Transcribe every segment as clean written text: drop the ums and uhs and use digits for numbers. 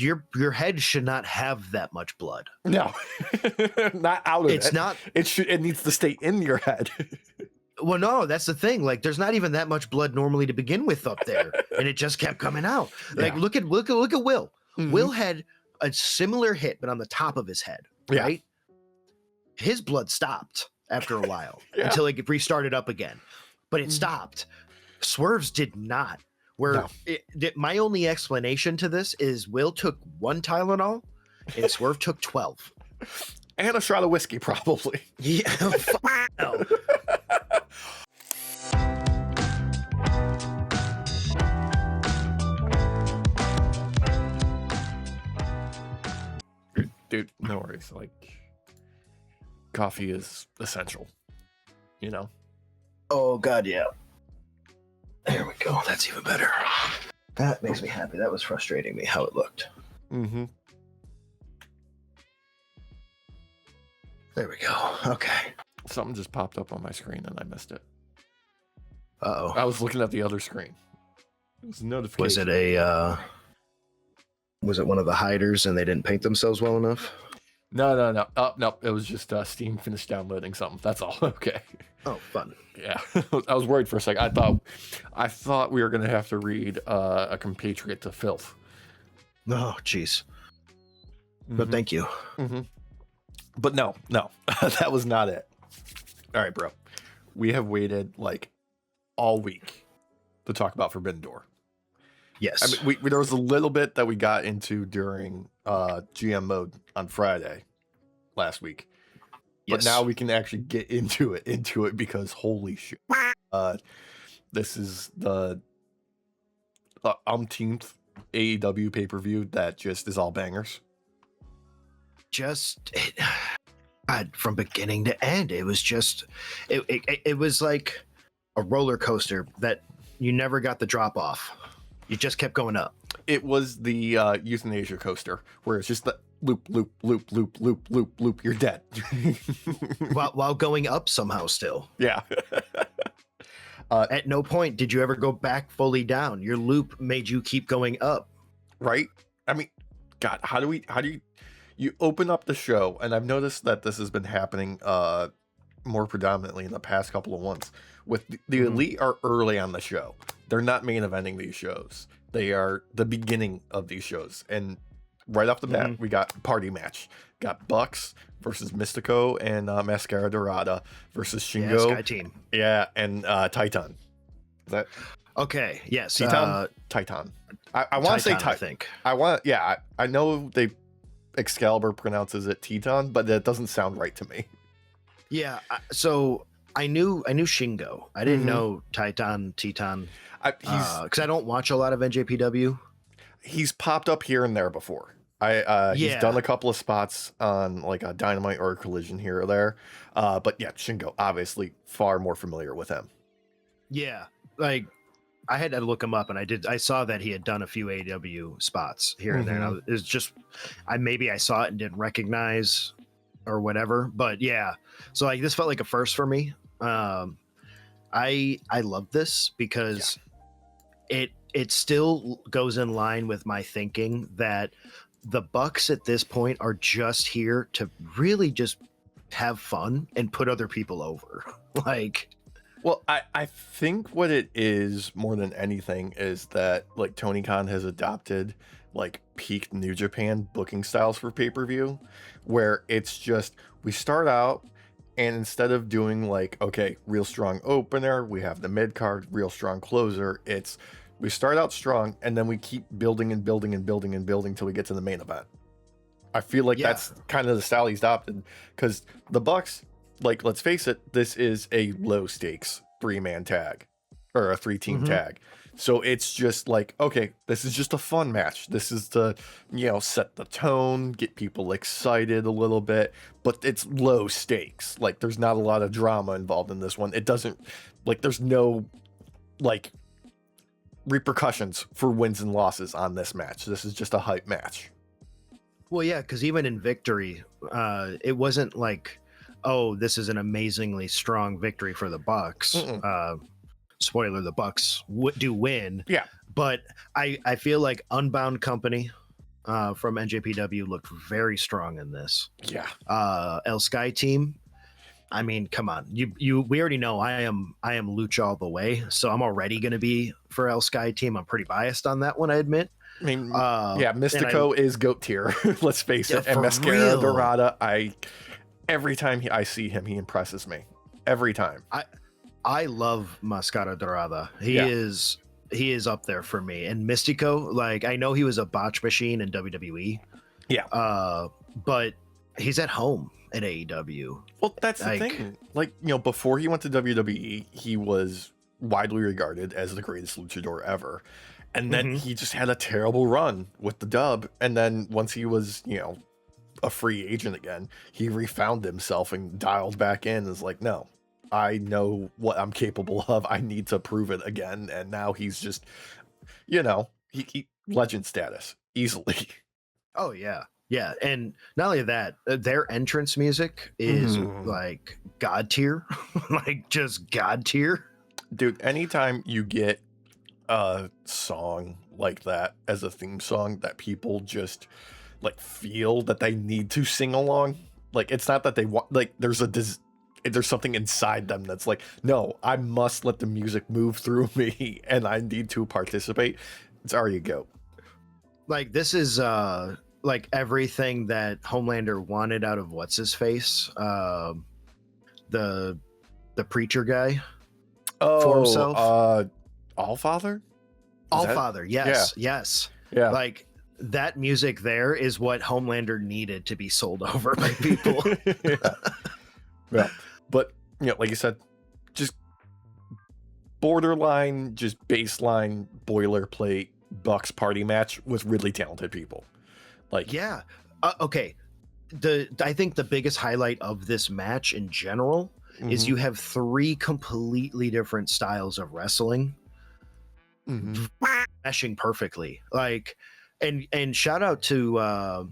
your head should not have that much blood. No, not out of it. It's not. It needs to stay in your head. Well, no, that's the thing. Like, there's not even that much blood normally to begin with up there, and it just kept coming out. Like, look at Will. Mm-hmm. Will had a similar hit, but on the top of his head. Right. His blood stopped after a while until it restarted up again, but it stopped. Swerve's did not. My only explanation to this is Will took 1 Tylenol and Swerve took 12. And a shot of whiskey, probably. Yeah. No. Dude, no worries. Like, coffee is essential, you know? Oh, God, yeah. There we go. That's even better. That makes me happy. That was frustrating me how it looked. Mm-hmm. There we go. Okay. Something just popped up on my screen and I missed it. Uh-oh. I was looking at the other screen. It was a notification. Was it one of the hiders and they didn't paint themselves well enough? No. Oh, no. It was just Steam finished downloading something. That's all. Okay. Oh, fun. Yeah. I was worried for a second. I thought we were going to have to read a compatriot to filth. Oh, jeez. But thank you. Mm-hmm. But no, that was not it. All right, bro. We have waited like all week to talk about Forbidden Door. Yes. I mean, there was a little bit that we got into during GM mode on Friday last week. But now we can actually get into it because holy shit. This is the umpteenth AEW pay-per-view that just is all bangers. From beginning to end, it was just it was like a roller coaster that you never got the drop off. You just kept going up. It was the euthanasia coaster where it's just the loop, you're dead. while going up somehow still. Yeah. At no point did you ever go back fully down. Your loop made you keep going up. Right? I mean, God, how do you open up the show, and I've noticed that this has been happening more predominantly in the past couple of months, with the Elite are early on the show. They're not main eventing these shows. They are the beginning of these shows. And right off the bat, we got party match. Got Bucks versus Mystico and Mascara Dorada versus Shingo. Yeah, Sky Team. Yeah, and Titan. Is that okay? Yes, Titan. I want to say Titan. I think. I know they Excalibur pronounces it Teton, but that doesn't sound right to me. Yeah, so I knew Shingo. I didn't know Teton. Because I don't watch a lot of NJPW. He's popped up here and there before. He's done a couple of spots on like a Dynamite or a Collision here or there. But yeah, Shingo, obviously far more familiar with him. Yeah, like I had to look him up, and I saw that he had done a few AEW spots here and there. And it was just, maybe I saw it and didn't recognize or whatever. But yeah, so like this felt like a first for me. I love this because it still goes in line with my thinking that the Bucks at this point are just here to really just have fun and put other people over. Like, well, I think what it is more than anything is that like Tony Khan has adopted like peak New Japan booking styles for pay-per-view, where it's just we start out and instead of doing like, okay, real strong opener, we have the mid card, real strong closer. It's we start out strong and then we keep building and building and building and building till we get to the main event. I feel like that's kind of the style he's adopted because the Bucks, like, let's face it, this is a low stakes 3-man tag or a 3-team tag. So it's just like, okay, this is just a fun match. This is to, set the tone, get people excited a little bit, but it's low stakes. Like there's not a lot of drama involved in this one. It doesn't like, there's no like repercussions for wins and losses on this match. This is just a hype match. Well, yeah, because even in victory, it wasn't like, oh, this is an amazingly strong victory for the Bucks. Spoiler, the Bucks do win. Yeah. But I feel like Unbound Company from NJPW looked very strong in this. Yeah. El Sky team. I mean, come on. We already know I am Lucha all the way, so I'm already going to be for El Sky team. I'm pretty biased on that one, I admit. I mean, yeah, Mystico is GOAT tier. Let's face it. And Mascara Dorada, every time I see him, he impresses me. Every time. I love Mascara Dorada. He is up there for me. And Mystico, like, I know he was a botch machine in WWE. Yeah. But he's at home at AEW. Well, that's the thing. Like, before he went to WWE, he was widely regarded as the greatest luchador ever. And then he just had a terrible run with the dub. And then once he was, a free agent again, he refound himself and dialed back in and was like, no, I know what I'm capable of. I need to prove it again. And now he's just, he legend status easily. Oh, yeah. Yeah, and not only that, their entrance music is like God tier, like just God tier. Dude, anytime you get a song like that as a theme song that people just like feel that they need to sing along, like it's not that they want, like there's something inside them that's like, no, I must let the music move through me and I need to participate. It's already a go. Like this is like everything that Homelander wanted out of what's his face, the preacher guy for himself. Allfather. Allfather, yes, yes. Yeah. Like that music there is what Homelander needed to be sold over by people. Yeah. But like you said, just borderline, just baseline boilerplate Bucks party match with really talented people. Like, yeah. Okay. I think the biggest highlight of this match in general is you have 3 completely different styles of wrestling meshing perfectly. Like, and shout out to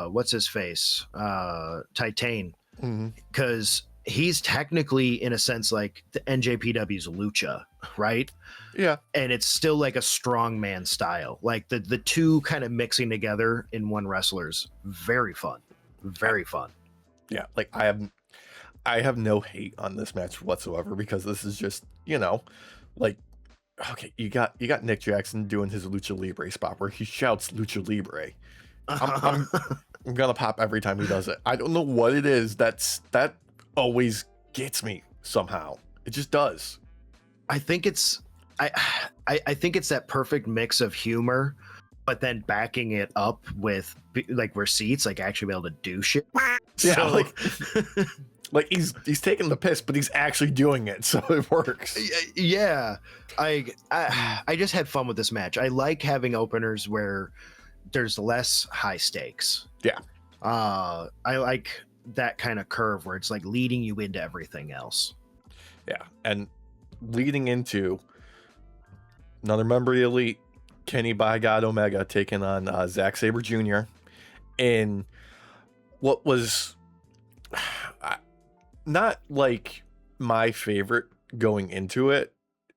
what's his face, Titan, because he's technically in a sense like the NJPW's Lucha, right? Yeah. And it's still like a strongman style. Like the two kind of mixing together in one wrestler's very fun. Very fun. Yeah. Like I have no hate on this match whatsoever because this is just, like, okay, you got Nick Jackson doing his Lucha Libre spot where he shouts Lucha Libre. I'm gonna pop every time he does it. I don't know what it is that always gets me somehow. It just does. I think it's I think it's that perfect mix of humor, but then backing it up with like receipts, like actually be able to do shit. Yeah, so, like he's taking the piss, but he's actually doing it, so it works. Yeah, I just had fun with this match. I like having openers where there's less high stakes. Yeah, I like that kind of curve where it's like leading you into everything else. Yeah, and leading into another member of the Elite, Kenny by God Omega taking on Zack Sabre Jr. in what was not like my favorite going into it,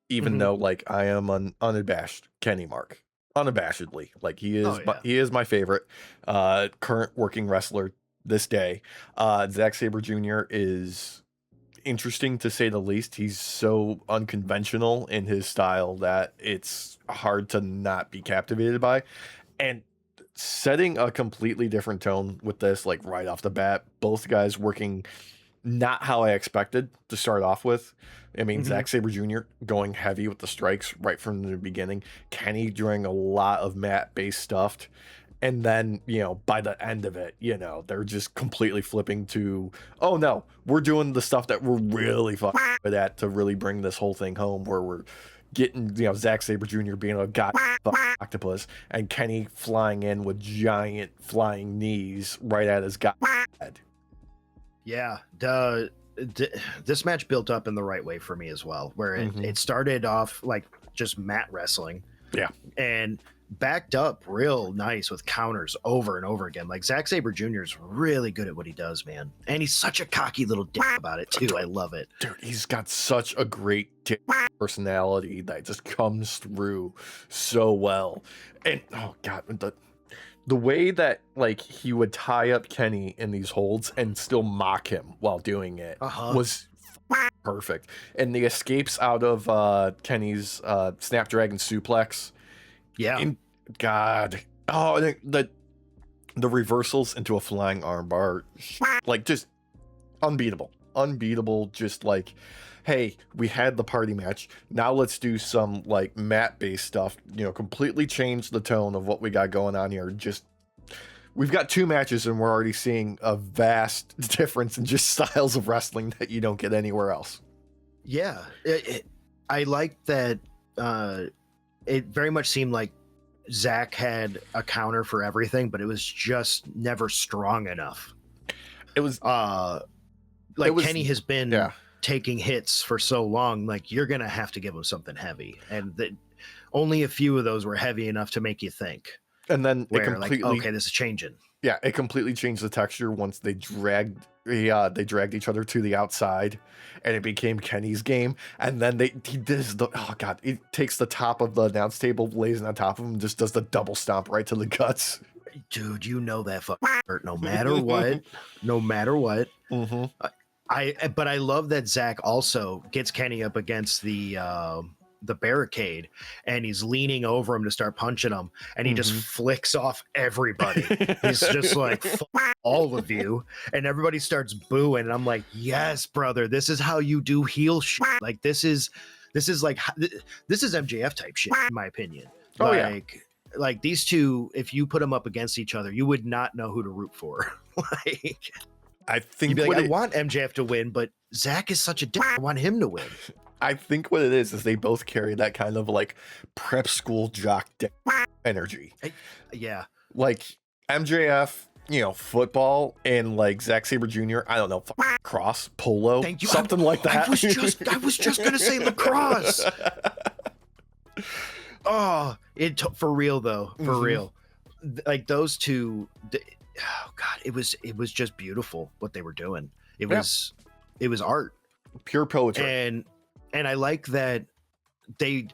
even though like I am an unabashed Kenny mark, unabashedly. Like he is my favorite current working wrestler this day. Zack Sabre Jr. is interesting to say the least. He's so unconventional in his style that it's hard to not be captivated by, and setting a completely different tone with this, like right off the bat, both guys working not how I expected to start off with. I mean, Zack Sabre Jr. going heavy with the strikes right from the beginning, Kenny doing a lot of mat-based stuff. And then, by the end of it, they're just completely flipping to, oh no, we're doing the stuff that we're really fucking good at to really bring this whole thing home, where we're getting, Zack Sabre Jr. being a god octopus and Kenny flying in with giant flying knees right at his god head. Yeah, this match built up in the right way for me as well, where it started off like just mat wrestling. Yeah. And backed up real nice with counters over and over again. Like Zack Sabre Jr. is really good at what he does, man. And he's such a cocky little dick about it too. I love it. Dude, he's got such a great personality that just comes through so well. And oh god, the way that like he would tie up Kenny in these holds and still mock him while doing it was perfect. And the escapes out of Kenny's Snapdragon suplex. Yeah. God. Oh, the reversals into a flying armbar, like just unbeatable. Just like, hey, we had the party match. Now let's do some like mat-based stuff. You know, completely change the tone of what we got going on here. Just we've got 2 matches and we're already seeing a vast difference in just styles of wrestling that you don't get anywhere else. Yeah, I like that. It very much seemed like Zach had a counter for everything, but it was just never strong enough. It was Kenny has been taking hits for so long. Like, you're gonna have to give him something heavy, and only a few of those were heavy enough to make you think. And then it completely, like, okay, this is changing. Yeah, it completely changed the texture once they dragged each other to the outside, and it became Kenny's game. And then he does he takes the top of the announce table, lays it on top of him, and just does the double stomp right to the guts. Dude, you know that fucking hurt no matter what. No matter what. Mm-hmm. But I love that Zach also gets Kenny up against the barricade, and he's leaning over him to start punching him, and he just flicks off everybody. He's just like, all of you, and everybody starts booing, and I'm like, yes, brother, this is how you do heel shit. Like, this is MJF type shit, in my opinion. Like these two, if you put them up against each other, you would not know who to root for. Like, I think I want MJF to win, but Zach is such a dick. I want him to win. I think what it is they both carry that kind of like prep school jock energy. Yeah. Like MJF, you know, football, and like Zack Sabre Jr., I don't know, cross, polo, something like that. I was just going to say lacrosse. Oh, for real though. For real. Like those two, oh God, it was just beautiful what they were doing. It was art. Pure poetry. And I like that they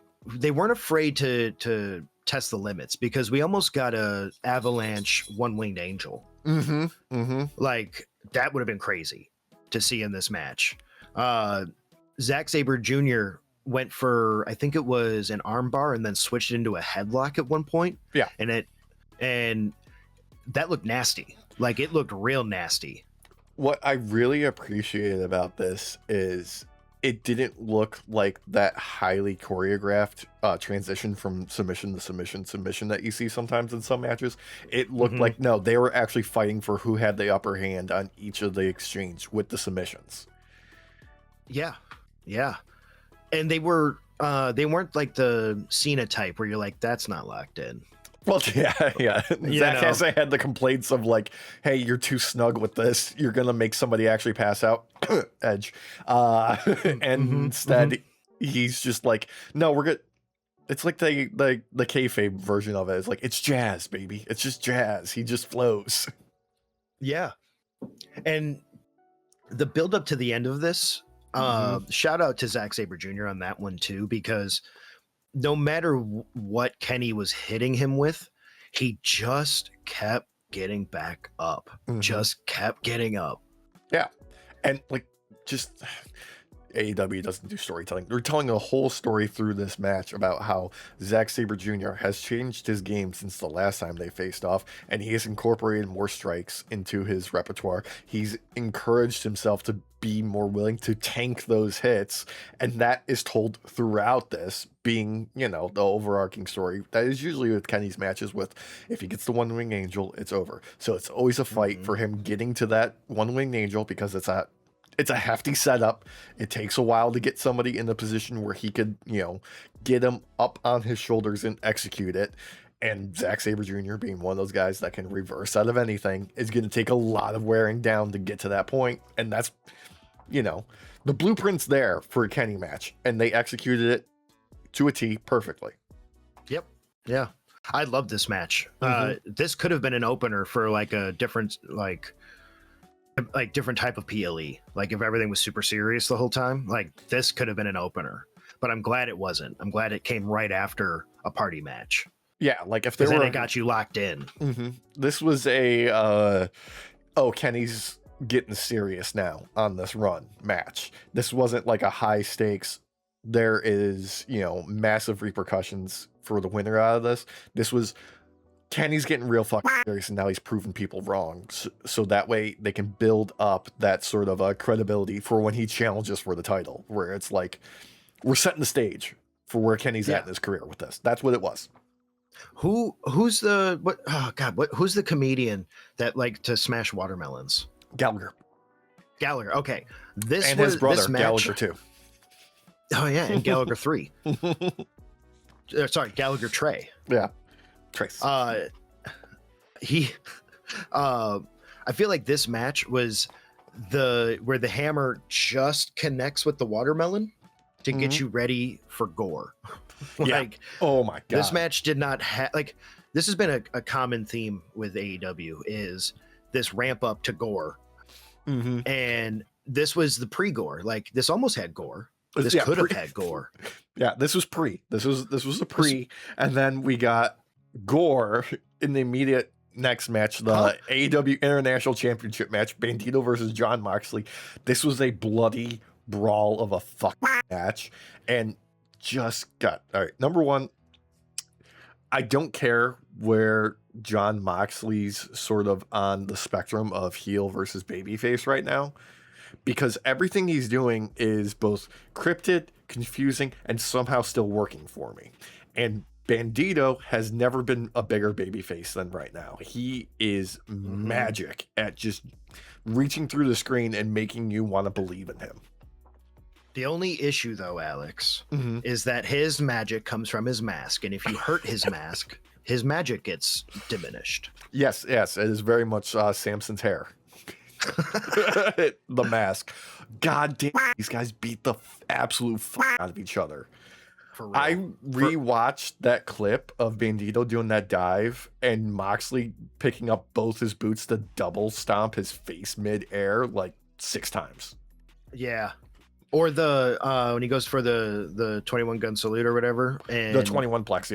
weren't afraid to test the limits, because we almost got a Avalanche one-winged angel. Like, that would have been crazy to see in this match. Zack Sabre Jr. went for, I think it was an armbar, and then switched into a headlock at one point. Yeah. And that looked nasty. Like, it looked real nasty. What I really appreciated about this is it didn't look like that highly choreographed transition from submission to submission that you see sometimes in some matches. It looked like, no, they were actually fighting for who had the upper hand on each of the exchange with the submissions. Yeah. And they weren't like the Cena type where you're like, that's not locked in. Well, yeah. Zach hasn't had the complaints of like, hey, you're too snug with this. You're going to make somebody actually pass out. Edge. And instead, he's just like, no, we're good. It's like the kayfabe version of it. It's like, it's jazz, baby. It's just jazz. He just flows. Yeah. And the build up to the end of this, shout out to Zack Sabre Jr. on that one too, because no matter what Kenny was hitting him with, he just kept getting back up. Just kept getting up. Yeah. And like, just AEW doesn't do storytelling. They're telling a whole story through this match about how Zack Sabre Jr. has changed his game since the last time they faced off, and he has incorporated more strikes into his repertoire. He's encouraged himself to be more willing to tank those hits, and that is told throughout this, being, you know, the overarching story that is usually with Kenny's matches. With if he gets the one-winged angel, it's over. So it's always a fight for him getting to that one-winged angel, because it's a hefty setup. It takes a while to get somebody in the position where he could, you know, get him up on his shoulders and execute it. And Zack Sabre Jr. being one of those guys that can reverse out of anything is going to take a lot of wearing down to get to that point. And that's, you know, the blueprint's there for a Kenny match, and they executed it to a T perfectly. Yep. Yeah. I love this match. This could have been an opener for like a different, like different type of PLE. Like if everything was super serious the whole time, like this could have been an opener, but I'm glad it wasn't. I'm glad it came right after a party match. Yeah, like if there Because were, then it got you locked in. This was a Kenny's getting serious now on this run match. This wasn't like a high stakes. There is, massive repercussions for the winner out of this. This was Kenny's getting real fucking serious, and now he's proving people wrong. So that way they can build up that sort of credibility for when he challenges for the title, where it's like we're setting the stage for where Kenny's at in his career with this. That's what it was. Who's the what? Oh God, who's the comedian that liked to smash watermelons? Gallagher. Okay, this and was his brother this match, Gallagher too. Oh yeah, and Gallagher 3. Sorry, Gallagher Trey. Yeah, Trace. I feel like this match was where the hammer just connects with the watermelon to get you ready for gore. Like, oh my God, this match did not have this has been a common theme with AEW is this ramp up to gore, and this was the pre-gore. Like this almost had gore. This could have had gore. Yeah, this was pre. This was the pre, and then we got gore in the immediate next match, the AEW International Championship match, Bandito versus Jon Moxley. This was a bloody brawl of a fucking match, and just got all right. Number one, I don't care where Jon Moxley's sort of on the spectrum of heel versus babyface right now, because everything he's doing is both cryptid, confusing, and somehow still working for me. And Bandito has never been a bigger babyface than right now. He is magic at just reaching through the screen and making you want to believe in him. The only issue, though, Alex, is that his magic comes from his mask, and if you hurt his mask, his magic gets diminished. Yes, it is very much Samson's hair. The mask. God damn, these guys beat the absolute fuck out of each other. For real. I rewatched that clip of Bandito doing that dive and Moxley picking up both his boots to double stomp his face mid-air like 6 times. Yeah. Or the when he goes for the 21 gun salute or whatever, and the 21 plex,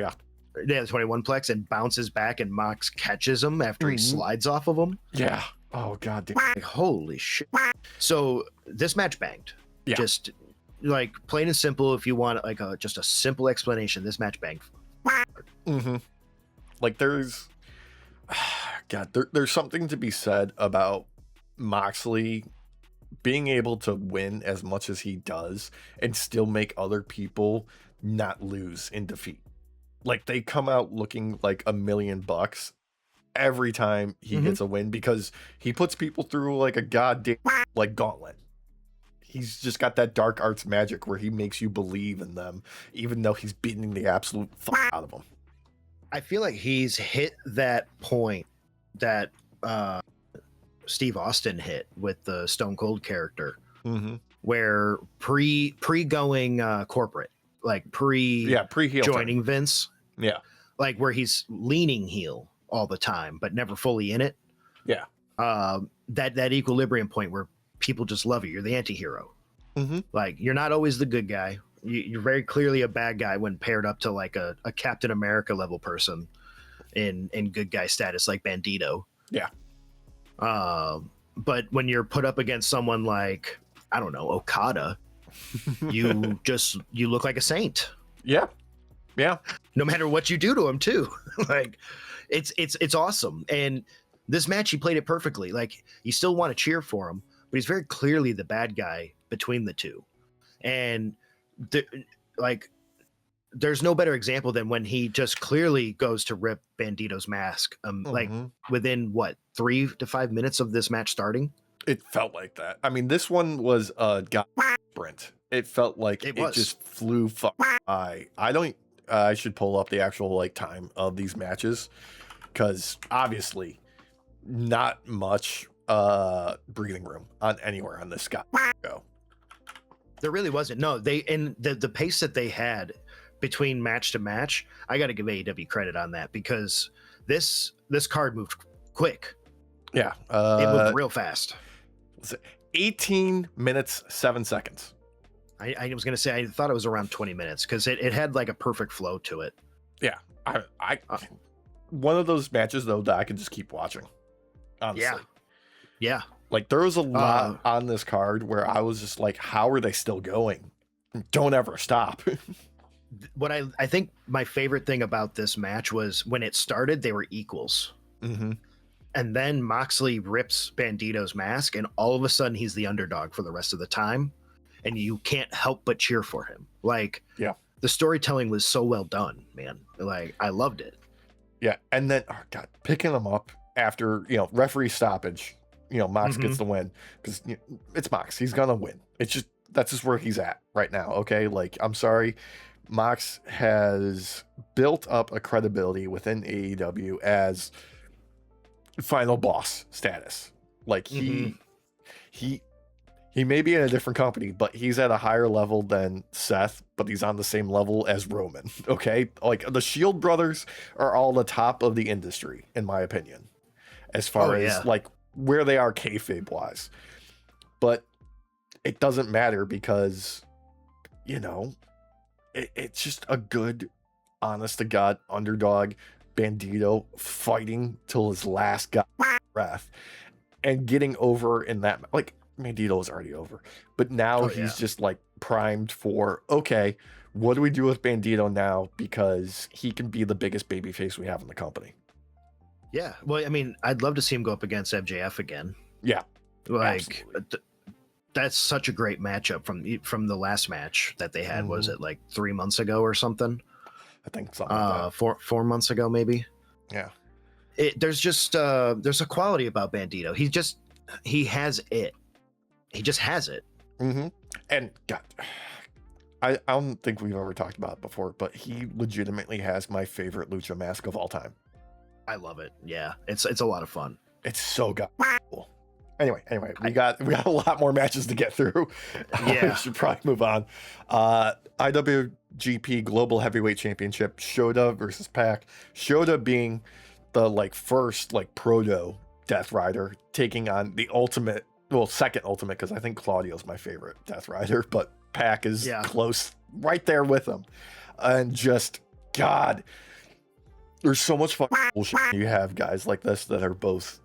the 21 plex, and bounces back, and Mox catches him after he slides off of him. Yeah. Oh god damn. Like, holy shit. So this match banged. Yeah. Just like plain and simple. If you want like just a simple explanation, this match banged. Like there's there's something to be said about Moxley being able to win as much as he does and still make other people not lose in defeat. Like they come out looking like $1 million every time he gets a win, because he puts people through like a goddamn like gauntlet. He's just got that dark arts magic where he makes you believe in them, even though he's beating the absolute fuck out of them. I feel like he's hit that point that Steve Austin hit with the Stone Cold character, where pre-going corporate, like pre-heel joining turn. Vince, like where he's leaning heel all the time but never fully in it. That equilibrium point where people just love you. You're the anti-hero. Like you're not always the good guy. You're very clearly a bad guy when paired up to like a Captain America level person in good guy status like Bandito. But when you're put up against someone like, I don't know, Okada, you look like a saint. No matter what you do to him too. Like it's awesome. And this match, he played it perfectly. Like you still want to cheer for him, but he's very clearly the bad guy between the two. And there's no better example than when he just clearly goes to rip Bandito's mask. Like within 3 to 5 minutes of this match starting. It felt like that. I mean, this one was a sprint. It felt like it just flew by. I should pull up the actual like time of these matches, because obviously not much breathing room on anywhere on this guy go. There really wasn't. No, the pace that they had between match to match, I got to give AEW credit on that, because this card moved quick. It moved real fast. 18 minutes 7 seconds. I was gonna say I thought it was around 20 minutes because it had like a perfect flow to it. I one of those matches though that I can just keep watching. Honestly. Yeah. Like there was a lot on this card where I was just like, how are they still going? Don't ever stop. What I think my favorite thing about this match was when it started, they were equals. Mm-hmm. And then Moxley rips Bandito's mask, and all of a sudden he's the underdog for the rest of the time. And you can't help but cheer for him. Like, yeah, the storytelling was so well done, man. Like, I loved it. Yeah. And then, oh God, picking them up after, referee stoppage, Mox gets the win because it's Mox. He's going to win. It's just, that's just where he's at right now. Okay. Like, I'm sorry. Mox has built up a credibility within AEW as final boss status. Like he may be in a different company, but he's at a higher level than Seth, but he's on the same level as Roman. Okay. Like the Shield brothers are all the top of the industry, in my opinion, as far as like where they are kayfabe wise. But it doesn't matter because, it's just a good, honest to God underdog Bandito fighting till his last breath and getting over in that. Like, Bandito is already over, but now he's just like primed for, okay, what do we do with Bandito now? Because he can be the biggest babyface we have in the company. Yeah. Well, I mean, I'd love to see him go up against MJF again. Yeah. Like, that's such a great matchup from the last match that they had. Was it like 3 months ago or something? I think something like that. 4 months ago, maybe. Yeah. There's just there's a quality about Bandito. He has it. He just has it. Mm-hmm. And God, I don't think we've ever talked about it before, but he legitimately has my favorite lucha mask of all time. I love it. Yeah, it's a lot of fun. It's so cool. Anyway, we got a lot more matches to get through. Yeah, we should probably move on. IWGP Global Heavyweight Championship, Shota versus Pac. Shota being the first proto Death Rider, taking on the ultimate, second ultimate, because I think Claudio's my favorite Death Rider, but Pac is close, right there with him. And just, God, there's so much fucking bullshit. You have guys like this that are both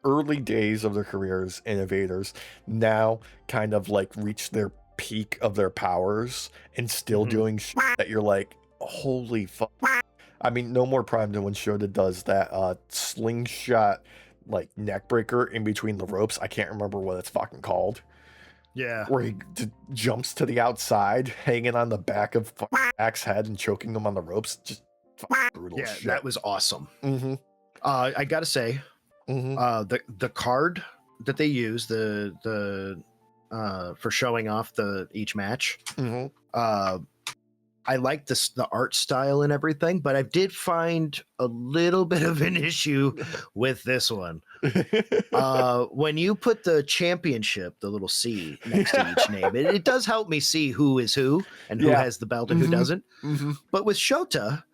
early days of their careers, innovators, now kind of reach their peak of their powers and still doing shit that you're like, holy fuck. I mean, no more prime than when Shota does that slingshot neck breaker in between the ropes. I can't remember what it's fucking called. Yeah. Where he jumps to the outside, hanging on the back of Pac's head and choking him on the ropes. Just brutal shit. That was awesome. Mm-hmm. I gotta say, the card that they use the for showing off each match. I like the art style and everything, but I did find a little bit of an issue with this one. When you put the championship, the little C next to each name, it does help me see who is who and who has the belt and who doesn't. But with Shota,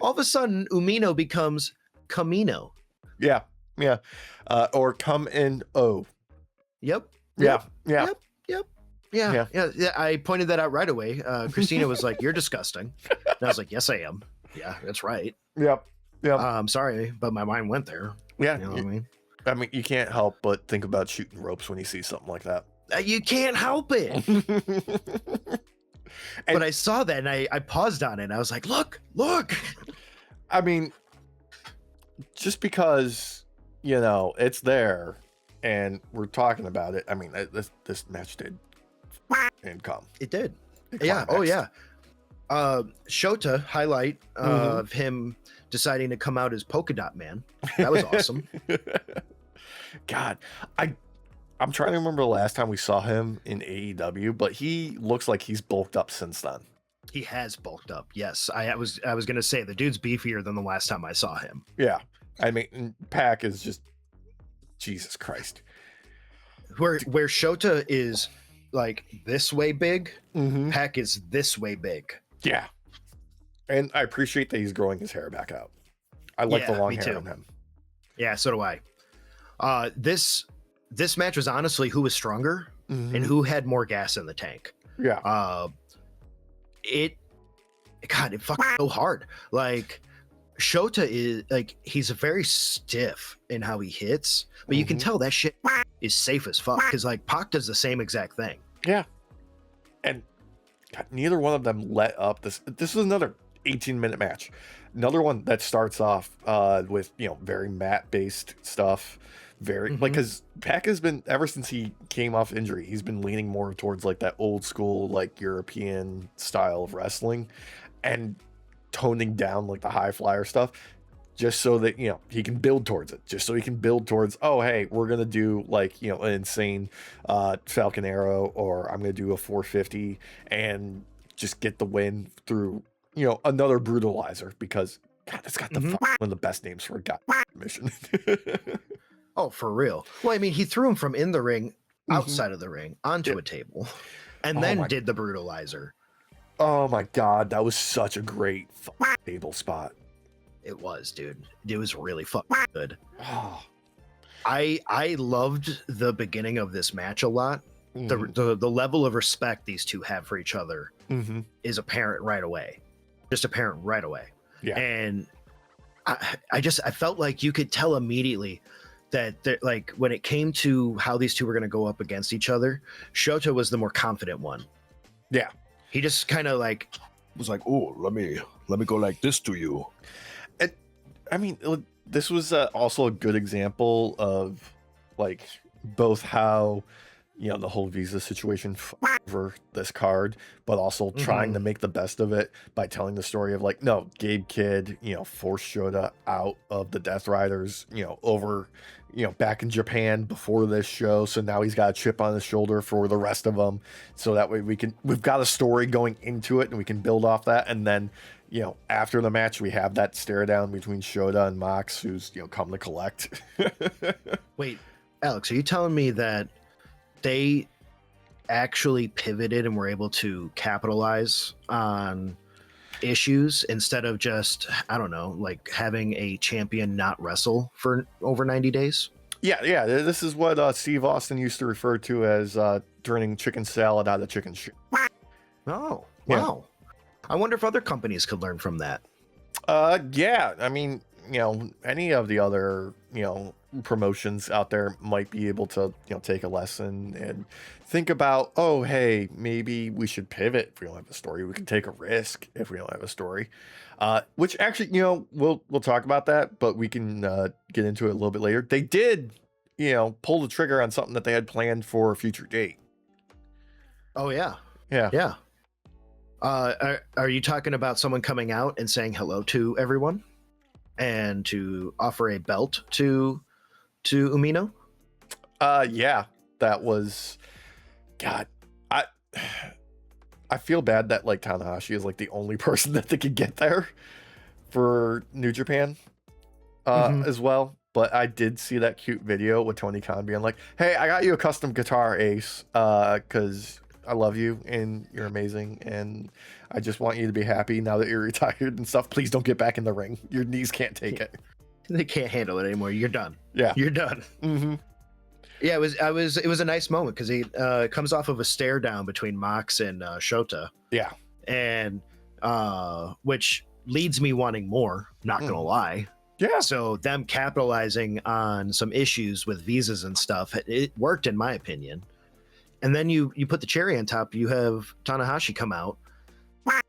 all of a sudden Umino becomes Camino. Yeah. Or come in O. Yep. Yeah. Yeah. I pointed that out right away. Christina was like, "You're disgusting," and I was like, "Yes, I am. Yeah, that's right." Yep. I'm sorry, but my mind went there. Yeah. You know what I mean? I mean, you can't help but think about shooting ropes when you see something like that. You can't help it. But I saw that and I paused on it and I was like, look. I mean, just because, it's there and we're talking about it. I mean, this match did income. It did. Yeah. Oh, yeah. Shota highlight of him deciding to come out as Polka Dot Man. That was awesome. God, I'm trying to remember the last time we saw him in AEW, but he looks like he's bulked up since then. He has bulked up. Yes, I was gonna say the dude's beefier than the last time I saw him. Yeah, I mean, Pac is just Jesus Christ. Where Shota is this way big, Pac is this way big. Yeah, and I appreciate that he's growing his hair back out. I like the long hair on him. Yeah, so do I. This match was honestly who was stronger and who had more gas in the tank. Yeah. God, it fucking so hard. Like Shota is like, he's very stiff in how he hits, but you can tell that shit is safe as fuck because like Pac does the same exact thing. Yeah. And God, neither one of them let up. This is another 18-minute match. Another one that starts off with, you know, very mat based stuff. Very like, because Pac has been, ever since he came off injury, he's been leaning more towards like that old school, like European style of wrestling and toning down like the high flyer stuff, just so that, you know, he can build towards it, just so he can build towards, oh, hey, we're going to do like, you know, an insane Falcon Arrow, or I'm going to do a 450 and just get the win through, you know, another brutalizer, because God, it's got the one of the best names for a god mission. Oh, for real. Well, I mean, he threw him from in the ring, outside of the ring, onto a table, and then did the brutalizer. Oh my God, that was such a great table spot. It was, dude. It was really fucking good. Oh. I loved the beginning of this match a lot. The level of respect these two have for each other is apparent right away. Just apparent right away. Yeah. And I felt like you could tell immediately that like when it came to how these two were going to go up against each other, Shota was the more confident one. Yeah. He just kind of like was like, oh, let me go like this to you. I mean, this was also a good example of like both how, you know, the whole visa situation over this card, but also trying to make the best of it by telling the story of like, no, Gabe Kidd, you know, forced Shota out of the Death Riders, you know, over, you know, back in Japan before this show. So now he's got a chip on his shoulder for the rest of them. So that way we've got a story going into it and we can build off that. And then, you know, after the match, we have that stare down between Shota and Mox, who's, you know, come to collect. Wait, Alex, are you telling me that they actually pivoted and were able to capitalize on issues instead of just, I don't know, like having a champion not wrestle for over 90 days? Yeah. This is what Steve Austin used to refer to as turning chicken salad out of chicken shit. Oh, Yeah. wow. I wonder if other companies could learn from that. Yeah. I mean, you know, any of the other, you know, promotions out there might be able to, you know, take a lesson and think about, oh, hey, maybe we should pivot if we don't have a story. We can take a risk if we don't have a story. Which actually, you know, we'll talk about that, but we can get into it a little bit later. They did, you know, pull the trigger on something that they had planned for a future date. Oh, yeah. Yeah. Are you talking about someone coming out and saying hello to everyone and to offer a belt to Umino? Yeah, that was, God, I feel bad that like Tanahashi is like the only person that they could get there for New Japan as well. But I did see that cute video with Tony Khan being like, hey, I got you a custom guitar, Ace, because I love you and you're amazing and I just want you to be happy now that you're retired and stuff. Please don't get back in the ring. Your knees can't take it. They can't handle it anymore. You're done. Yeah. You're done. Yeah, it was a nice moment because he comes off of a stare down between Mox and Shota. Yeah. And which leads me wanting more, not gonna lie. Yeah. So them capitalizing on some issues with visas and stuff, it worked in my opinion. And then you put the cherry on top, you have Tanahashi come out,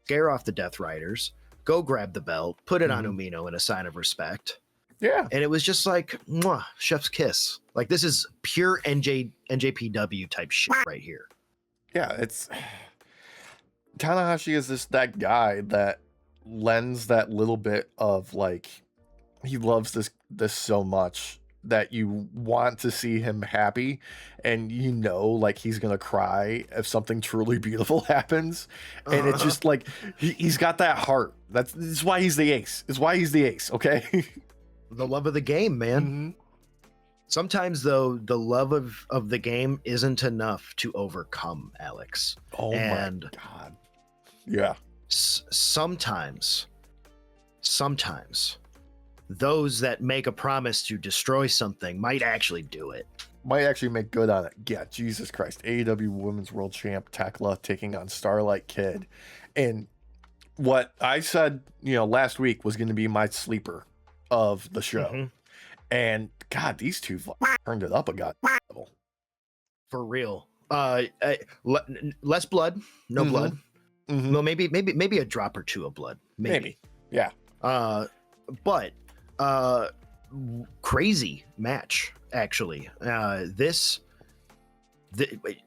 scare off the Death Riders, go grab the belt, put it on Umino in a sign of respect. Yeah. And it was just like, mwah, chef's kiss. Like, this is pure NJPW type shit right here. Yeah, it's Tanahashi is that guy that lends that little bit of like, he loves this so much that you want to see him happy, and you know, like he's gonna cry if something truly beautiful happens, and it's just like he's got that heart. That's why he's the ace. It's why he's the ace. Okay. The love of the game, man. Sometimes though, the love of the game isn't enough to overcome, Alex. Oh my God. Yeah. Sometimes those that make a promise to destroy something might actually do it. Might actually make good on it. Yeah, Jesus Christ. AEW Women's World Champ Tekla taking on Starlight Kid. And what I said, last week was going to be my sleeper of the show. Mm-hmm. And God, these two turned it up a god level. For real. Less blood, no blood. Mm-hmm. Well, maybe a drop or two of blood. Maybe. Yeah. But crazy match, actually.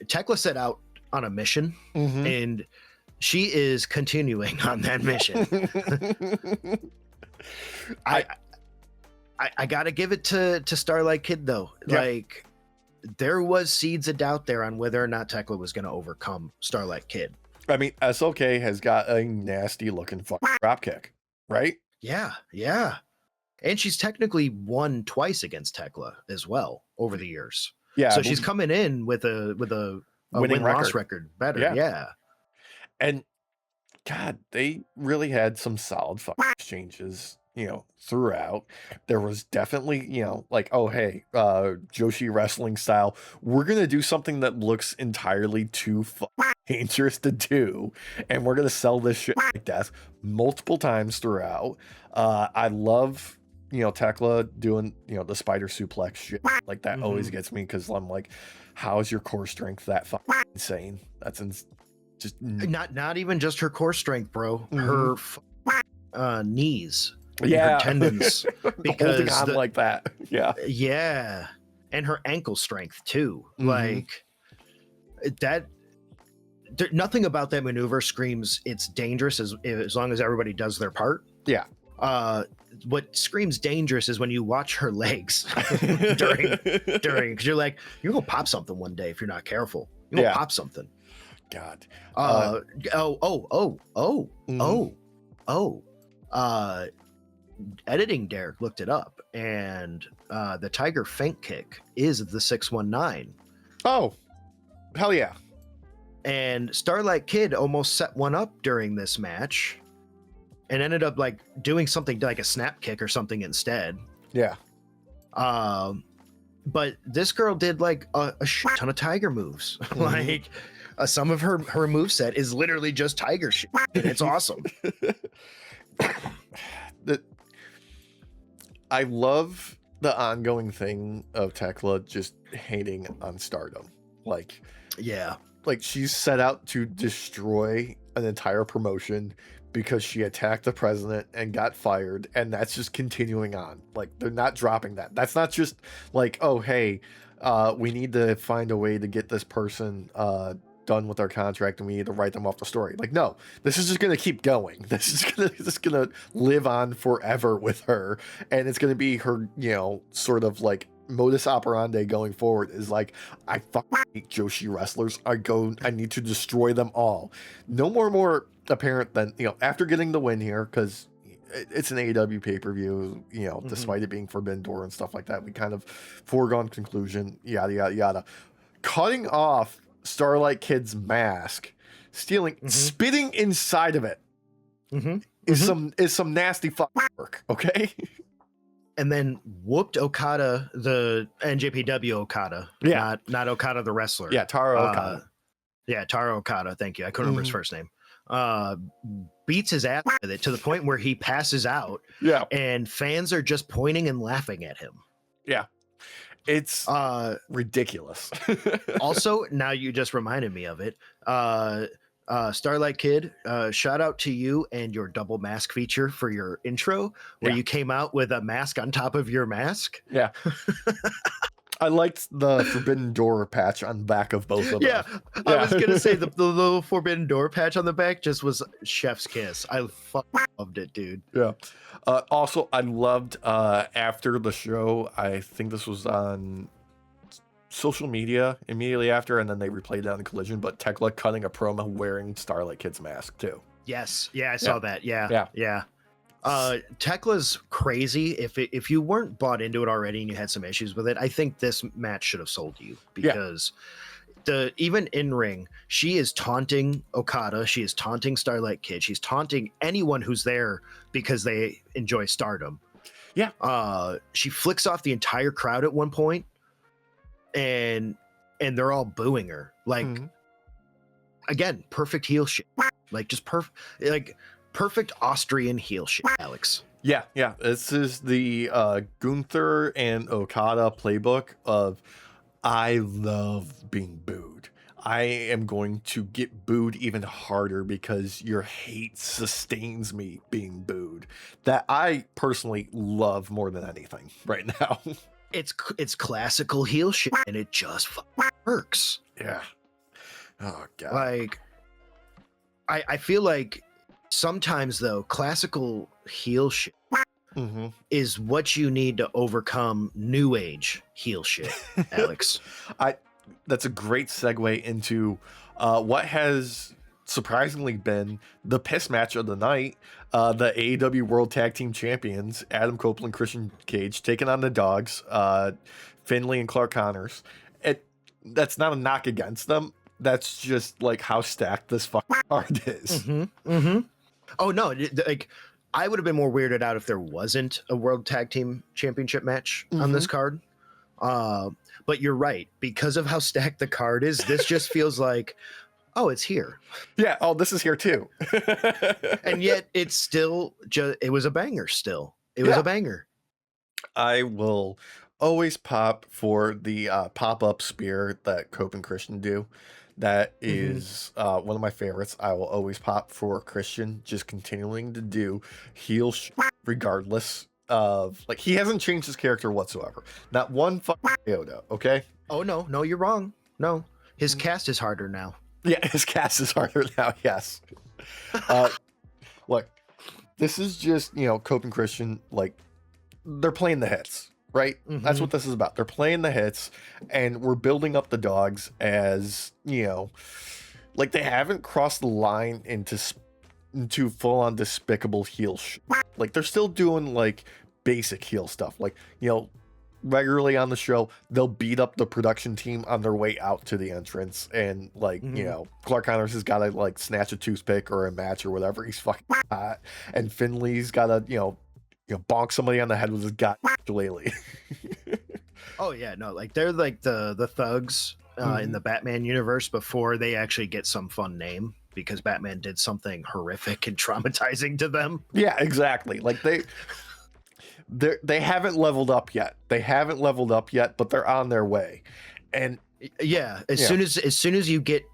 Tekla set out on a mission, and she is continuing on that mission. I gotta give it to Starlight Kid, though. Yeah. Like, there was seeds of doubt there on whether or not Tekla was going to overcome Starlight Kid. I mean, SOK has got a nasty looking drop kick, right? Yeah. And she's technically won twice against Tekla as well over the years. Yeah. So she's coming in with a win-loss record better. Yeah. And God, they really had some solid exchanges, throughout. There was definitely, like, oh, hey, Joshi wrestling style. We're going to do something that looks entirely too dangerous to do. And we're going to sell this shit like death multiple times throughout. I love, Tekla doing, the spider suplex shit. Like, that always gets me because I'm like, how is your core strength that insane? That's just not even just her core strength, bro. Her knees, her tendons, because holding on like that. Yeah, and her ankle strength too. Like that. Nothing about that maneuver screams it's dangerous as long as everybody does their part. Yeah. What screams dangerous is when you watch her legs during because you're like, you're gonna pop something one day if you're not careful. You're gonna pop something. God. Editing Derek looked it up, and the Tiger feint kick is the 619. Oh, hell yeah. And Starlight Kid almost set one up during this match and ended up like doing something like a snap kick or something instead. Yeah. But this girl did like a shit ton of Tiger moves. Like some of her moveset is literally just Tiger shit. And it's awesome. I love the ongoing thing of Tekla just hating on Stardom. Like, yeah. Like, she's set out to destroy an entire promotion because she attacked the president and got fired, and that's just continuing on. Like, they're not dropping that. That's not just like, oh, hey, we need to find a way to get this person done with our contract and we need to write them off the story. Like, no, this is just going to keep going. This is going to live on forever with her, and it's going to be her, sort of like modus operandi going forward is like, I hate Joshi wrestlers. I need to destroy them all. No more apparent than, after getting the win here, because it's an AEW pay-per-view, despite it being Forbidden Door and stuff like that, we kind of foregone conclusion, yada, yada, yada. Cutting off Starlight Kid's mask, spitting inside of it is some nasty work, okay? And then whooped Okada, the NJPW Okada. Yeah. Not Okada the wrestler. Yeah, Taro Okada. Taro Okada. Thank you. I couldn't remember his first name. Beats his ass with it to the point where he passes out. Yeah. And fans are just pointing and laughing at him. Yeah. It's ridiculous. Also, now you just reminded me of it. Starlight Kid, shout out to you and your double mask feature for your intro, where you came out with a mask on top of your mask. Yeah. I liked the Forbidden Door patch on the back of both of them. Yeah, I was going to say the little Forbidden Door patch on the back just was chef's kiss. I loved it, dude. Yeah. Also, I loved after the show, I think this was on social media immediately after, and then they replayed it on Collision, but Tekla cutting a promo wearing Starlight Kid's mask too. Yes. Yeah, I saw that. Yeah. Tekla's crazy. If you weren't bought into it already and you had some issues with it, I think this match should have sold you, because even in ring, she is taunting Okada, she is taunting Starlight Kid, she's taunting anyone who's there because they enjoy Stardom. Yeah. She flicks off the entire crowd at one point, and they're all booing her. Like, again, perfect heel shit. Like, just perfect Austrian heel shit, Alex. Yeah. This is the Gunther and Okada playbook of I love being booed. I am going to get booed even harder because your hate sustains me being booed. That I personally love more than anything right now. It's classical heel shit, and it just works. Yeah. Oh god. Like, I feel like sometimes though, classical heel shit is what you need to overcome new age heel shit, Alex. That's a great segue into what has surprisingly been the piss match of the night. The AEW World Tag Team Champions, Adam Copeland, Christian Cage, taking on the Dogs, Finlay and Clark Connors. That's not a knock against them. That's just like how stacked this fucking card is. Oh no, like I would have been more weirded out if there wasn't a World Tag Team Championship match on this card. But you're right, because of how stacked the card is, this just feels like, oh, it's here. Yeah. Oh, this is here too. And yet it's still it was a banger still. It was a banger. I will always pop for the pop-up spear that Cope and Christian do. That is one of my favorites. I will always pop for Christian, just continuing to do heel regardless of, like, he hasn't changed his character whatsoever. Not one fucking iota, okay? Oh, no, you're wrong. No, his cast is harder now. Yeah, his cast is harder now, yes. Look, this is just, Cope and Christian, like, they're playing the hits, right? That's what this is about. They're playing the hits, and we're building up the Dogs as, like, they haven't crossed the line into full-on despicable heel like, they're still doing, like, basic heel stuff. Like, regularly on the show, they'll beat up the production team on their way out to the entrance, and, like, Clark Connors has got to, like, snatch a toothpick or a match or whatever. He's fucking hot. And Finley's got to, bonk somebody on the head with his shillelagh. Oh, yeah, no, like, they're, like, the thugs in the Batman universe before they actually get some fun name, because Batman did something horrific and traumatizing to them. Yeah, exactly. Like, they haven't leveled up yet. But they're on their way. And yeah, as soon as you get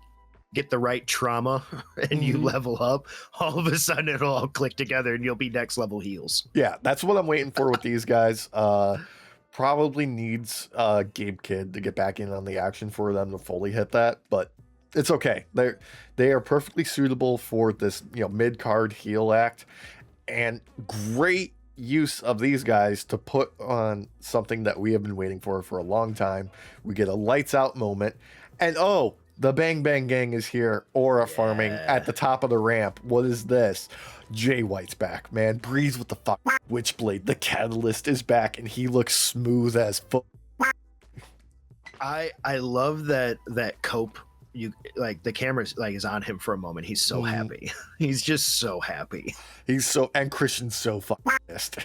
the right trauma and you level up, all of a sudden it'll all click together and you'll be next level heels. Yeah, that's what I'm waiting for with these guys. Probably needs Gabe Kidd to get back in on the action for them to fully hit that, but it's okay. They are perfectly suitable for this, mid-card heel act, and great use of these guys to put on something that we have been waiting for a long time. We get a lights out moment, and the Bang Bang Gang is here, aura farming at the top of the ramp. What is this? Jay White's back, man. Breeze with the Switchblade. The Catalyst is back, and he looks smooth as fuck. I love that Cope, the camera's like is on him for a moment. He's so happy. He's just so happy. And Christian's so fucking pissed.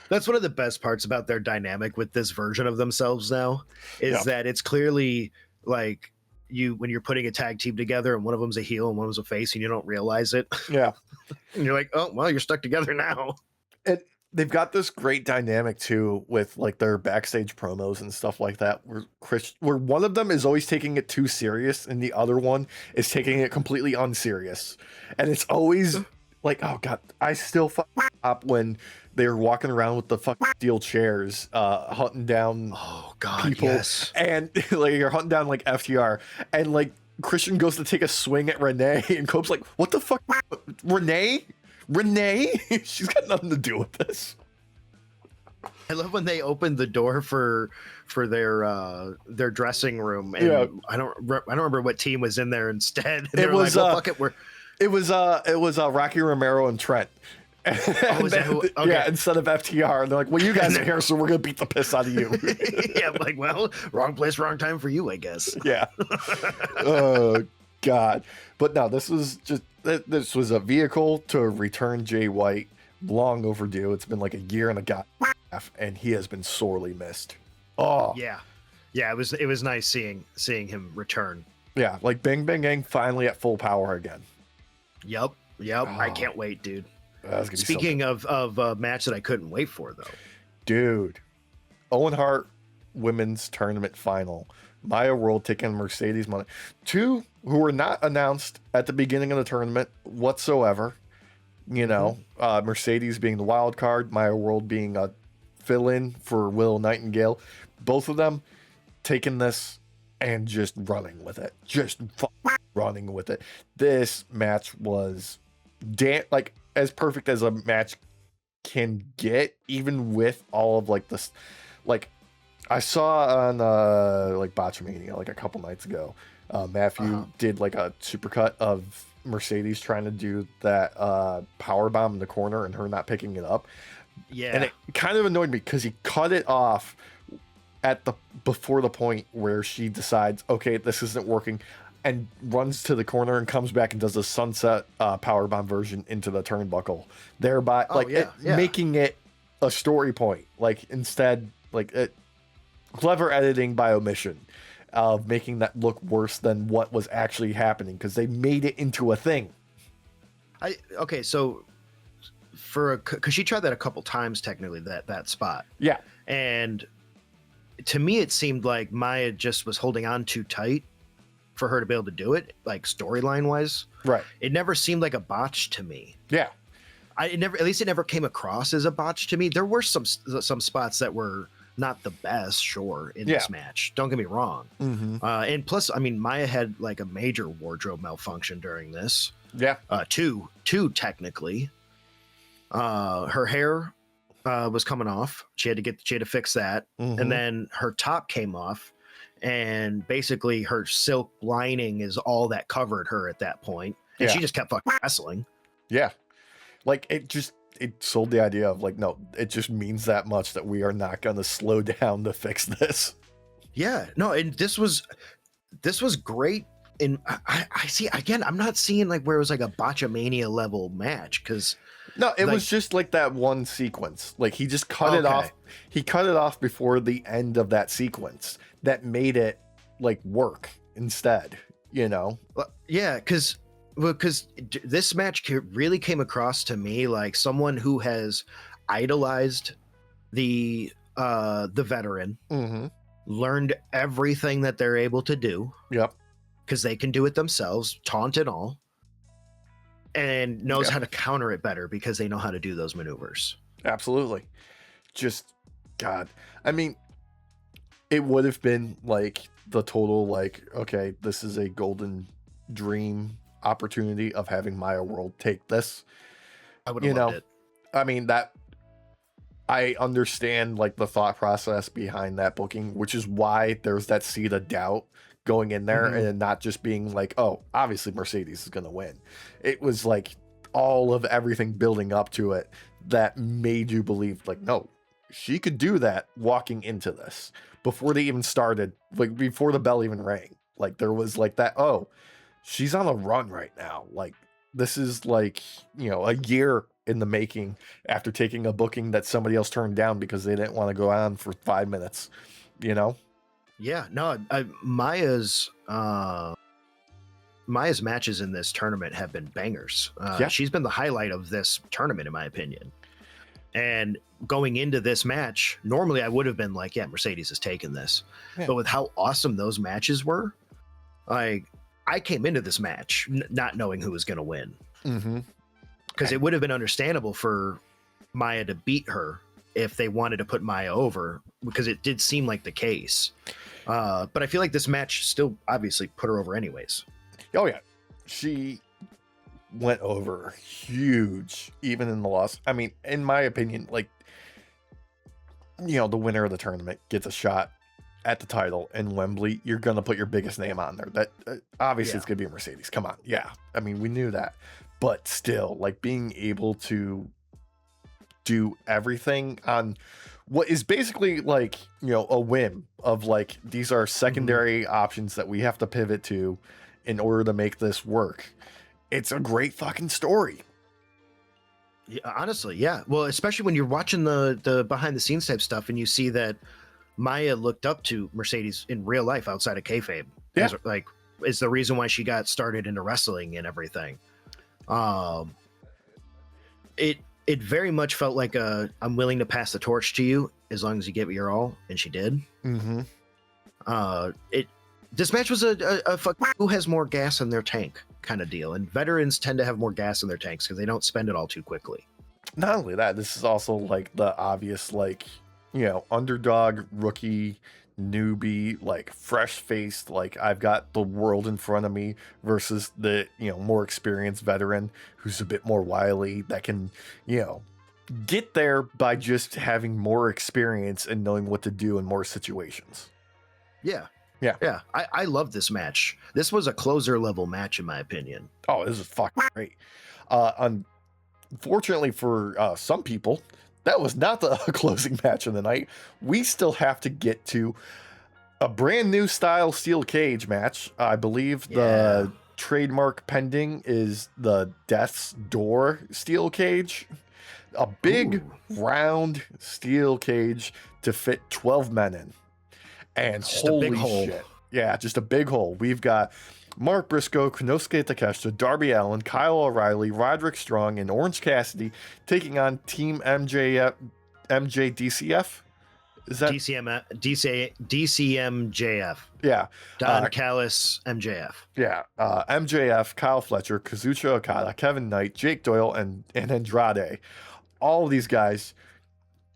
That's one of the best parts about their dynamic with this version of themselves now, is that it's clearly like when you're putting a tag team together and one of them's a heel and one of them's a face and you don't realize it. Yeah. And you're like, oh, well, you're stuck together now. And they've got this great dynamic too with, like, their backstage promos and stuff like that, where one of them is always taking it too serious and the other one is taking it completely unserious. And it's always like, oh god, I still up when they're walking around with the steel chairs, hunting down people. Yes. And like, you're hunting down like FTR, and like Christian goes to take a swing at Renee, and Cope's like, what the fuck? Renee? She's got nothing to do with this. I love when they opened the door for their dressing room, and I don't remember what team was in there instead. And it was like, well, fuck it, it was Rocky Romero and Trent. Yeah, instead of FTR, and they're like, well, you guys are here, so we're gonna beat the piss out of you. Yeah, like, well, wrong place, wrong time for you, I guess. Yeah. Oh god. But no, this was a vehicle to return Jay White. Long overdue. It's been like a year and a half, and he has been sorely missed. Oh yeah, it was nice seeing him return. Yeah, like Bang Bang Gang finally at full power again. Yep. I Oh, can't wait, dude. that's gonna be Speaking of a match that I couldn't wait for, though. dude, Owen Hart women's tournament final. Maya World taking Mercedes Moné. Two who were not announced at the beginning of the tournament whatsoever. You know, Mercedes being the wild card, Maya World being a fill-in for Will Nightingale. Both of them taking this and just running with it. Running with it. This match was like as perfect as a match can get, even with all of like this. Like I saw on like Botchamania like a couple nights ago, Matthew did like a supercut of Mercedes trying to do that power bomb in the corner and her not picking it up. Yeah. And it kind of annoyed me because he cut it off at the before the point where she decides, okay, this isn't working, and runs to the corner and comes back and does a sunset power bomb version into the turnbuckle, thereby making it a story point. Like instead, like clever editing by omission of making that look worse than what was actually happening because they made it into a thing. So because she tried that a couple times technically, that spot. Yeah. And to me, it seemed like Maya just was holding on too tight for her to be able to do it, like storyline wise. Right. It never seemed like a botch to me. Yeah. At least it never came across as a botch to me. There were some spots that were not the best, sure, in this match. Don't get me wrong. And plus, I mean, Maya had like a major wardrobe malfunction during this. Yeah. Two technically. Her hair was coming off. She had to fix that. And then her top came off, and basically her silk lining is all that covered her at that point. And she just kept fucking wrestling. Yeah. Like it sold the idea of like, no, it just means that much that we are not going to slow down to fix this. Yeah, no. And this was great. And I see, again, I'm not seeing like where it was like a Botchamania level match. Cause no, it was just like that one sequence. Like he just cut it off. He cut it off before the end of that sequence that made it like work instead, you know? Yeah. Cause this match really came across to me like someone who has idolized the veteran, learned everything that they're able to do. Yep. Because they can do it themselves, taunt and all, and knows how to counter it better because they know how to do those maneuvers. Absolutely. Just, God. I mean, it would have been like the total, like, okay, this is a golden dream opportunity of having Maya World take this. I would have loved it. I mean, I understand like the thought process behind that booking, which is why there's that seed of doubt going in there and not just being like, oh, obviously Mercedes is going to win. It was like all of everything building up to it that made you believe like, no, she could do that walking into this before they even started, like before the bell even rang. Like there was like that, oh, she's on a run right now. Like this is like, you know, a year in the making after taking a booking that somebody else turned down because they didn't want to go on for 5 minutes, you know? Yeah, no, Maya's matches in this tournament have been bangers. She's been the highlight of this tournament, in my opinion. And going into this match, normally I would have been like, yeah, Mercedes has taken this. Yeah. But with how awesome those matches were, like I came into this match not knowing who was going to win. Because it would have been understandable for Maya to beat her if they wanted to put Maya over, because it did seem like the case. But I feel like this match still obviously put her over anyways. Oh yeah. She went over huge, even in the loss. I mean, in my opinion, like, you know, the winner of the tournament gets a shot at the title in Wembley. You're going to put your biggest name on there. That obviously it's going to be a Mercedes. Come on. Yeah. I mean, we knew that, but still like being able to do everything on what is basically like, you know, a whim of like, these are secondary options that we have to pivot to in order to make this work. It's a great fucking story. Yeah, honestly, yeah. Well, especially when you're watching the behind the scenes type stuff and you see that Maya looked up to Mercedes in real life outside of kayfabe. Yeah. Like is the reason why she got started into wrestling and everything. It very much felt like I'm willing to pass the torch to you as long as you give it your all, and she did. Mm-hmm. This match was a fuck who has more gas in their tank kind of deal, and veterans tend to have more gas in their tanks because they don't spend it all too quickly. Not only that, this is also like the obvious, like, you know, underdog, rookie, newbie, like fresh faced, like I've got the world in front of me versus the, you know, more experienced veteran who's a bit more wily that can, you know, get there by just having more experience and knowing what to do in more situations. Yeah. I love this match. This was a closer level match in my opinion. Oh, this is fucking great. Unfortunately for some people, that was not the closing match of the night. We still have to get to a brand new style steel cage match. I believe the trademark pending is the Death's Door steel cage. A big round steel cage to fit 12 men in. And just holy a big hole. Shit. Yeah, just a big hole. We've got Mark Briscoe, Konosuke Takeshita, Darby Allin, Kyle O'Reilly, Roderick Strong, and Orange Cassidy taking on Team MJDCF. Is that DCMJF? Yeah. Don Callis, MJF. Yeah. MJF, Kyle Fletcher, Kazuchika Okada, Kevin Knight, Jake Doyle, and Andrade. All of these guys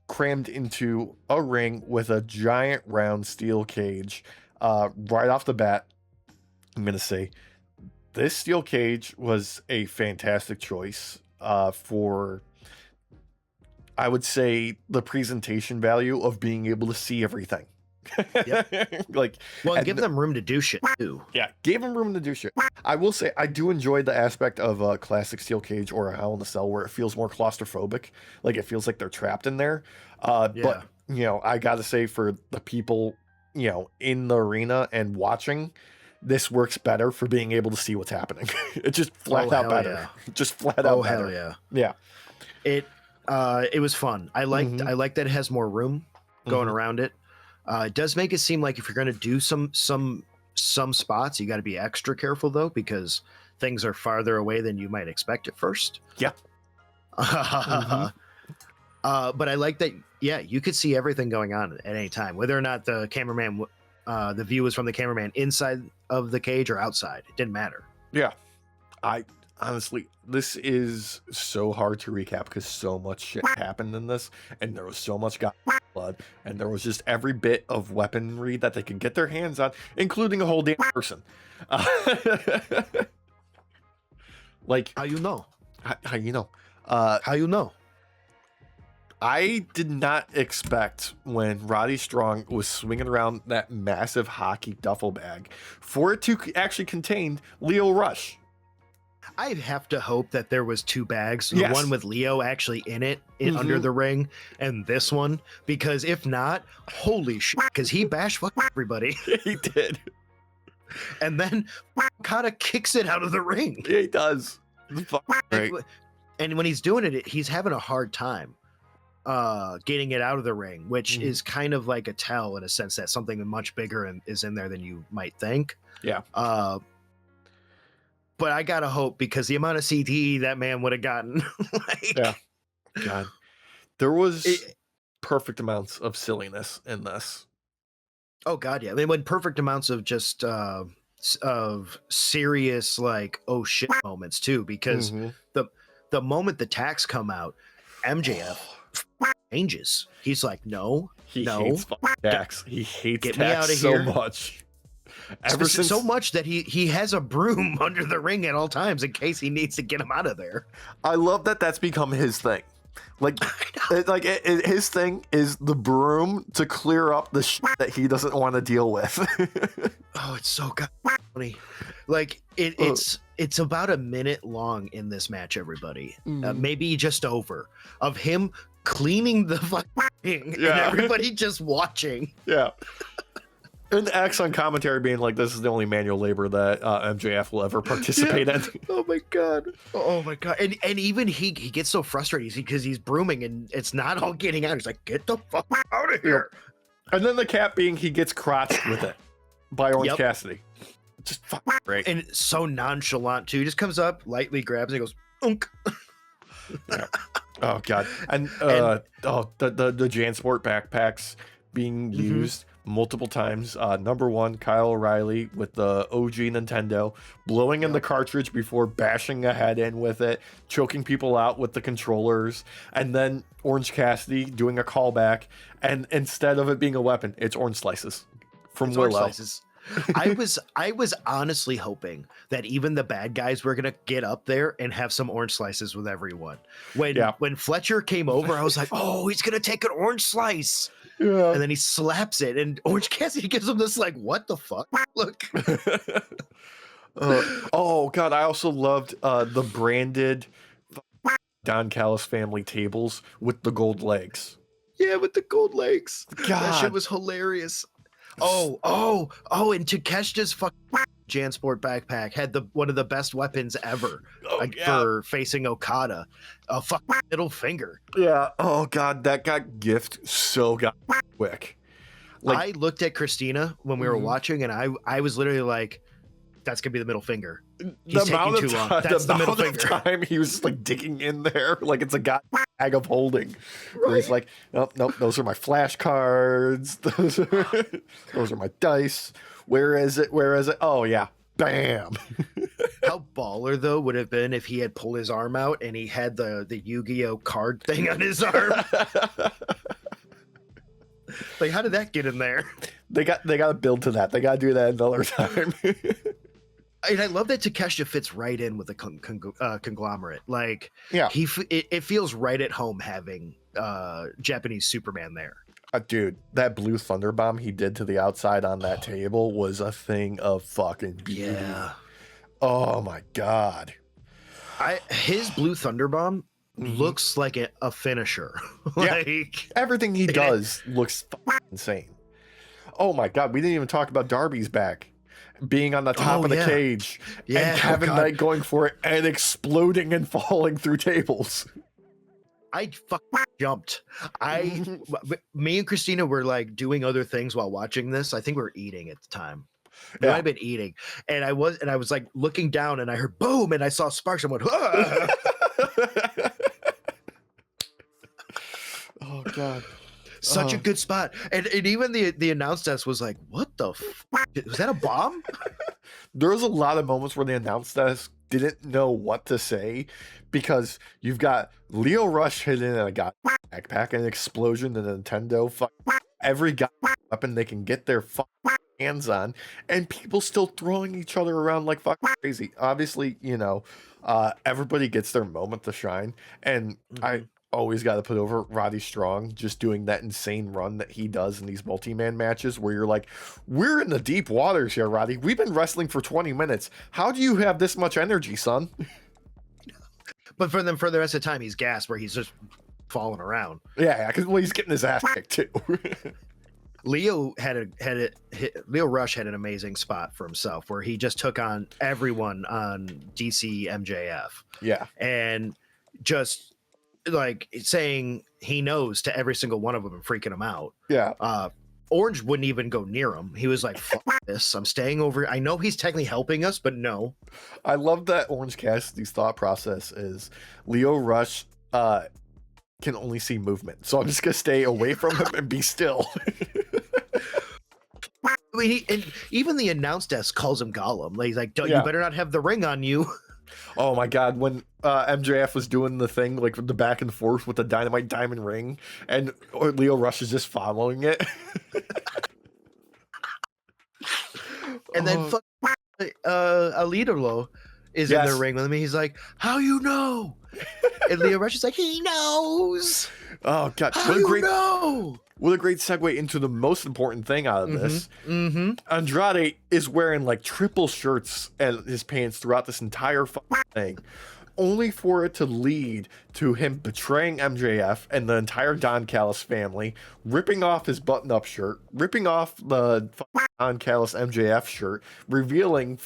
crammed into a ring with a giant round steel cage. Right off the bat, I'm going to say this steel cage was a fantastic choice for, I would say, the presentation value of being able to see everything. Yep. Like, well, and give them room to do shit too. Yeah, gave them room to do shit. I will say I do enjoy the aspect of a classic steel cage or a Hell in a Cell where it feels more claustrophobic. Like it feels like they're trapped in there. But you know, I gotta say for the people, you know, in the arena and watching, this works better for being able to see what's happening. It's just flat out better. Yeah. Just flat out better. Hell yeah. Yeah. It was fun. I liked that it has more room going around it. It does make it seem like if you're going to do some spots, you got to be extra careful though, because things are farther away than you might expect at first. Yeah. But I like that. Yeah, you could see everything going on at any time, whether or not the cameraman, the view was from the cameraman inside of the cage or outside. It didn't matter. Yeah. I honestly, this is so hard to recap because so much shit happened in this, and there was so much blood, and there was just every bit of weaponry that they could get their hands on, including a whole damn person. Like, how you know? How you know? How you know? I did not expect when Roddy Strong was swinging around that massive hockey duffel bag for it to actually contain Lio Rush. I have to hope that there was two bags, the one with Leo actually in it, under the ring, and this one, because if not, holy shit, because he bashed everybody. He did. And then kind of kicks it out of the ring. Yeah, he does. Right. And when he's doing it, he's having a hard time getting it out of the ring, which is kind of like a tell in a sense that something much bigger is in there than you might think. Yeah. But I gotta hope, because the amount of CTE that man would have gotten. Yeah. God. There was perfect amounts of silliness in this. Oh God, yeah. They went perfect amounts of just of serious, like, oh shit moments too, because the moment the tacks come out, MJF changes. He's like, no, he hates tacks. He hates get tacks me out of so here. much. So much that he has a broom under the ring at all times in case he needs to get him out of there. I love that that's become his thing. Like, his thing is the broom to clear up the shit that he doesn't want to deal with. Oh, it's so funny. Like it's about a minute long in this match, everybody. Maybe just over, of him cleaning the fucking ring and everybody just watching. Yeah. And X on commentary being like, this is the only manual labor that MJF will ever participate in. Oh my God. And even he gets so frustrated because he's brooming and it's not all getting out. He's like, get the fuck out of here. And then the cap being he gets crotched with it by Orange Cassidy. Just fucking great. And it's so nonchalant too. He just comes up, lightly grabs, and he goes, "Unk." Yeah. Oh god. And the JanSport backpacks being used multiple times. Number one, Kyle O'Reilly with the OG Nintendo, blowing in the cartridge before bashing a head in with it, choking people out with the controllers, and then Orange Cassidy doing a callback, and instead of it being a weapon, it's orange slices from Willow. Orange slices. I was honestly hoping that even the bad guys were gonna get up there and have some orange slices with everyone. When Fletcher came over, I was like, oh, he's gonna take an orange slice. Yeah. And then he slaps it, and Orange Cassidy gives him this like, what the fuck? Look. Oh god, I also loved the branded Don Callis family tables with the gold legs. Yeah, with the gold legs. God, that shit was hilarious. Oh, and Takeshita's fucking JanSport backpack had one of the best weapons ever for facing Okada. A fucking middle finger. Yeah. Oh god, that got gift so quick. I looked at Christina when we were watching, and I was literally like, "That's gonna be the middle finger." He's taking too long. That's the middle finger. Time he was just like digging in there like it's a bag of holding. Right. Where he's like, nope, those are my flashcards. Those are my dice. Where is it? Oh yeah, bam. How baller though would have been if he had pulled his arm out and he had the Yu-Gi-Oh card thing on his arm. Like, how did that get in there? They got to build to that. They got to do that another time. And I love that Takeshita fits right in with the conglomerate. Like, yeah, it feels right at home having Japanese Superman there. Dude, that blue thunder bomb he did to the outside on that table was a thing of fucking beauty. Yeah. Oh my god. His blue thunder bomb looks like a finisher. Like, yeah. Everything he does looks insane. Oh my god, we didn't even talk about Darby's back being on the top of the cage, and Kevin Knight going for it and exploding and falling through tables. I fucking jumped. Me and Christina were like doing other things while watching this. I think we were eating at the time. We might have been eating, and I was like looking down, and I heard boom, and I saw sparks. I went, ah! Oh god. Such a good spot. And even the announce desk was like, what the was that a bomb? There was a lot of moments where the announce desk didn't know what to say, because you've got Lio Rush hitting a backpack, an explosion, and a Nintendo, every weapon they can get their hands on, and people still throwing each other around like crazy. Obviously, everybody gets their moment to shine, and I always got to put over Roddy Strong just doing that insane run that he does in these multi-man matches where you're like, we're in the deep waters here, Roddy. We've been wrestling for 20 minutes. How do you have this much energy, son? But for the rest of the time, he's gassed where he's just falling around. Yeah, because he's getting his ass kicked too. Lio Lio Rush had an amazing spot for himself where he just took on everyone on DC MJF. Yeah. And just like saying he knows to every single one of them and freaking them out. Yeah. Orange wouldn't even go near him. He was like, fuck this. I'm staying over. I know he's technically helping us, but no. I love that Orange Cassidy's thought process is Lio Rush can only see movement. So I'm just going to stay away from him and be still. I mean, and even the announce desk calls him Gollum. Like, he's like, you better not have the ring on you. Oh my god, when MJF was doing the thing like the back and forth with the dynamite diamond ring, and Lio Rush is just following it. And then Alidolo is in the ring with me. He's like, how you know? And Lio Rush is like, he knows. Oh god, what a great segue into the most important thing out of this. Andrade is wearing like triple shirts and his pants throughout this entire thing, only for it to lead to him betraying MJF and the entire Don Callis family, ripping off his button-up shirt, ripping off the Don Callis MJF shirt, revealing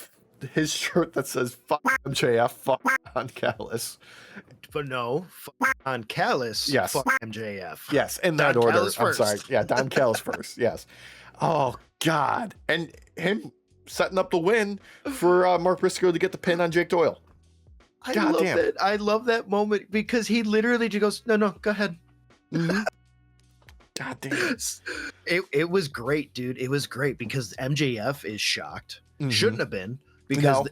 his shirt that says fuck MJF, fuck Don Callis. But no, Don Callis, yes. fuck MJF. Yes, in that order. I'm sorry. Yeah, Don Callis first. Yes. Oh God, and him setting up the win for Mark Briscoe to get the pin on Jake Doyle. I love that moment because he literally just goes, no, go ahead. Mm-hmm. God damn. It was great, dude. It was great because MJF is shocked. Mm-hmm. Shouldn't have been, because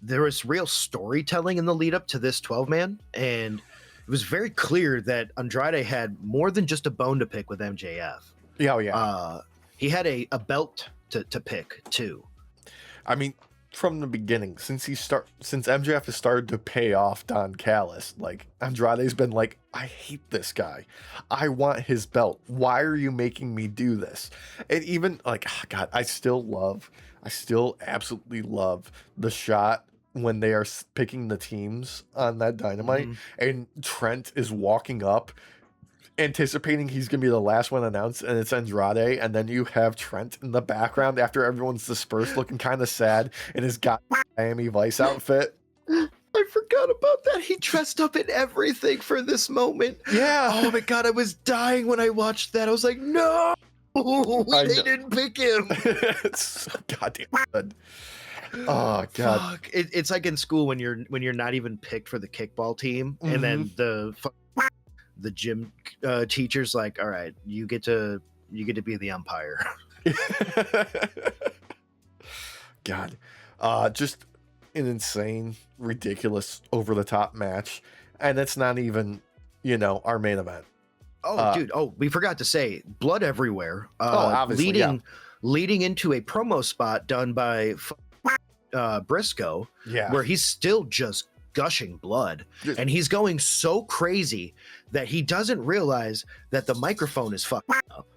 there was real storytelling in the lead up to this 12-man, and it was very clear that Andrade had more than just a bone to pick with MJF. Yeah. He had a belt to pick too. I mean, from the beginning, since MJF has started to pay off Don Callis, like, Andrade's been like, I hate this guy. I want his belt. Why are you making me do this? And even like, oh God, I still absolutely love the shot when they are picking the teams on that Dynamite, and Trent is walking up anticipating he's gonna be the last one announced, and it's Andrade, and then you have Trent in the background after everyone's dispersed looking kind of sad in his Miami Vice outfit. I forgot about that. He dressed up in everything for this moment. Yeah. Oh my God, I was dying when I watched that. I was like, no, they didn't pick him. It's so goddamn good. Oh God. Fuck. It's like in school when you're not even picked for the kickball team, and then the gym teacher's like, all right, you get to be the umpire. God, just an insane, ridiculous, over the top match, and it's not even, our main event. Oh, dude. Oh, we forgot to say, blood everywhere. Obviously, leading into a promo spot done by Briscoe, where he's still just gushing blood, and he's going so crazy that he doesn't realize that the microphone is fucked up,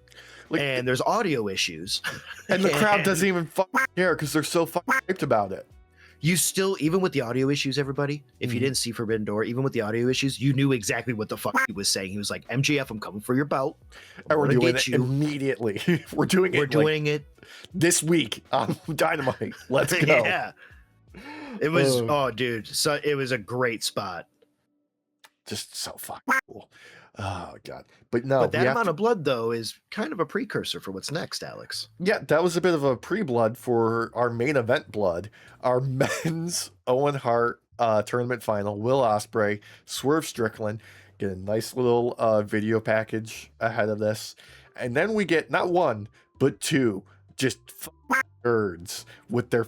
and there's audio issues, and the crowd doesn't even care because they're so hyped about it. You still, even with the audio issues, everybody, if you didn't see Forbidden Door, even with the audio issues, you knew exactly what the fuck he was saying. He was like, MJF, I'm coming for your belt. And we're doing it immediately. We're doing it this week on Dynamite. Let's go. Yeah. It was, dude. So it was a great spot. Just so fucking cool. Oh God. But that amount of blood, though, is kind of a precursor for what's next, Alex. Yeah, that was a bit of a pre-blood for our main event blood. Our men's Owen Hart tournament final. Will Ospreay, Swerve Strickland get a nice little video package ahead of this. And then we get not one, but two just nerds with their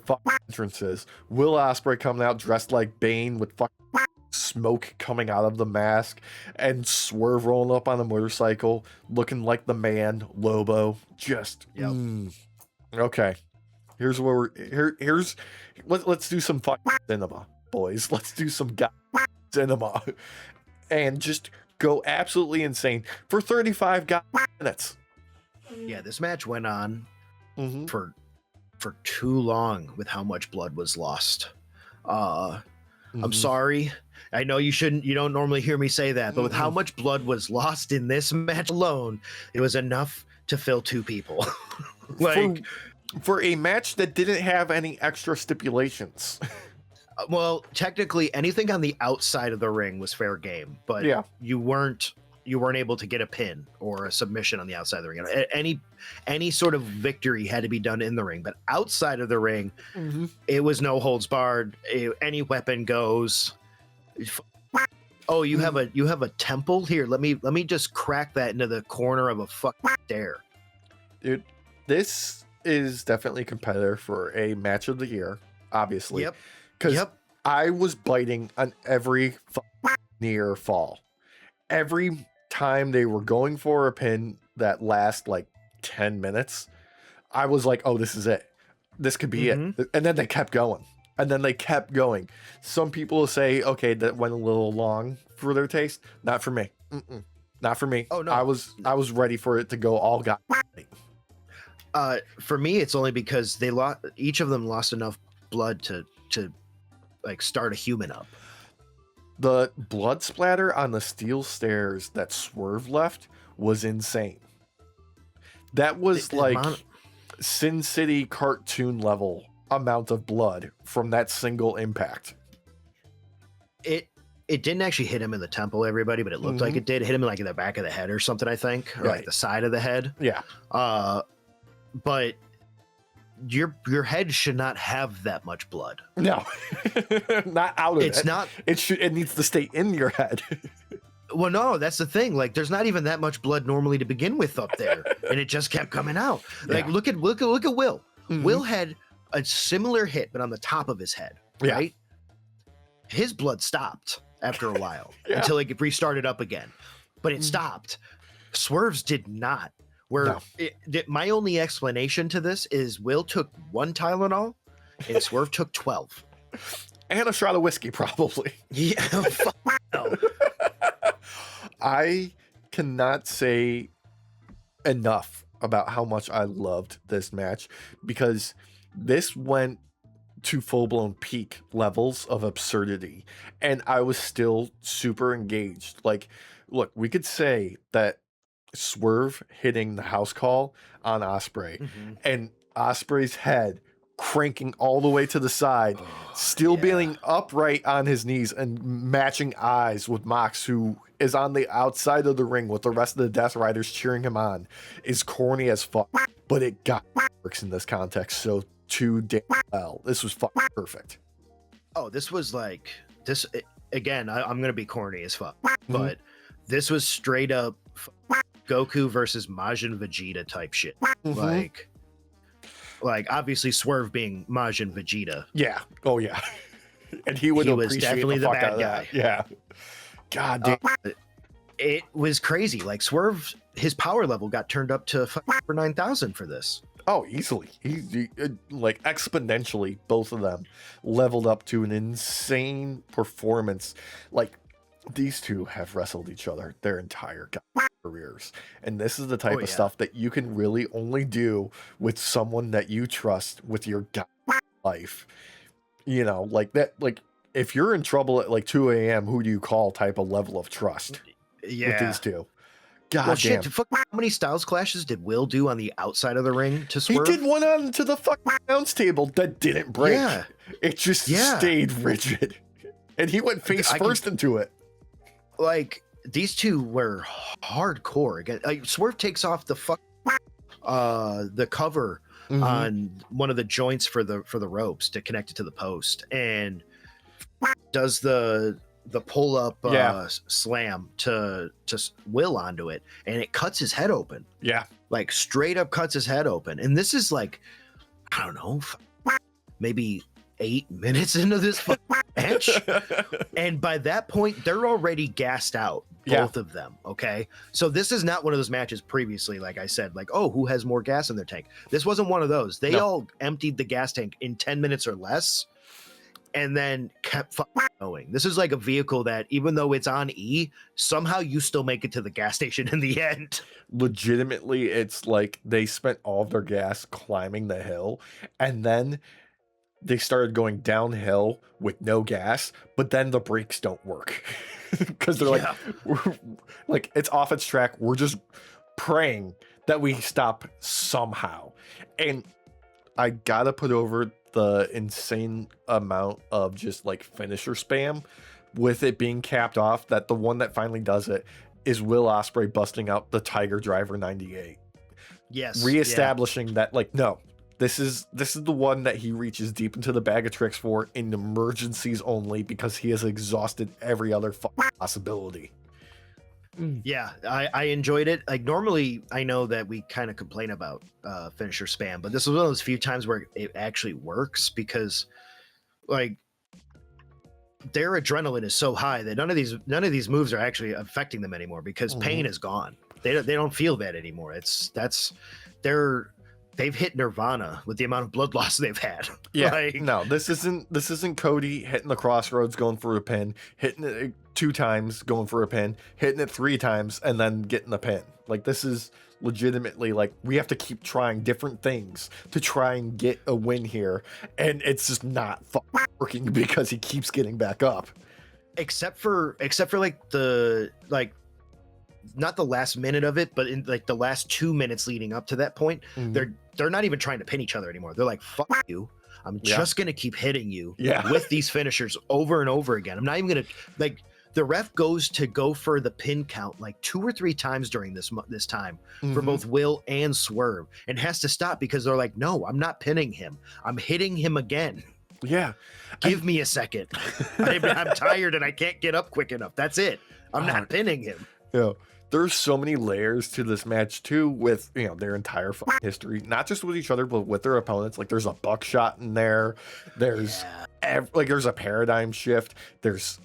entrances. Will Ospreay coming out dressed like Bane with smoke coming out of the mask, and Swerve rolling up on a motorcycle looking like the man Lobo. Just okay. Here's where let's do some cinema, boys. Let's do some cinema and just go absolutely insane for 35 minutes. Yeah, this match went on for too long with how much blood was lost. I'm sorry. I know you don't normally hear me say that, but with how much blood was lost in this match alone, it was enough to fill two people. For a match that didn't have any extra stipulations. Well, technically anything on the outside of the ring was fair game, but you weren't able to get a pin or a submission on the outside of the ring. Any sort of victory had to be done in the ring, but outside of the ring, it was no holds barred. Any weapon goes. Oh, you have a temple here. Let me just crack that into the corner of a stair. Dude, this is definitely a competitor for a match of the year, obviously. Yep. Because I was biting on every near fall. Every time they were going for a pin that last like 10 minutes, I was like, oh, this is it. This could be it. And then they kept going. Some people say, okay, that went a little long for their taste. Not for me. Not for me. Oh, no. I was ready for it to go all for me, it's only because each of them lost enough blood to like start a human up. The blood splatter on the steel stairs that Swerve left was insane. That was Sin City cartoon level amount of blood from that single impact. It didn't actually hit him in the temple, everybody, but it looked like it did. It hit him like in the back of the head or something, I think, or like the side of the head. Yeah. But your head should not have that much blood. No, not out of it. It's not. It needs to stay in your head. Well, no, that's the thing. Like, there's not even that much blood normally to begin with up there, and it just kept coming out. Like, look at Will. Mm-hmm. Will had a similar hit, but on the top of his head. Right. His blood stopped after a while until it restarted up again, but it stopped. Swerve's did not. My only explanation to this is Will took 1 Tylenol and Swerve took 12. And a shot of whiskey, probably. Yeah. No. I cannot say enough about how much I loved this match, because this went to full-blown peak levels of absurdity, and I was still super engaged. Like, look, we could say that Swerve hitting the house call on Ospreay and Ospreay's head cranking all the way to the side, still being upright on his knees and matching eyes with Mox, who is on the outside of the ring with the rest of the Death Riders cheering him on, is corny as fuck, but it got works in this context so too damn well. This was fucking perfect. Oh, this was like this again. I'm gonna be corny as fuck, but this was straight up Goku versus Majin Vegeta type shit. Like obviously Swerve being Majin Vegeta. Yeah. Oh yeah. And he would was definitely the bad guy. Yeah. God damn. It was crazy. Like Swerve, his power level got turned up to for 9,000 for this. Oh, easily. He like exponentially, both of them leveled up to an insane performance. Like, these two have wrestled each other their entire careers. And this is the type of stuff that you can really only do with someone that you trust with your life. You know, like that, like if you're in trouble at like 2 a.m., who do you call type of level of trust with these two? God damn. Shit, how many Styles clashes did Will do on the outside of the ring to Swerve? He did one on to the fucking announce table that didn't break. Yeah. It just stayed rigid. And he went face first into it. Like, these two were hardcore. Again, like, Swerve takes off the cover on one of the joints for the ropes to connect it to the post, and does the pull up slam to Will onto it, and it cuts his head open. Yeah, like straight up cuts his head open. And this is like, I don't know, maybe 8 minutes into this match, and by that point they're already gassed out, both of them. Okay, so this is not one of those matches previously, like I said, like, oh, who has more gas in their tank. This wasn't one of those. They all emptied the gas tank in 10 minutes or less, and then kept going. This is like a vehicle that, even though it's on E, somehow you still make it to the gas station in the end. Legitimately, it's like they spent all of their gas climbing the hill, and then they started going downhill with no gas, but then the brakes don't work because they're like, it's off its track. We're just praying that we stop somehow. And I gotta put over the insane amount of just like finisher spam with it being capped off, that the one that finally does it is Will Ospreay busting out the Tiger Driver 98. Yes. Reestablishing that, like, no, this is the one that he reaches deep into the bag of tricks for in emergencies only, because he has exhausted every other possibility. Yeah, I enjoyed it. Like, normally I know that we kind of complain about finisher spam, but this was one of those few times where it actually works, because like their adrenaline is so high that none of these moves are actually affecting them anymore, because pain is gone. They don't feel that anymore. They've hit nirvana with the amount of blood loss they've had. Yeah, like, no, this isn't Cody hitting the crossroads going for a pin, hitting it 2 times going for a pin, hitting it 3 times and then getting the pin. Like, this is legitimately like, we have to keep trying different things to try and get a win here, and it's just not working because he keeps getting back up. Except for like not the last minute of it, but in like the last 2 minutes leading up to that point, they're not even trying to pin each other anymore. They're like, fuck you, I'm just gonna keep hitting you with these finishers over and over again. I'm not even gonna, like, the ref goes to go for the pin count like 2 or 3 times during this time for both Will and Swerve, and has to stop because they're like, no, I'm not pinning him. I'm hitting him again. Yeah. Give me a second. I'm tired and I can't get up quick enough. That's it. I'm not pinning him. Yeah. There's so many layers to this match too, with their entire history, not just with each other, but with their opponents. Like there's a buckshot in there. There's there's a paradigm shift. There's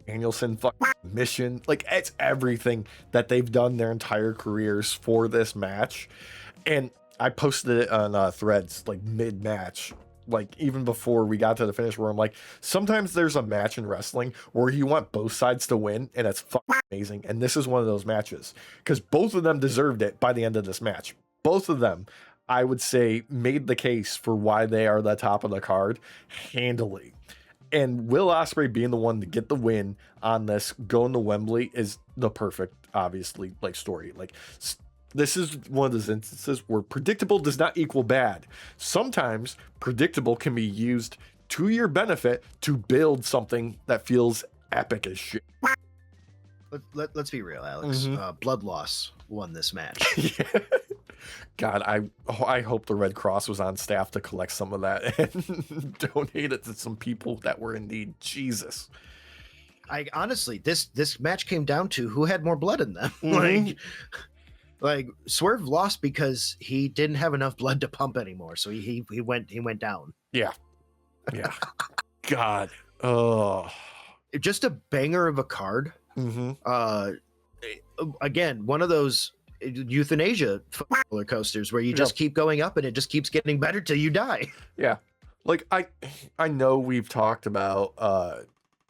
Danielson mission. Like it's everything that they've done their entire careers for this match. And I posted it on Threads like mid-match, like even before we got to the finish, where I'm like, sometimes there's a match in wrestling where you want both sides to win, and it's amazing. And this is one of those matches because both of them deserved it by the end of this match. Both of them, I would say, made the case for why they are the top of the card handily. And Will Ospreay being the one to get the win on this, going to Wembley, is the perfect, obviously, like story. Like, this is one of those instances where predictable does not equal bad. Sometimes predictable can be used to your benefit to build something that feels epic as shit. Let's be real, Alex. Blood Loss won this match. Yeah. God, I hope the Red Cross was on staff to collect some of that and donate it to some people that were in need. Jesus. I honestly, this match came down to who had more blood in them. Like Swerve lost because he didn't have enough blood to pump anymore, so he went down. Yeah. God. Oh. Just a banger of a card. Again, one of those euthanasia roller coasters where you just keep going up and it just keeps getting better till you die. Yeah. Like I know we've talked about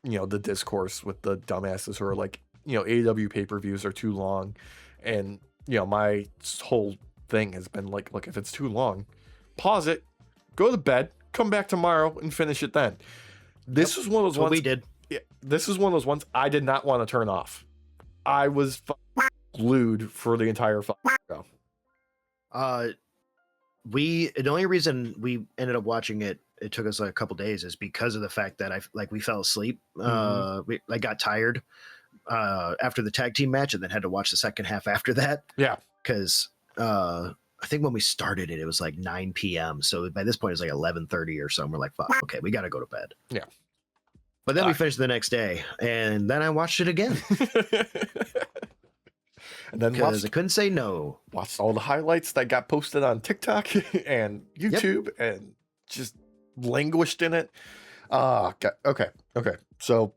the discourse with the dumbasses who are like, AEW pay-per-views are too long, and my whole thing has been like, look, if it's too long, pause it, go to bed, come back tomorrow and finish it then. This is one of those ones we did. Yeah, this is one of those ones I did not want to turn off. I was glued for the entire show. The only reason we ended up watching it took us like a couple days is because of the fact that we fell asleep. I got tired after the tag team match and then had to watch the second half after that. Yeah. Because I think when we started it was like 9 p.m. So by this point it's like 11:30 or so. And we're like, fuck, okay, we got to go to bed. Yeah. But then we finished the next day and then I watched it again. And then because I couldn't say no. Watched all the highlights that got posted on TikTok and YouTube and just languished in it. Okay. So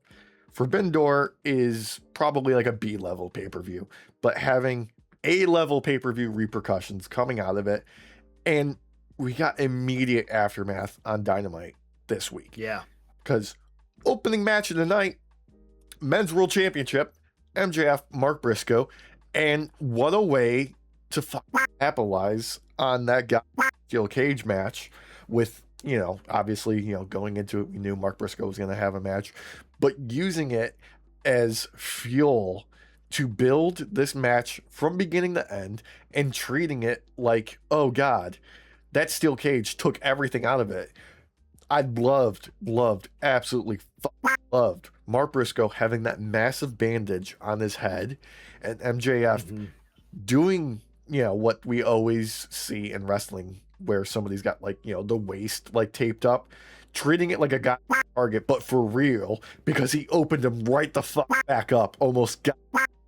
Forbidden Door is probably like a B level pay-per-view, but having A level pay-per-view repercussions coming out of it. And we got immediate aftermath on Dynamite this week. Yeah. Because opening match of the night, Men's World Championship, MJF, Mark Briscoe. And what a way to capitalize on that steel cage match with, obviously, going into it, we knew Mark Briscoe was going to have a match, but using it as fuel to build this match from beginning to end and treating it like, oh God, that steel cage took everything out of it. I absolutely loved Mark Briscoe having that massive bandage on his head and MJF doing, what we always see in wrestling where somebody's got the waist taped up, treating it like a target, but for real, because he opened him right the fuck back up almost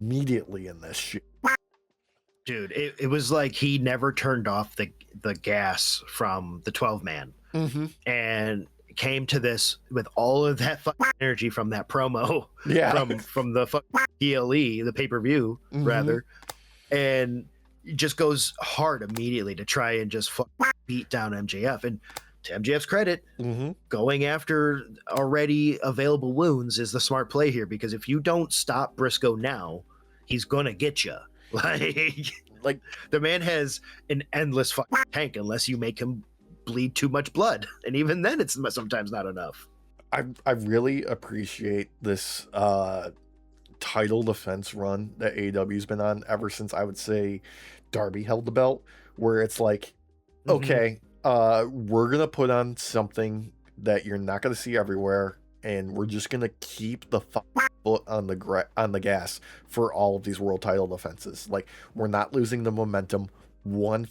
immediately in this shit. Dude, it was like he never turned off the gas from the 12-man and came to this with all of that energy from that promo from the PLE, the pay-per-view rather, and just goes hard immediately to try and just beat down MJF. And to MJF's credit, going after already available wounds is the smart play here, because if you don't stop Briscoe now, he's gonna get you. Like the man has an endless tank unless you make him bleed too much blood, and even then it's sometimes not enough. I really appreciate this title defense run that AEW's been on ever since, I would say, Darby held the belt, where it's like, okay, we're gonna put on something that you're not gonna see everywhere, and we're just gonna keep the foot on the gas for all of these world title defenses. Like, we're not losing the momentum one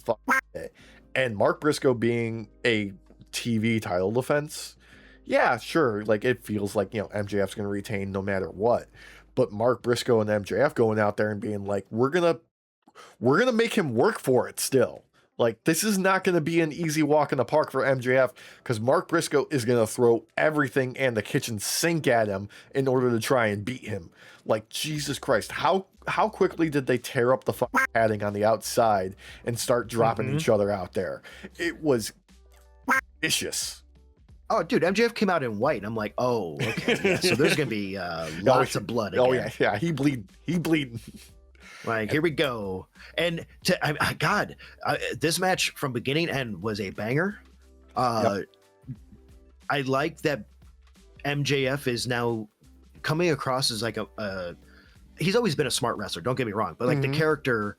bit. And Mark Briscoe being a TV title defense, yeah, sure, like it feels like, you know, MJF's gonna retain no matter what. But Mark Briscoe and MJF going out there and being like, we're gonna make him work for it still. Like, this is not going to be an easy walk in the park for MJF, because Mark Briscoe is going to throw everything and the kitchen sink at him in order to try and beat him. Like, Jesus Christ, how quickly did they tear up the padding on the outside and start dropping each other out there? It was vicious. Oh, dude, MJF came out in white. And I'm like, oh, okay. Yeah, so there's going to be lots of blood again. Oh, yeah. He bleeding. Like, here we go. And this match from beginning to end was a banger. I like that MJF is now coming across as like he's always been a smart wrestler, don't get me wrong, but like the character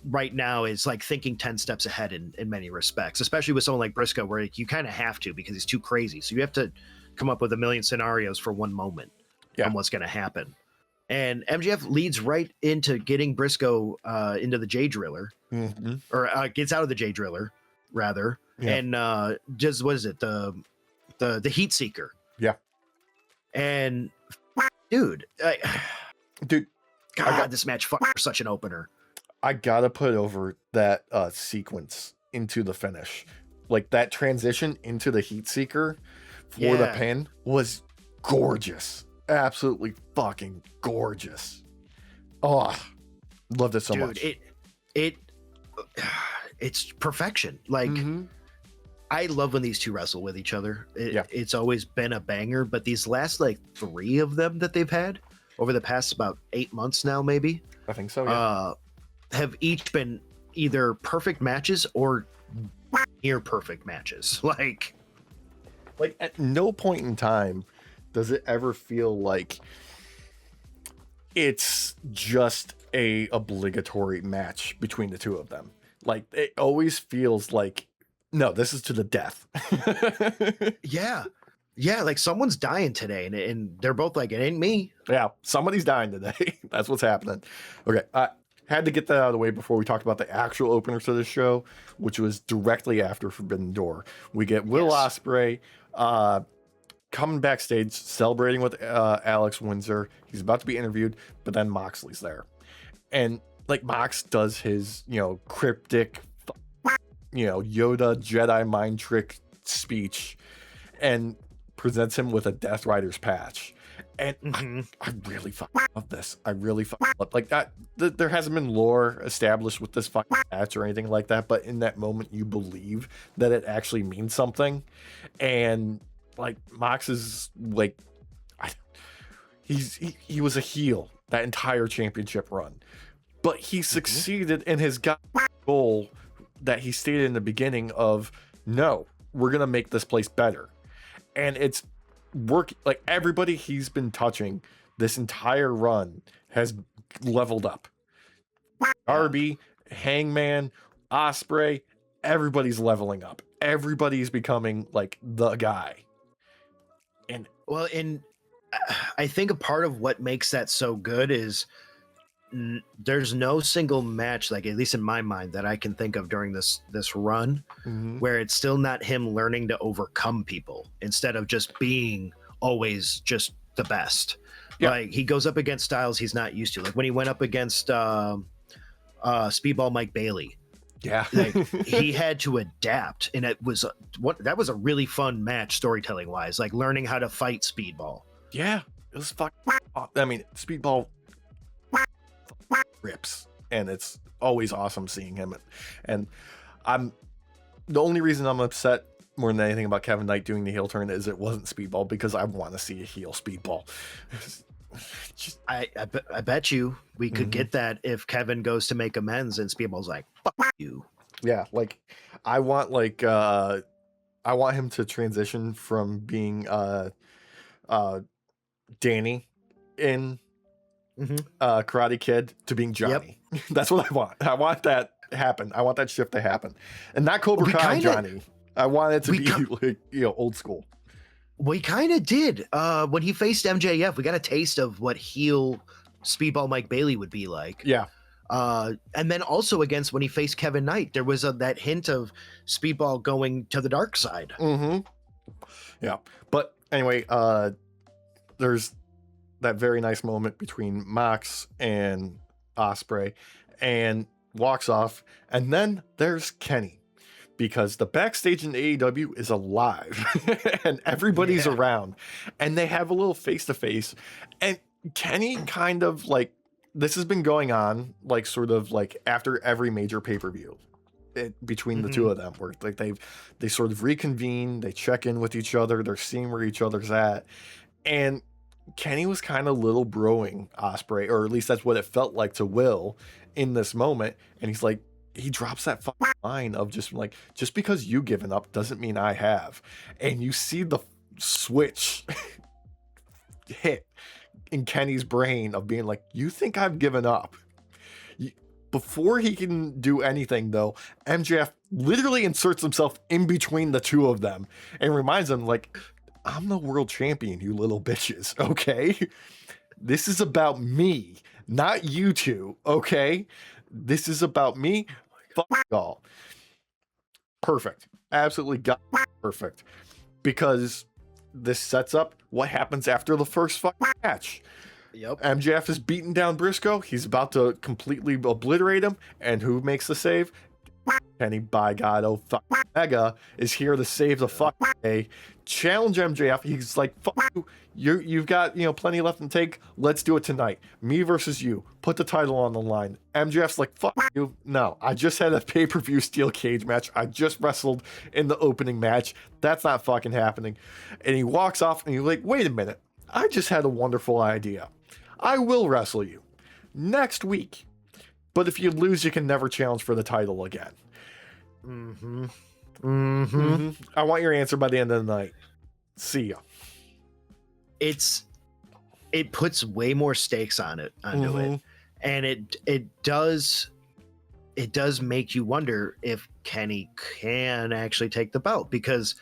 right now is like thinking 10 steps ahead in many respects, especially with someone like Briscoe, where you kind of have to, because he's too crazy. So you have to come up with a million scenarios for one moment on what's going to happen. And MJF leads right into getting Briscoe into the J Driller, or gets out of the J Driller, rather, and just, what is it, the Heat Seeker? Yeah. And dude, God, this match for such an opener. I gotta put over that sequence into the finish, like that transition into the Heat Seeker for the pin was gorgeous. Absolutely fucking gorgeous. Oh, loved it so much. It's perfection. Like, I love when these two wrestle with each other. It's always been a banger, but these last like 3 of them that they've had over the past about 8 months now, maybe, I think so, yeah, have each been either perfect matches or near perfect matches. Like at no point in time does it ever feel like it's just a obligatory match between the two of them. Like, it always feels like, no, this is to the death. Yeah, like someone's dying today, and they're both like, it ain't me. Yeah, somebody's dying today. That's what's happening. Okay, had to get that out of the way before we talked about the actual opener to the show, which was directly after Forbidden Door. We get Will Ospreay coming backstage, celebrating with Alex Windsor. He's about to be interviewed, but then Moxley's there. And like, Mox does his, cryptic, Yoda Jedi mind trick speech and presents him with a Death Riders patch. And I really love this. I really love, like, that. There hasn't been lore established with this match or anything like that, but in that moment, you believe that it actually means something. And like, Mox is like, he was a heel that entire championship run, but he succeeded in his goal that he stated in the beginning of, no, we're gonna make this place better. And it's work. Like, everybody he's been touching this entire run has leveled up. Darby, Hangman, Ospreay, everybody's leveling up. Everybody's becoming like the guy. And I think a part of what makes that so good is there's no single match, like, at least in my mind, that I can think of during this run where it's still not him learning to overcome people instead of just being always just the best. Like, he goes up against styles he's not used to, like when he went up against Speedball Mike Bailey. Like, he had to adapt, and that was a really fun match storytelling wise, like learning how to fight Speedball. Yeah, it was I mean, Speedball rips, and it's always awesome seeing him. And the only reason I'm upset more than anything about Kevin Knight doing the heel turn is it wasn't Speedball, because I want to see a heel Speedball. I bet you we could get that if Kevin goes to make amends and Speedball's like, fuck you. Yeah, like, I want him to transition from being Danny in Karate Kid to being Johnny. That's what I want. I want that to happen. I want that shift to happen. And not Cobra Kai Johnny. I want it to be like, old school. We kind of did. When he faced MJF, we got a taste of what heel Speedball Mike Bailey would be like. Yeah. And then also against when he faced Kevin Knight, there was that hint of Speedball going to the dark side. Mm-hmm. Yeah. But anyway, there's that very nice moment between Mox and Ospreay, and walks off. And then there's Kenny, because the backstage in AEW is alive and everybody's around, and they have a little face-to-face. And Kenny kind of like, this has been going on like sort of like after every major pay-per-view between the two of them, where like they sort of reconvene, they check in with each other, they're seeing where each other's at. And Kenny was kind of little broing Ospreay, or at least that's what it felt like to Will in this moment. And he's like, he drops that line of just like, just because you given up doesn't mean I have. And you see the switch hit in Kenny's brain of being like, you think I've given up? Before he can do anything, though, MJF literally inserts himself in between the two of them and reminds them, like, I'm the world champion, you little bitches, okay? This is about me, not you two, okay? This is about me. Fuck y'all. Perfect. Absolutely perfect. Because this sets up what happens after the first match. Yep. MJF is beating down Briscoe. He's about to completely obliterate him. And who makes the save? Kenny, by God, oh fuck, Mega is here to save the fuck day. Challenge MJF. He's like, fuck you. You've got, plenty left to take. Let's do it tonight. Me versus you. Put the title on the line. MJF's like, fuck you. No, I just had a pay-per-view steel cage match. I just wrestled in the opening match. That's not fucking happening. And he walks off and you're like, wait a minute. I just had a wonderful idea. I will wrestle you next week. But if you lose, you can never challenge for the title again. I want your answer by the end of the night. See ya. It puts way more stakes onto it, and it does make you wonder if Kenny can actually take the belt, because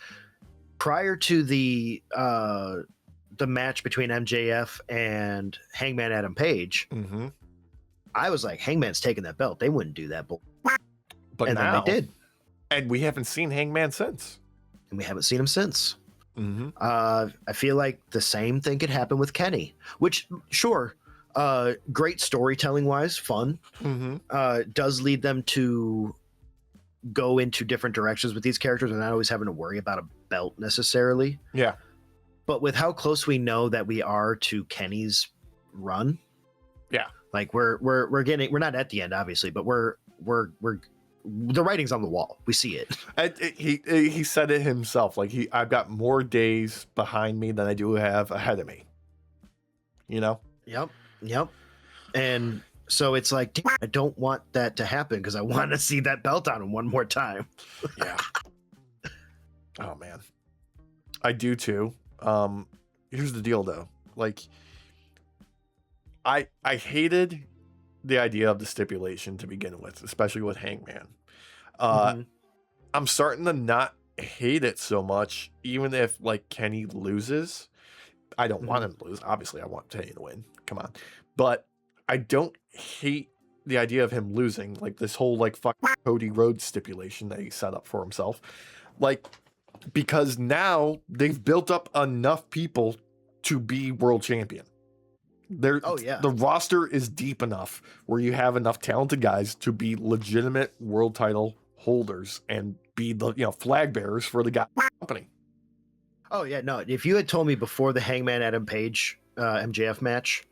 prior to the match between MJF and Hangman Adam Page, I was like, Hangman's taking that belt. They wouldn't do that, but and now then they did, and we haven't seen Hangman since. And we haven't seen him since. I feel like the same thing could happen with Kenny, which, sure, great storytelling wise, fun, does lead them to go into different directions with these characters and not always having to worry about a belt necessarily. Yeah. But with how close we know that we are to Kenny's run, yeah, like we're not at the end, obviously, but we're the writing's on the wall. We see it. He said it himself. Like I've got more days behind me than I do have ahead of me. Yep. And so it's like, damn, I don't want that to happen because I want to see that belt on him one more time. Yeah. Oh man, I do too. Here's the deal though. Like, I hated the idea of the stipulation to begin with, especially with Hangman. I'm starting to not hate it so much, even if like Kenny loses. I don't want him to lose. Obviously, I want Kenny to win. Come on. But I don't hate the idea of him losing, like this whole like fuck Cody Rhodes stipulation that he set up for himself. Like, because now they've built up enough people to be world champion. The roster is deep enough where you have enough talented guys to be legitimate world title holders and be the flag bearers for the company. Oh yeah, no. If you had told me before the Hangman Adam Page MJF match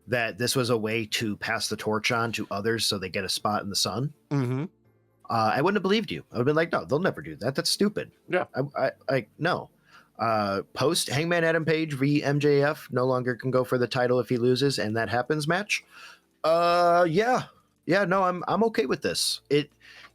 that this was a way to pass the torch on to others so they get a spot in the sun, I wouldn't have believed you. I would have been like, no, they'll never do that. That's stupid. Yeah, I no. Post Hangman Adam Page v MJF no longer can go for the title if he loses, and that happens match. Yeah, no, I'm okay with this.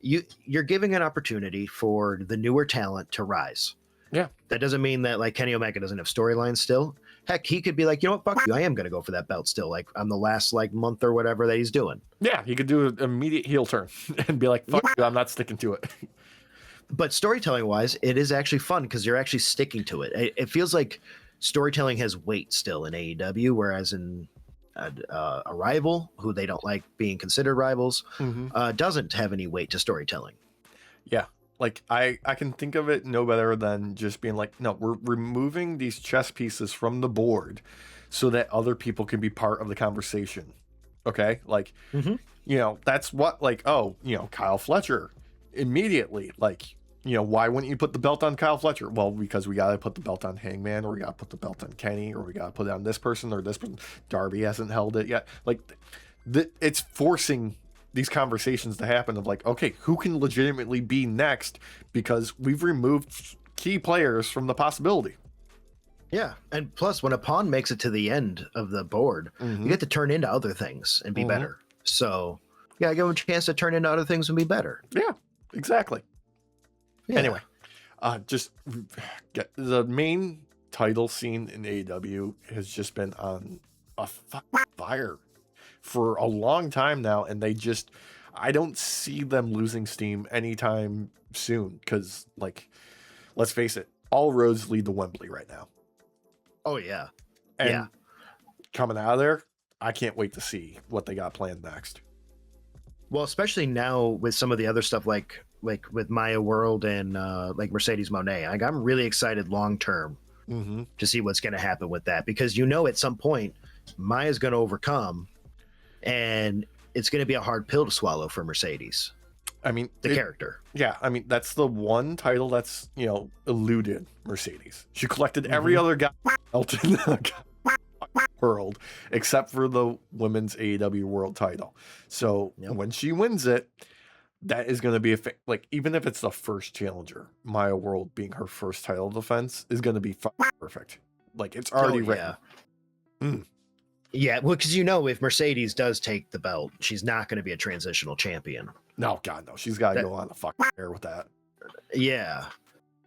You're giving an opportunity for the newer talent to rise. Yeah, that doesn't mean that like Kenny Omega doesn't have storylines still. Heck, he could be like, you know what, fuck you, I am gonna go for that belt still. Like on the last like month or whatever that he's doing. Yeah, he could do an immediate heel turn and be like, fuck you, I'm not sticking to it. but storytelling wise, it is actually fun because you're actually sticking to it. It feels like storytelling has weight still in AEW, whereas in a rival who they don't like being considered rivals doesn't have any weight to storytelling. Yeah. Like I can think of it no better than just being like, no, we're removing these chess pieces from the board so that other people can be part of the conversation. Okay. Like, you know, that's what, like, oh, you know, Kyle Fletcher immediately, like, you know, why wouldn't you put the belt on Kyle Fletcher? Well, because we got to put the belt on Hangman, or we got to put the belt on Kenny, or we got to put it on this person or this person. Darby hasn't held it yet. Like, it's forcing these conversations to happen of like, okay, who can legitimately be next? Because we've removed key players from the possibility. Yeah, and plus, when a pawn makes it to the end of the board, you get to turn into other things and be better. So, yeah, give them a chance to turn into other things and be better. Yeah, exactly. Yeah. Anyway, just the main title scene in AEW has just been on a fire for a long time now, and I don't see them losing steam anytime soon. Because, like, let's face it, all roads lead to Wembley right now. Oh yeah, and coming out of there, I can't wait to see what they got planned next. Well, especially now with some of the other stuff like with Maya World and like Mercedes Moné. I'm really excited long term to see what's going to happen with that, because at some point Maya's going to overcome, and it's going to be a hard pill to swallow for Mercedes. I mean, the character. Yeah, I mean, that's the one title that's, you know, eluded Mercedes. She collected every other belt in the world except for the women's AEW World Title. So when she wins it, that is going to be like, even if it's the first challenger, Maya World being her first title defense is going to be perfect. Like, it's already written. Yeah, well, because if Mercedes does take the belt, she's not going to be a transitional champion. No, God, no. She's got to go on the fucking air with that. Yeah.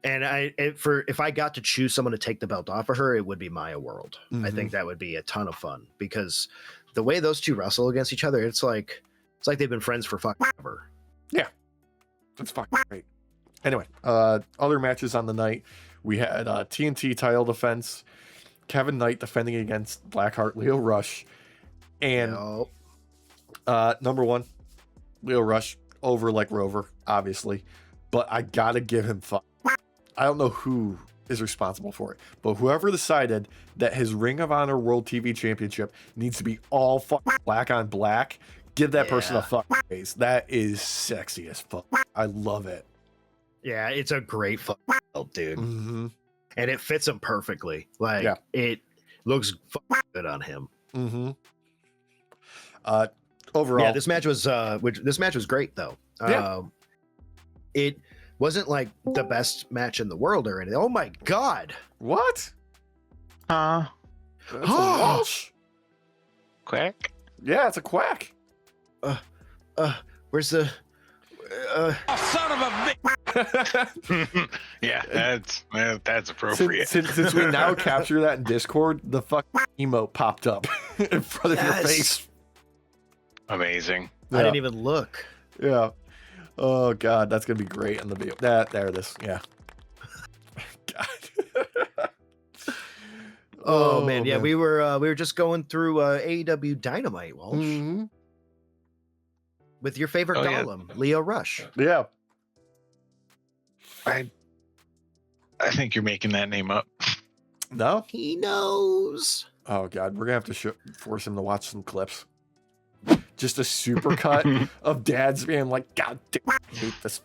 And if I got to choose someone to take the belt off of her, it would be Maya World. I think that would be a ton of fun, because the way those two wrestle against each other, it's like they've been friends for fucking ever. Yeah. That's fucking great. Anyway, other matches on the night. We had TNT title defense. Kevin Knight defending against Blackheart Leo Rush. And number one, Leo Rush over like Rover, obviously. But I gotta give him I don't know who is responsible for it, but whoever decided that his Ring of Honor World TV Championship needs to be all black on black, give that person a face. That is sexy as fuck. I love it. Yeah, it's a great belt, dude. And it fits him perfectly. Like, it looks good on him. Overall, this match was great though. It wasn't like the best match in the world or anything. Oh my god! What? That's a Walsh. Quack? Yeah, it's a quack. Where's the? Son of a bitch! Yeah, that's appropriate. Since we now capture that in Discord, the fuck emote popped up in front of your face. Amazing. I didn't even look. Yeah. Oh god, that's gonna be great in the video. There it is. Yeah. God. Oh man, yeah, we were just going through AEW Dynamite, Walsh. With your favorite Gollum, Leo Rush. Yeah. I think you're making that name up. No? He knows. Oh god, we're gonna have to force him to watch some clips. Just a super cut of dads being like, God damn, I hate this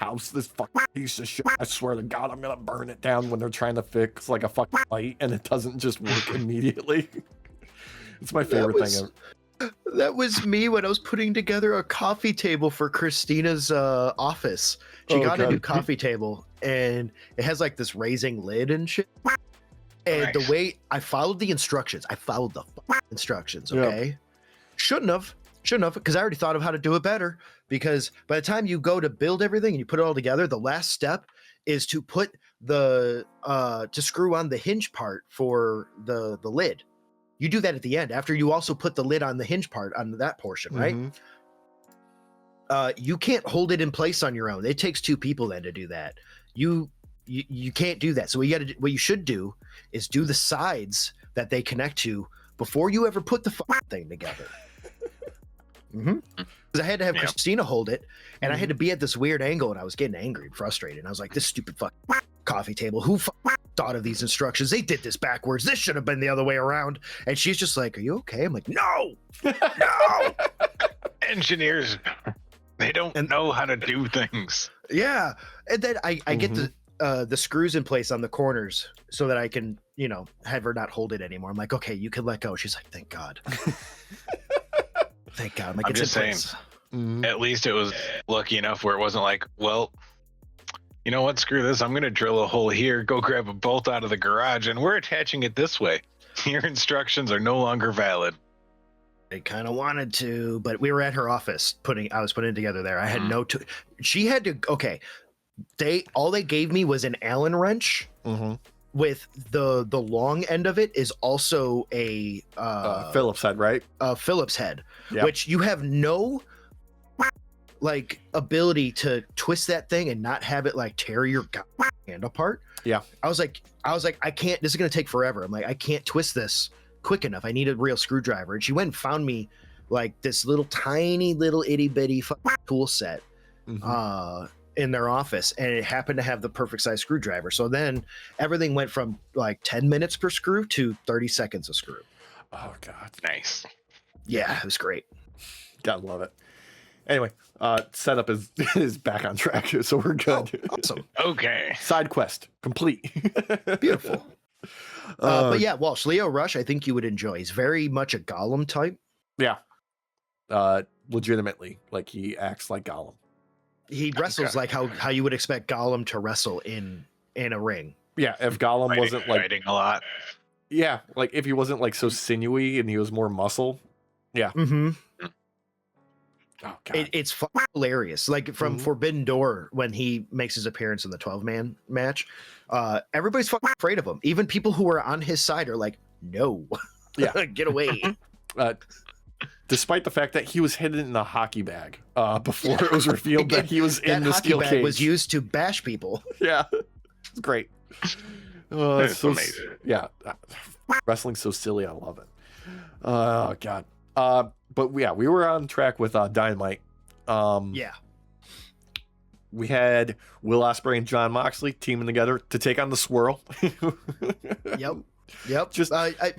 house, this fucking piece of shit. I swear to God, I'm gonna burn it down, when they're trying to fix like a fucking light and it doesn't just work immediately. It's my favorite thing ever. That was me when I was putting together a coffee table for Christina's office. She got a new coffee table, and it has like this raising lid and shit. And the way I followed the instructions, okay? Shouldn't have, because I already thought of how to do it better. Because by the time you go to build everything and you put it all together, the last step is to put to screw on the hinge part for the lid. You do that at the end, after you also put the lid on the hinge part on that portion, right? you can't hold it in place on your own. It takes two people then to do that. You can't do that. So what you should do is do the sides that they connect to before you ever put the thing together. Because I had to have Christina hold it, and I had to be at this weird angle, and I was getting angry and frustrated. And I was like, "This stupid coffee table. Who thought of these instructions? They did this backwards. This should have been the other way around." And she's just like, "Are you okay?" I'm like, "No, no." Engineers, they don't know how to do things. Yeah, and then I get the screws in place on the corners so that I can, have her not hold it anymore. I'm like, "Okay, you can let go." She's like, "Thank God." Thank God. I'm just saying, at least it was lucky enough where it wasn't like, well, you know what? Screw this. I'm going to drill a hole here, go grab a bolt out of the garage, and we're attaching it this way. Your instructions are no longer valid. They kind of wanted to, but we were at her office I was putting it together there. I had she had to, okay. All they gave me was an Allen wrench with the long end of it is also a Phillips head, right? Phillips head, which you have no ability to twist that thing and not have it tear your hand apart. Yeah. I was like, I can't, this is going to take forever. I'm like, I can't twist this quick enough. I need a real screwdriver. And she went and found me this tiny little itty bitty tool set in their office, and it happened to have the perfect size screwdriver. So then everything went from 10 minutes per screw to 30 seconds a screw. Oh God. Nice. Yeah, it was great. Gotta love it. Anyway, setup is back on track, so we're good. Oh, awesome. Okay. Side quest complete. Beautiful. But yeah, Walsh, Leo Rush, I think you would enjoy. He's very much a Gollum type. Yeah. Legitimately, he acts like Gollum. He wrestles like how you would expect Gollum to wrestle in a ring. Yeah, if Gollum wasn't fighting a lot. Yeah, if he wasn't so sinewy and he was more muscle. Yeah. Oh, God. It's hilarious. From Forbidden Door, when he makes his appearance in the 12-man match, everybody's afraid of him. Even people who are on his side are like, "No, get away." Despite the fact that he was hidden in a hockey bag before it was revealed that he was in the steel cage. Was used to bash people. Yeah, it's great. It's so amazing. Yeah, wrestling's so silly. I love it. Oh God. But yeah, we were on track with Dynamite. We had Will Ospreay and Jon Moxley teaming together to take on the Swirl. Yep. Just I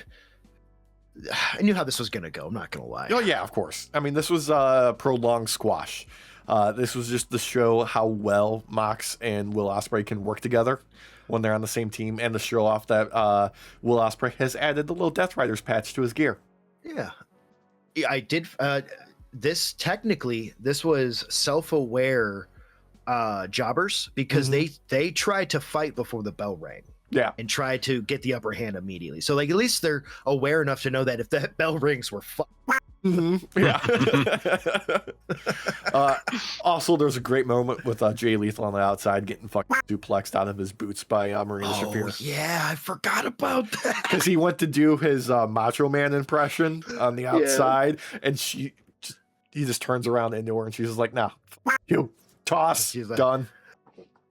knew how this was gonna go. I'm not gonna lie. Oh yeah, of course. I mean, this was a prolonged squash. This was just to show how well Mox and Will Ospreay can work together when they're on the same team, and to show off that Will Ospreay has added the little Death Riders patch to his gear. Yeah, I did. This was self-aware jobbers, because they tried to fight before the bell rang. Yeah, and try to get the upper hand immediately. So at least they're aware enough to know that if that bell rings, we're Yeah. Also, there's a great moment with Jay Lethal on the outside getting fucking duplexed out of his boots by Marina Shafir. Yeah, I forgot about that. Because he went to do his Macho Man impression on the outside, and he just turns around into her, and she's just like, "Nah, you toss, she's like, done."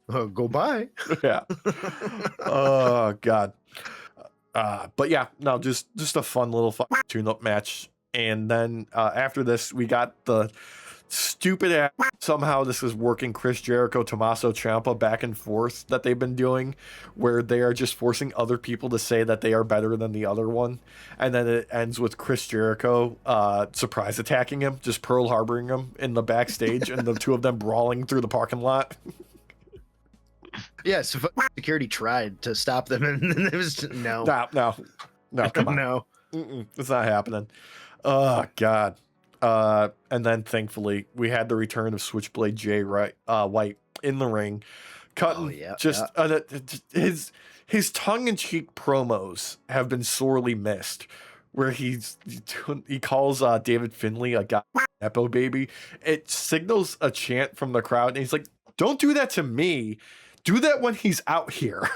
Oh, go by. Yeah. Oh God. But yeah, no, just a fun little tune-up match. And then after this, we got the stupid ass, somehow this is working, Chris Jericho, Tommaso Ciampa back and forth that they've been doing, where they are just forcing other people to say that they are better than the other one. And then it ends with Chris Jericho surprise attacking him, just Pearl Harboring him in the backstage, and the two of them brawling through the parking lot. Yeah, so security tried to stop them, and it was no, come on. No, it's not happening. Oh God. And then thankfully we had the return of Switchblade Jay White in the ring, cutting his tongue-in-cheek promos have been sorely missed, where he calls David Finlay a guy Nepo baby. It signals a chant from the crowd, and he's like, "Don't do that to me. Do that when he's out here."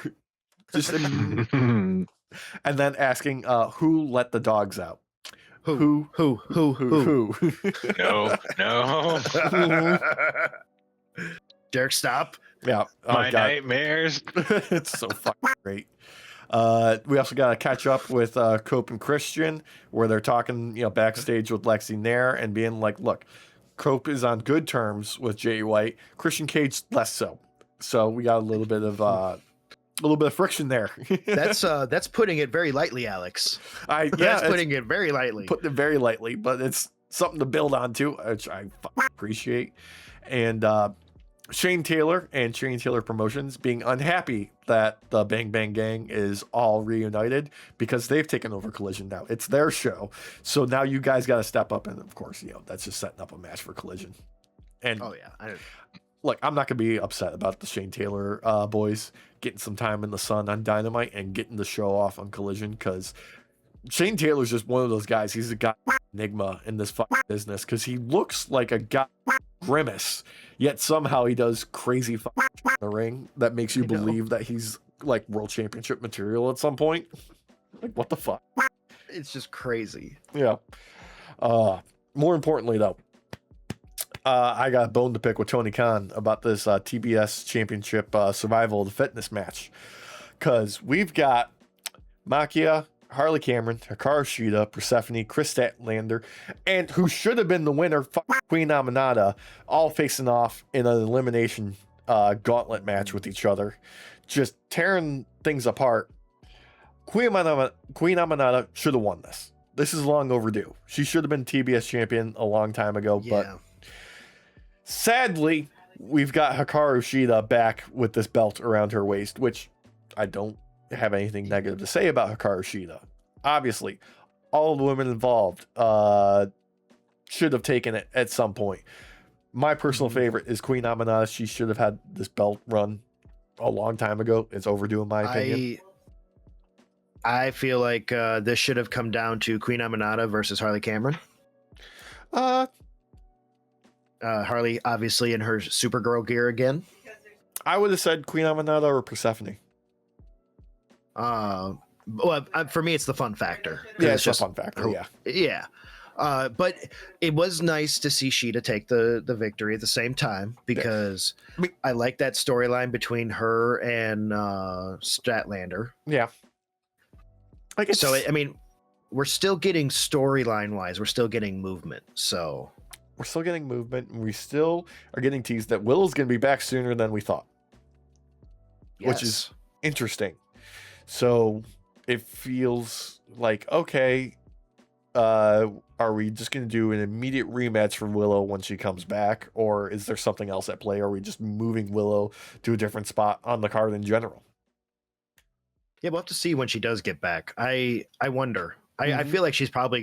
Just and then asking who let the dogs out. Who? No. Derek, stop. Yeah. Oh, My God. nightmares. It's so fucking great. We also got to catch up with Cope and Christian, where they're talking, backstage with Lexi Nair and being like, look, Cope is on good terms with Jay White. Christian Cage less so. So we got a little bit of friction there. That's putting it very lightly, Alex. That's putting it very lightly. Putting it very lightly, but it's something to build onto, which I appreciate. And Shane Taylor and Shane Taylor Promotions being unhappy that the Bang Bang Gang is all reunited because they've taken over Collision now. It's their show. So now you guys got to step up. And of course, that's just setting up a match for Collision. And look, I'm not going to be upset about the Shane Taylor boys getting some time in the sun on Dynamite and getting the show off on Collision, because Shane Taylor's just one of those guys. He's a guy enigma in this fucking business because he looks like a guy grimace, yet somehow he does crazy fucking in the ring that makes you believe that he's like world championship material at some point. Like, what the fuck? It's just crazy. Yeah. More importantly, though, I got a bone to pick with Tony Khan about this TBS Championship Survival of the Fitness match, because we've got Makia, Harley Cameron, Hikaru Shida, Persephone, Chris Statlander, and who should have been the winner, Queen Aminata, all facing off in an elimination gauntlet match with each other, just tearing things apart. Queen Aminata should have won this. This is long overdue. She should have been TBS champion a long time ago, but sadly, we've got Hikaru Shida back with this belt around her waist, which I don't have anything negative to say about Hikaru Shida. Obviously, all the women involved should have taken it at some point. My personal favorite is Queen Aminata. She should have had this belt run a long time ago. It's overdue, in my opinion. I feel like this should have come down to Queen Aminata versus Harley Cameron. Harley, obviously, in her Supergirl gear again. I would have said Queen Aminata or Persephone. Well, for me, it's the fun factor. Yeah, it's just a fun factor. Yeah. But it was nice to see Shida take the victory at the same time, because I like that storyline between her and Statlander. Yeah. So, I mean, we're still getting storyline-wise, we're still getting movement. So we're still getting movement, and we still are getting teased that Willow's going to be back sooner than we thought, which is interesting. So it feels like, okay, are we just going to do an immediate rematch for Willow when she comes back? Or is there something else at play? Are we just moving Willow to a different spot on the card in general? Yeah, we'll have to see when she does get back. I wonder. I feel like she'll probably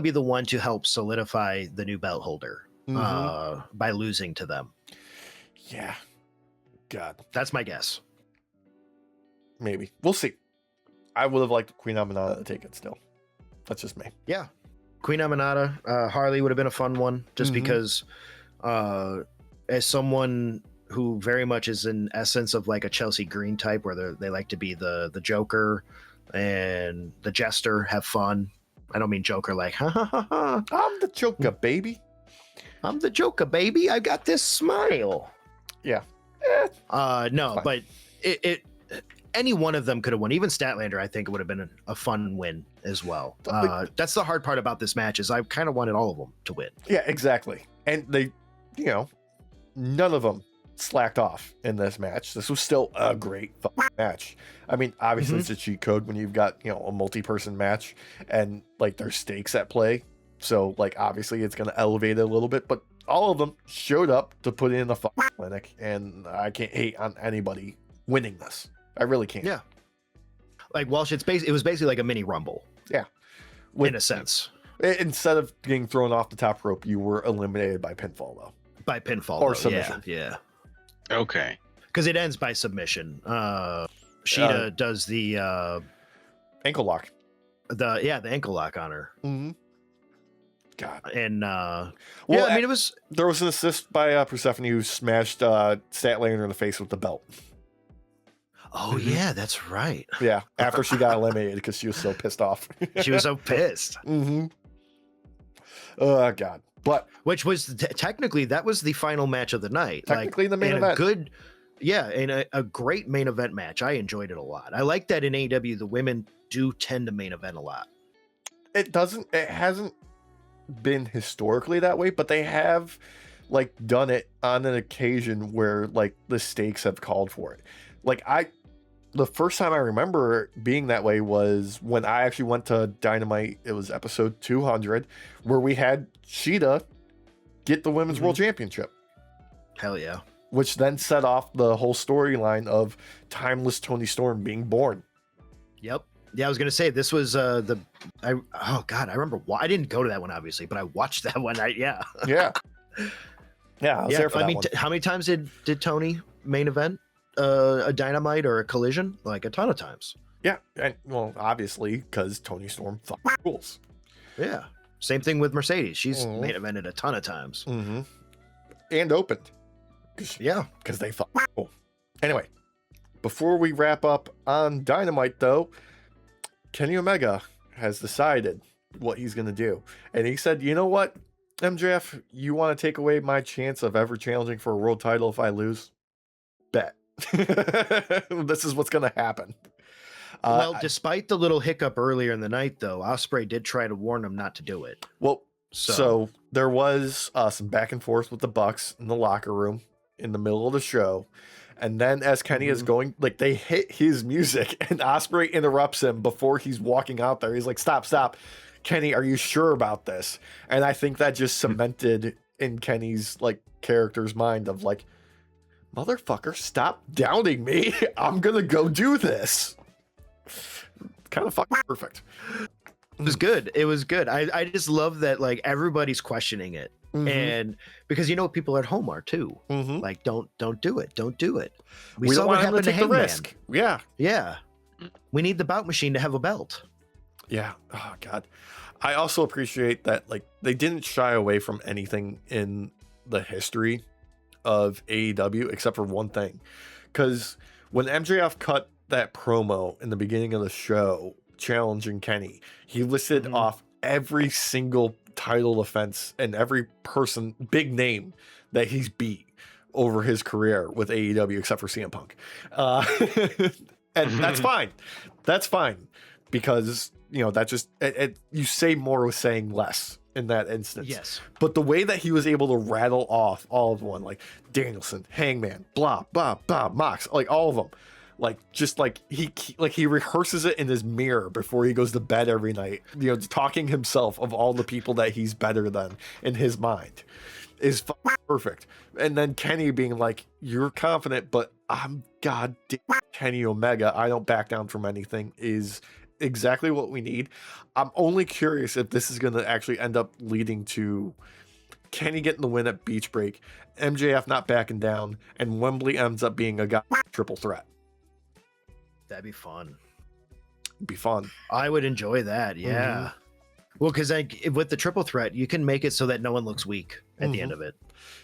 be the one to help solidify the new belt holder by losing to them. Yeah. God. That's my guess. Maybe. We'll see. I would have liked Queen Aminata to take it still. That's just me. Yeah. Queen Aminata, Harley would have been a fun one, just because as someone who very much is in essence of like a Chelsea Green type, where they like to be the Joker and the Jester, have fun. I don't mean Joker like, ha ha ha ha. I'm the Joker, baby. I'm the Joker, baby. I got this smile. Yeah. No, but it any one of them could have won. Even Statlander, I think it would have been a fun win as well. That's the hard part about this match, is I kind of wanted all of them to win. Yeah, exactly. And they, none of them slacked off in this match. This was still a great match. I mean, obviously it's a cheat code when you've got, a multi-person match and like there's stakes at play. So like, obviously it's going to elevate it a little bit, but all of them showed up to put in the clinic, and I can't hate on anybody winning this. I really can't. Yeah. Like Walsh, it was basically like a mini Rumble. Yeah. In a sense. Instead of getting thrown off the top rope, you were eliminated by pinfall, though. By pinfall. Or submission. Yeah. Okay. Because it ends by submission. Shida does the ankle lock. The ankle lock on her. Mm-hmm. God. And well, I mean, there was an assist by Persephone, who smashed Statlander in the face with the belt. Oh yeah, that's right. Yeah, after she got eliminated because she was so pissed off. She was so pissed. Mm-hmm. Oh God. But which was technically that was the final match of the night. Technically the main and event. And a great main event match. I enjoyed it a lot. I like that in AEW the women do tend to main event a lot. It hasn't been historically that way, but they have like done it on an occasion where like the stakes have called for it. Like the first time I remember it being that way was when I actually went to Dynamite. It was episode 200 where we had Sheeta get the women's world championship. Hell yeah. Which then set off the whole storyline of Timeless Toni Storm being born. Yep. Yeah, I was gonna say this was I remember why I didn't go to that one obviously, but I watched that one night. Yeah. Yeah. Yeah. I was there for that one. How many times did Tony main event a Dynamite or a Collision? Like a ton of times. Yeah, and well, obviously because Toni Storm rules. Yeah. Same thing with Mercedes. She's main evented a ton of times. Mm-hmm. And opened. Yeah, because they thought. Cool. Anyway, before we wrap up on Dynamite, though, Kenny Omega has decided what he's going to do. And he said, you know what, MJF, you want to take away my chance of ever challenging for a world title if I lose? Bet. This is what's going to happen. Well, despite the little hiccup earlier in the night, though, Ospreay did try to warn him not to do it. Well, so there was some back and forth with the Bucks in the locker room in the middle of the show. And then as Kenny is going, like they hit his music and Ospreay interrupts him before he's walking out there. He's like, stop. Kenny, are you sure about this? And I think that just cemented in Kenny's like character's mind of like, motherfucker, stop doubting me. I'm going to go do this. Kind of fucking perfect. It was good. I just love that like everybody's questioning it. And because you know people at home are too. Like don't do it. Don't do it. We saw what happened to Hangman. Risk. Yeah. Yeah. We need the bout machine to have a belt. Yeah. Oh God. I also appreciate that like they didn't shy away from anything in the history of AEW except for one thing. Because when MJF cut that promo in the beginning of the show challenging Kenny, he listed off every single title offense and every person, big name that he's beat over his career with AEW except for CM Punk. And that's fine. That's fine because, you know, that just, you say more with saying less in that instance. Yes. But the way that he was able to rattle off all of one, like Danielson, Hangman, blah, blah, blah, Mox, like all of them. Like just like he rehearses it in his mirror before he goes to bed every night, you know, talking himself of all the people that he's better than in his mind is perfect. And then Kenny being like, you're confident, but I'm goddamn Kenny Omega, I don't back down from anything, is exactly what we need. I'm only curious if this is going to actually end up leading to Kenny getting the win at Beach Break, MJF not backing down, and Wembley ends up being a triple threat. That'd be fun. It'd be fun. I would enjoy that. Yeah. Well, because with the triple threat, you can make it so that no one looks weak at the end of it,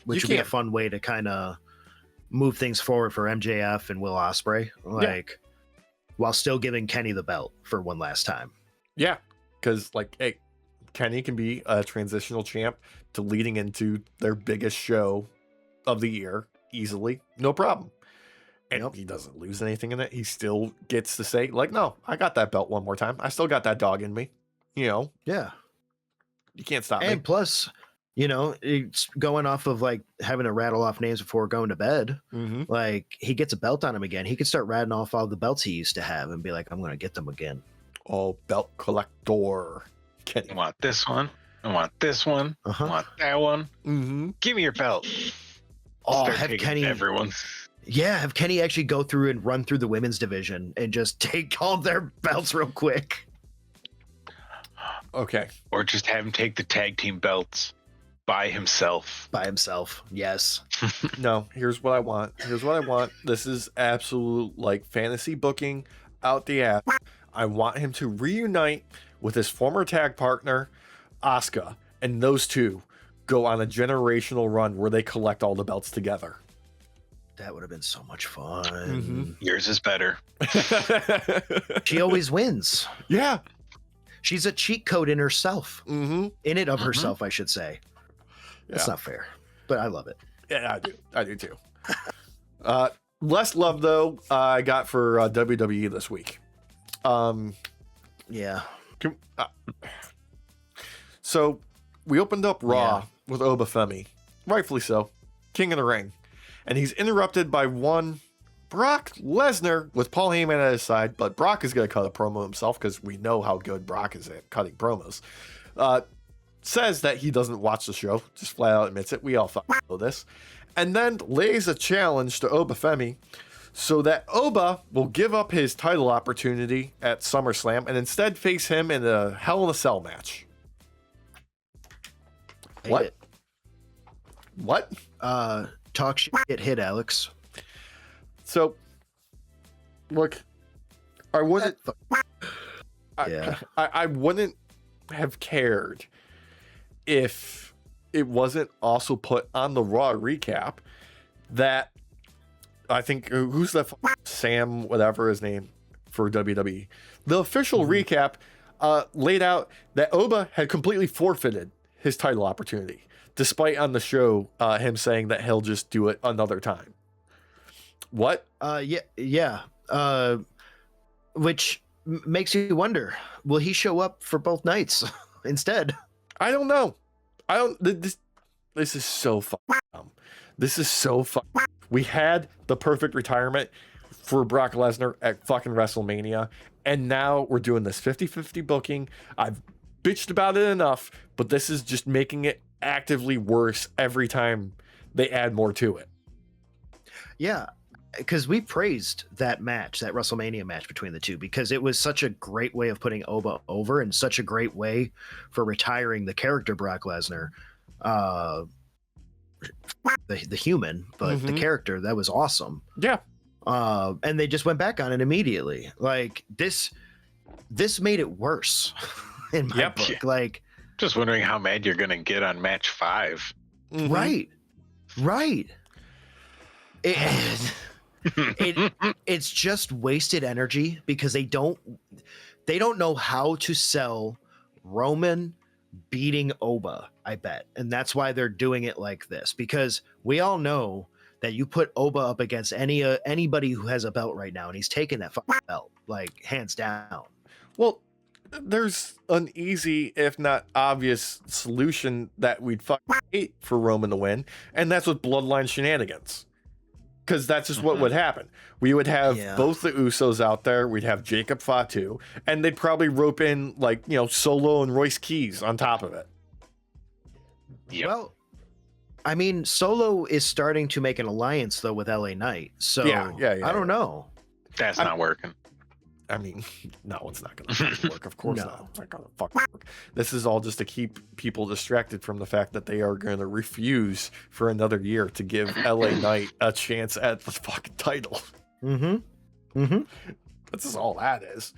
which would be a fun way to kind of move things forward for MJF and Will Ospreay, while still giving Kenny the belt for one last time. Yeah, because like, hey, Kenny can be a transitional champ to leading into their biggest show of the year easily, no problem. And he doesn't lose anything in it. He still gets to say, like, no, I got that belt one more time. I still got that dog in me. You know? Yeah. You can't stop me. And plus, you know, it's going off of like having to rattle off names before going to bed. Like he gets a belt on him again. He could start rattling off all the belts he used to have and be like, I'm going to get them again. Oh, belt collector. I want this one. I want this one. I want that one. Give me your belt. Oh, have Kenny. Everyone. Yeah, have Kenny actually go through and run through the women's division and just take all their belts real quick. Okay. Or just have him take the tag team belts by himself. By himself, yes. No, here's what I want. This is absolute like fantasy booking out the ass. I want him to reunite with his former tag partner, Asuka, and those two go on a generational run where they collect all the belts together. That would have been so much fun. Yours is better. She always wins. Yeah. She's a cheat code in herself. In it of herself, I should say. That's not fair, but I love it. Yeah, I do too. Less love though I got for WWE this week. Yeah. So we opened up Raw with Obafemi, rightfully so, King of the Ring, and he's interrupted by one Brock Lesnar with Paul Heyman at his side, but Brock is going to cut a promo himself because we know how good Brock is at cutting promos. Says that he doesn't watch the show, just flat out admits it. We all know this. And then lays a challenge to Obafemi so that Oba will give up his title opportunity at SummerSlam and instead face him in a Hell in a Cell match. What? What? Talk shit, hit Alex. So, look, I wouldn't. I wouldn't have cared if it wasn't also put on the Raw recap that I think who's the Sam whatever his name for WWE. The official recap laid out that Oba had completely forfeited his title opportunity, despite on the show him saying that he'll just do it another time. What? Yeah. Which makes you wonder, will he show up for both nights instead? I don't know. This is so dumb. This is so We had the perfect retirement for Brock Lesnar at fucking WrestleMania, and now we're doing this 50-50 booking. I've bitched about it enough, but this is just making it actively worse every time they add more to it. Yeah, because we praised that match, that WrestleMania match between the two, because it was such a great way of putting Oba over and such a great way for retiring the character Brock Lesnar. The human, but the character, that was awesome. Yeah. And they just went back on it immediately. Like this made it worse in my book. Like, just wondering how mad you're gonna get on match 5. Right. It's just wasted energy because they don't know how to sell Roman beating Oba, I bet. And that's why they're doing it like this, because we all know that you put Oba up against anybody who has a belt right now, and he's taking that fucking belt, like, hands down. Well, there's an easy, if not obvious, solution that we'd hate for Roman to win, and that's with bloodline shenanigans. Because that's just what would happen. We would have both the Usos out there. We'd have Jacob Fatu, and they'd probably rope in, like, Solo and Royce Keys on top of it. Yep. Well, I mean, Solo is starting to make an alliance, though, with LA Knight. So, I don't know. That's not working. I mean, no, it's not going to work. Of course not. It's not going to fucking work. This is all just to keep people distracted from the fact that they are going to refuse for another year to give LA Knight a chance at the fucking title. This is all that is.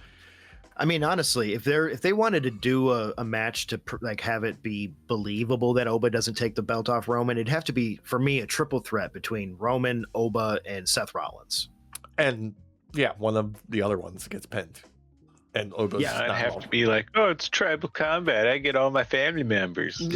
I mean, honestly, if they wanted to do a match to like have it be believable that Oba doesn't take the belt off Roman, it'd have to be, for me, a triple threat between Roman, Oba, and Seth Rollins. And yeah, one of the other ones gets pinned. And Oba's it'd have to be like, oh, it's tribal combat. I get all my family members. And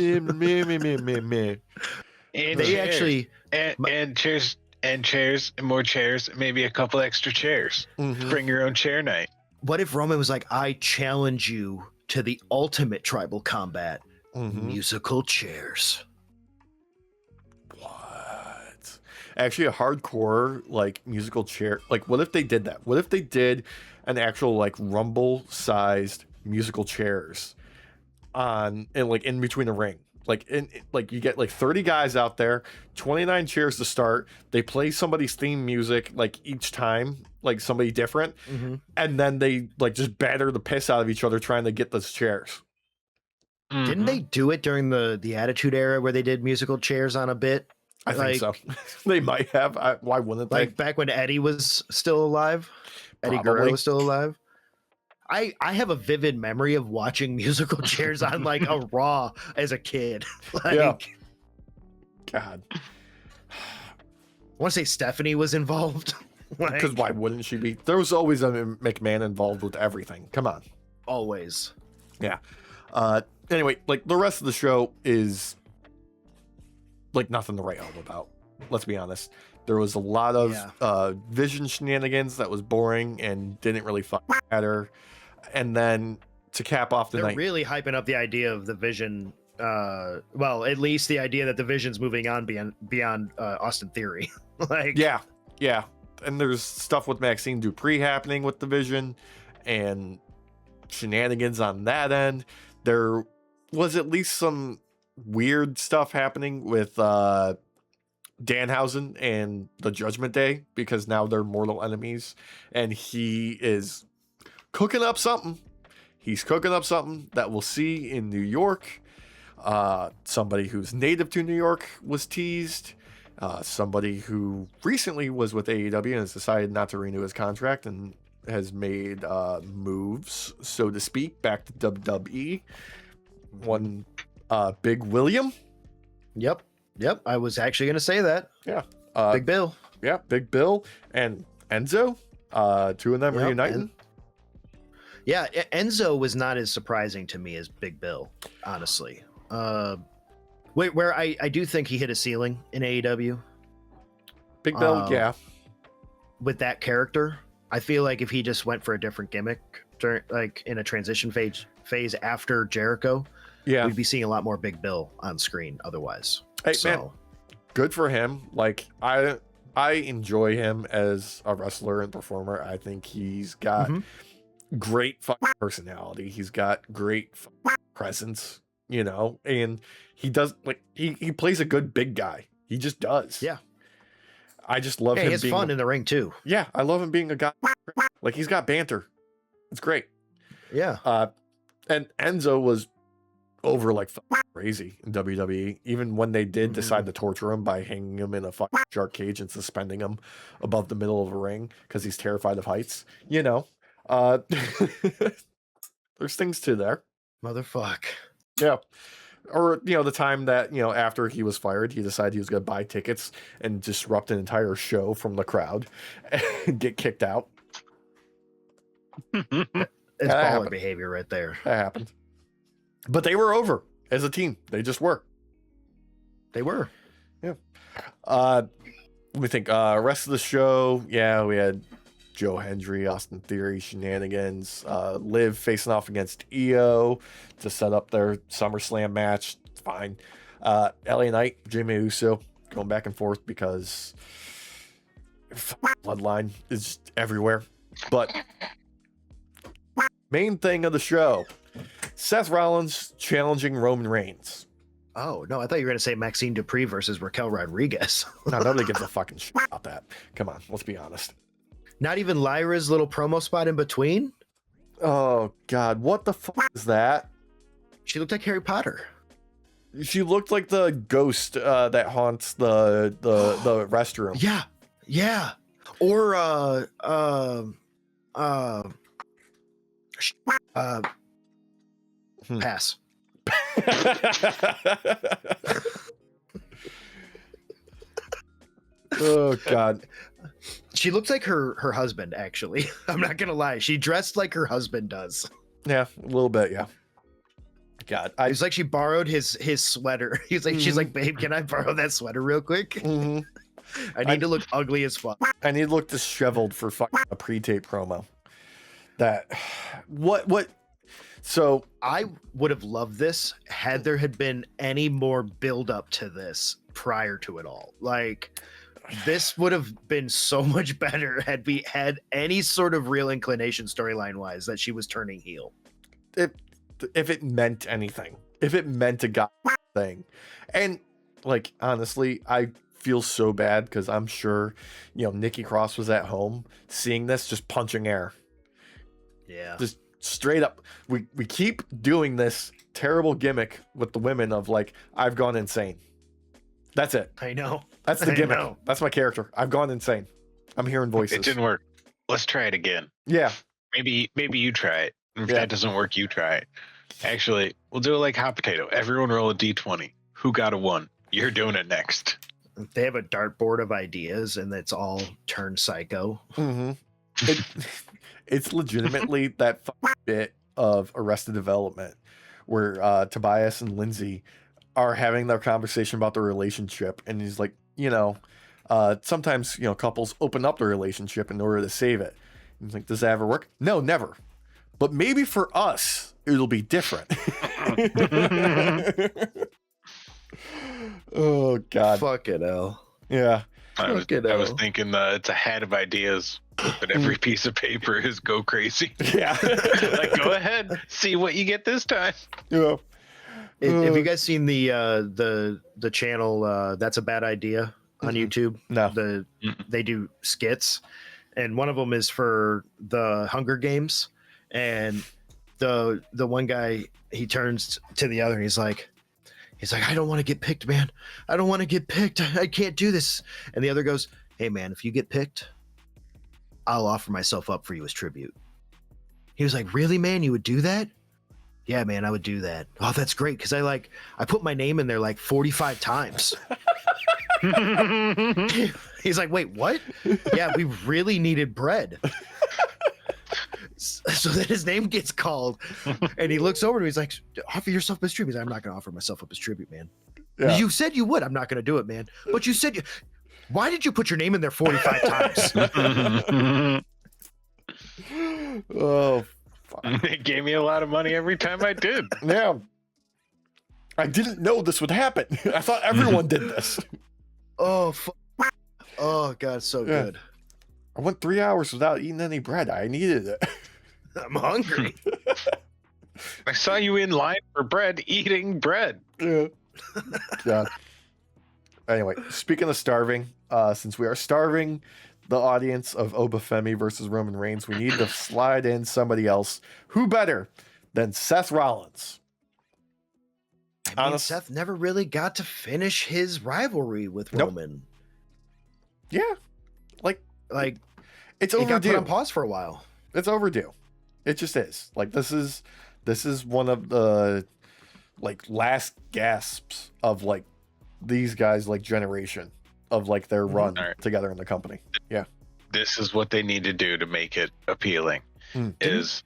chairs and more chairs, maybe a couple extra chairs. Bring your own chair night. What if Roman was like, I challenge you to the ultimate tribal combat, musical chairs? Actually, a hardcore like musical chair. Like, what if they did that? What if they did an actual like Rumble sized musical chairs in between the ring? Like you get like 30 guys out there, 29 chairs to start. They play somebody's theme music like each time, like somebody different, and then they like just batter the piss out of each other trying to get those chairs. Didn't they do it during the Attitude Era where they did musical chairs on a bit? I think so. They might have. Why wouldn't they? Like back when Eddie was still alive? Eddie Guerrero was still alive? I have a vivid memory of watching musical chairs on like a Raw as a kid. God. I want to say Stephanie was involved. Because why wouldn't she be? There was always a McMahon involved with everything. Come on. Always. Yeah. Anyway, like the rest of the show is like nothing to write home about. Let's be honest. There was a lot of Vision shenanigans that was boring and didn't really matter. And then to cap off the They're night, really hyping up the idea of the Vision. Well, at least the idea that the Vision's moving on beyond Austin Theory. Like, yeah. And there's stuff with Maxine Dupree happening with the Vision and shenanigans on that end. There was at least some weird stuff happening with Danhausen and the Judgment Day, because now they're mortal enemies, and he is cooking up something. He's cooking up something that we'll see in New York. Somebody who's native to New York was teased. Somebody who recently was with AEW and has decided not to renew his contract and has made moves, so to speak, back to WWE. One Big William. Yep. I was actually going to say that. Yeah. Big Bill. Yeah, Big Bill and Enzo. Two of them reuniting. Enzo was not as surprising to me as Big Bill, honestly. Where I do think he hit a ceiling in AEW. Big Bill, yeah. With that character, I feel like if he just went for a different gimmick, like in a transition phase after Jericho, we'd be seeing a lot more Big Bill on screen otherwise. Hey, man, good for him. Like, I enjoy him as a wrestler and performer. I think he's got great personality. He's got great presence, and he does, like, he plays a good big guy. He just does. Yeah. I just love him. He has fun in the ring too. Yeah, I love him being a guy. Like, he's got banter. It's great. Yeah. And Enzo was over like crazy in WWE. Even when they did decide to torture him by hanging him in a shark cage and suspending him above the middle of a ring because he's terrified of heights. There's things to there. Motherfuck. Yeah. Or, the time that, after he was fired, he decided he was going to buy tickets and disrupt an entire show from the crowd and get kicked out. It's baller behavior right there. That happened. But they were over as a team. They just were. They were. Yeah. Let me think. Rest of the show, we had Joe Hendry, Austin Theory, shenanigans. Liv facing off against EO to set up their SummerSlam match. It's fine. LA Knight, Jimmy Uso going back and forth because Bloodline is everywhere. But main thing of the show, Seth Rollins challenging Roman Reigns. Oh, no, I thought you were going to say Maxine Dupree versus Raquel Rodriguez. No, nobody gives a fucking shit about that. Come on, let's be honest. Not even Lyra's little promo spot in between? Oh, God, what the fuck is that? She looked like Harry Potter. She looked like the ghost that haunts the restroom. Yeah. Or, pass. Oh, God. She looked like her husband, actually. I'm not gonna lie. She dressed like her husband does. Yeah, a little bit, yeah. God. It was like she borrowed his sweater. He's like, she's like, babe, can I borrow that sweater real quick? I need to look ugly as fuck. I need to look disheveled for fucking a pre-tape promo. What? So I would have loved this had there had been any more build up to this prior to it all. Like, this would have been so much better had we had any sort of real inclination storyline wise that she was turning heel. If it meant anything, if it meant a god thing. And like, honestly, I feel so bad because I'm sure, Nikki Cross was at home seeing this, just punching air. Yeah. Just straight up. We keep doing this terrible gimmick with the women of like, I've gone insane. That's it. I know. That's the gimmick. That's my character. I've gone insane. I'm hearing voices. It didn't work. Let's try it again. Yeah. Maybe you try it. If that doesn't work, you try it. Actually, we'll do it like hot potato. Everyone roll a d20. Who got a 1? You're doing it next. They have a dartboard of ideas, and it's all turned psycho. Mm-hmm. It's legitimately that bit of Arrested Development where Tobias and Lindsay are having their conversation about their relationship, and he's like, sometimes couples open up their relationship in order to save it. And he's like, does that ever work? No, never. But maybe for us, it'll be different. Oh God. Fucking hell. Yeah. I was thinking it's a hat of ideas, but every piece of paper is go crazy. Yeah. Like, go ahead, see what you get this time. Yeah. Have you guys seen the channel That's a Bad Idea on YouTube? No. They do skits, and one of them is for the Hunger Games, and the one guy, he turns to the other and he's like, I don't want to get picked, man. I don't want to get picked. I can't do this. And the other goes, hey man, if you get picked, I'll offer myself up for you as tribute. He was like, really, man? You would do that? Yeah, man, I would do that. Oh, that's great. Cause I put my name in there like 45 times. He's like, wait, what? Yeah, we really needed bread. So then his name gets called, and he looks over to me. He's like, offer yourself as tribute. He's like, I'm not going to offer myself up as tribute, man. Yeah. You said you would. I'm not going to do it, man. But you said why did you put your name in there 45 times? Oh, fuck. They gave me a lot of money every time I did. Yeah. I didn't know this would happen. I thought everyone did this. Oh, oh God, so good. I went 3 hours without eating any bread. I needed it. I'm hungry. I saw you in line for bread, eating bread. Yeah. God. Anyway, speaking of starving, since we are starving the audience of Obafemi versus Roman Reigns, we need to slide in somebody else. Who better than Seth Rollins? I mean, Seth never really got to finish his rivalry with Roman. Yeah. Like it's overdue. It got put on pause for a while. It's overdue. It just is. Like this is one of the last gasps of these guys generation of their run together in the company. Yeah. This is what they need to do to make it appealing. Is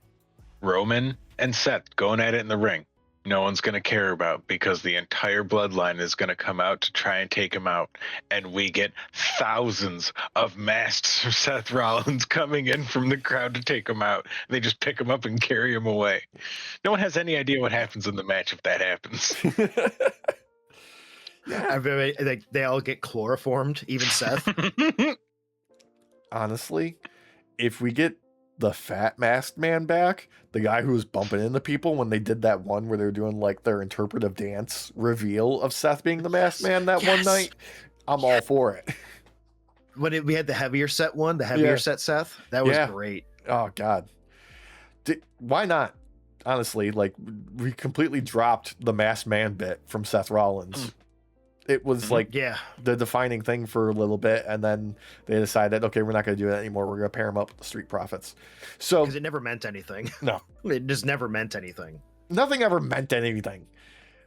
Roman and Seth going at it in the ring. No one's going to care about, because the entire bloodline is going to come out to try and take him out. And we get thousands of masked Seth Rollins coming in from the crowd to take him out. They just pick him up and carry him away. No one has any idea what happens in the match if that happens. Yeah. They all get chloroformed, even Seth. Honestly, if we get the fat masked man back, the guy who was bumping into people when they did that one where they were doing their interpretive dance reveal of Seth being the masked man that one night, I'm all for it. When we had the heavier set one, the heavier set Seth, that was great. Oh God. Why not? Honestly, we completely dropped the masked man bit from Seth Rollins. It was the defining thing for a little bit, and then they decided, okay, we're not going to do that anymore. We're going to pair him up with the Street Profits. So because it never meant anything. No, it just never meant anything. Nothing ever meant anything.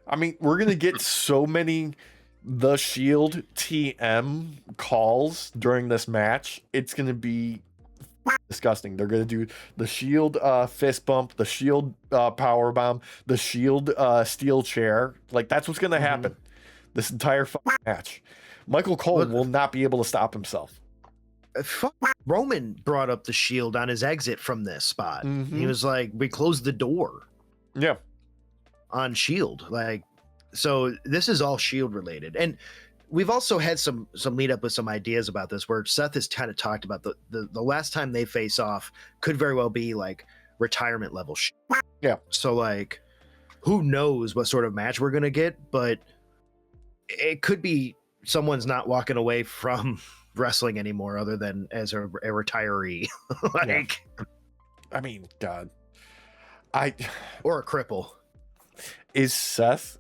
I mean, we're going to get so many The Shield TM calls during this match. It's going to be disgusting. They're going to do the Shield fist bump, the Shield power bomb, the Shield steel chair. That's what's going to happen. This entire match. Michael Cole will not be able to stop himself. Roman brought up the Shield on his exit from this spot. He was like, we closed the door. Yeah. On Shield. So this is all Shield related. And we've also had some lead up with some ideas about this, where Seth has kind of talked about the last time they face off could very well be retirement level. Yeah. So who knows what sort of match we're going to get, but it could be someone's not walking away from wrestling anymore other than as a retiree. I mean, God. Or a cripple. Is Seth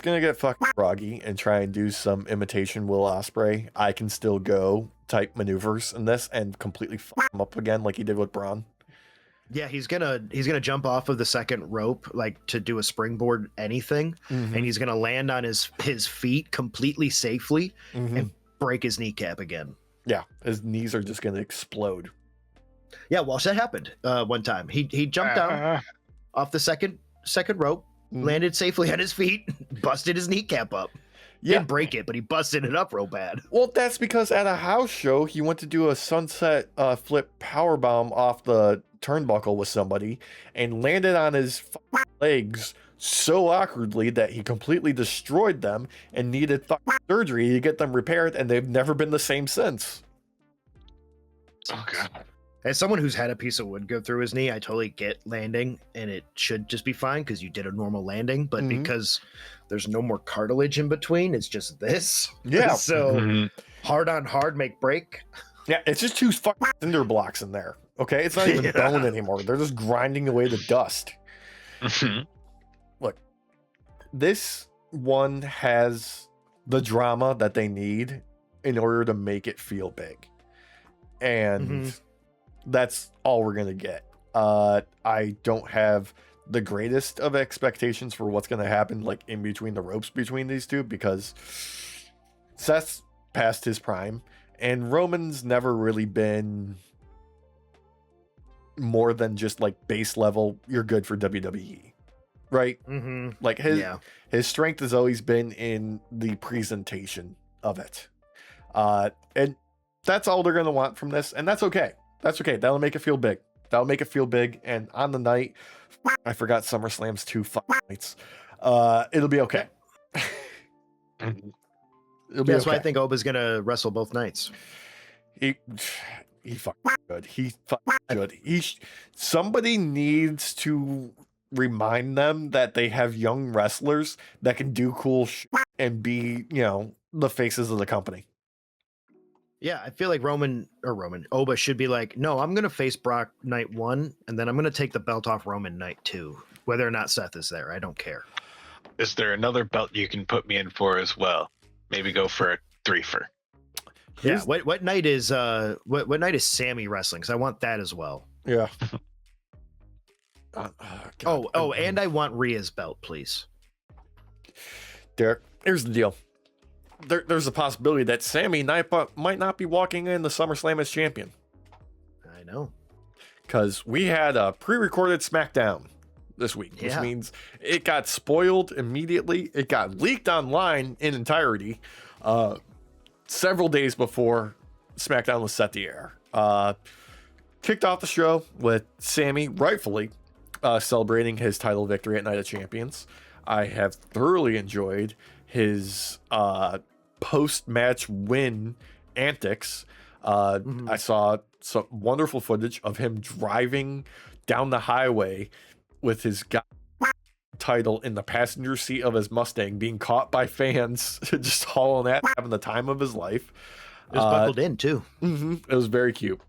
gonna get fucking froggy and try and do some imitation Will Ospreay, I can still go type maneuvers in this and completely fuck him up again like he did with Braun? Yeah, he's gonna jump off of the second rope to do a springboard anything, and he's gonna land on his feet completely safely and break his kneecap again. Yeah, his knees are just gonna explode. Yeah, well, that happened one time. He jumped down off the second rope, landed safely on his feet, busted his kneecap up. Yeah. Didn't break it, but he busted it up real bad. Well, that's because at a house show, he went to do a sunset flip powerbomb off the turnbuckle with somebody and landed on his legs so awkwardly that he completely destroyed them and needed surgery to get them repaired, and they've never been the same since. Oh god. As someone who's had a piece of wood go through his knee, I totally get landing, and it should just be fine because you did a normal landing, but because there's no more cartilage in between, it's just this. Yeah. So hard on hard make break. Yeah, it's just two cinder blocks in there. Okay, it's not even bone anymore. They're just grinding away the dust. Look, this one has the drama that they need in order to make it feel big. And that's all we're going to get. I don't have the greatest of expectations for what's going to happen like in between the ropes between these two, because Seth's past his prime and Roman's never really been more than just like base level, you're good for WWE, right? Like his strength has always been in the presentation of it. And that's all they're going to want from this, and that's okay. That's okay. That'll make it feel big. That'll make it feel big. And on the night, I forgot SummerSlam's 2 nights. It'll be okay. That's why I think Oba's gonna wrestle both nights. He fucking good. He fucking good. Somebody needs to remind them that they have young wrestlers that can do cool shit and be, the faces of the company. Yeah, I feel like Oba should be like, no, I'm going to face Brock night 1, and then I'm going to take the belt off Roman night 2. Whether or not Seth is there, I don't care. Is there another belt you can put me in for as well? Maybe go for a 3-fer. Yeah, what night is what night is Sammy wrestling? Because I want that as well. Yeah. And I want Rhea's belt, please. Derek, here's the deal. There's a possibility that Sammy might not be walking in the SummerSlam as champion. I know. Because we had a pre-recorded SmackDown this week, which means it got spoiled immediately. It got leaked online in entirety several days before SmackDown was set to air. Kicked off the show with Sammy rightfully celebrating his title victory at Night of Champions. I have thoroughly enjoyed his post-match win antics. I saw some wonderful footage of him driving down the highway with his title in the passenger seat of his Mustang, being caught by fans just hauling at, having the time of his life. It was buckled in too. It was very cute.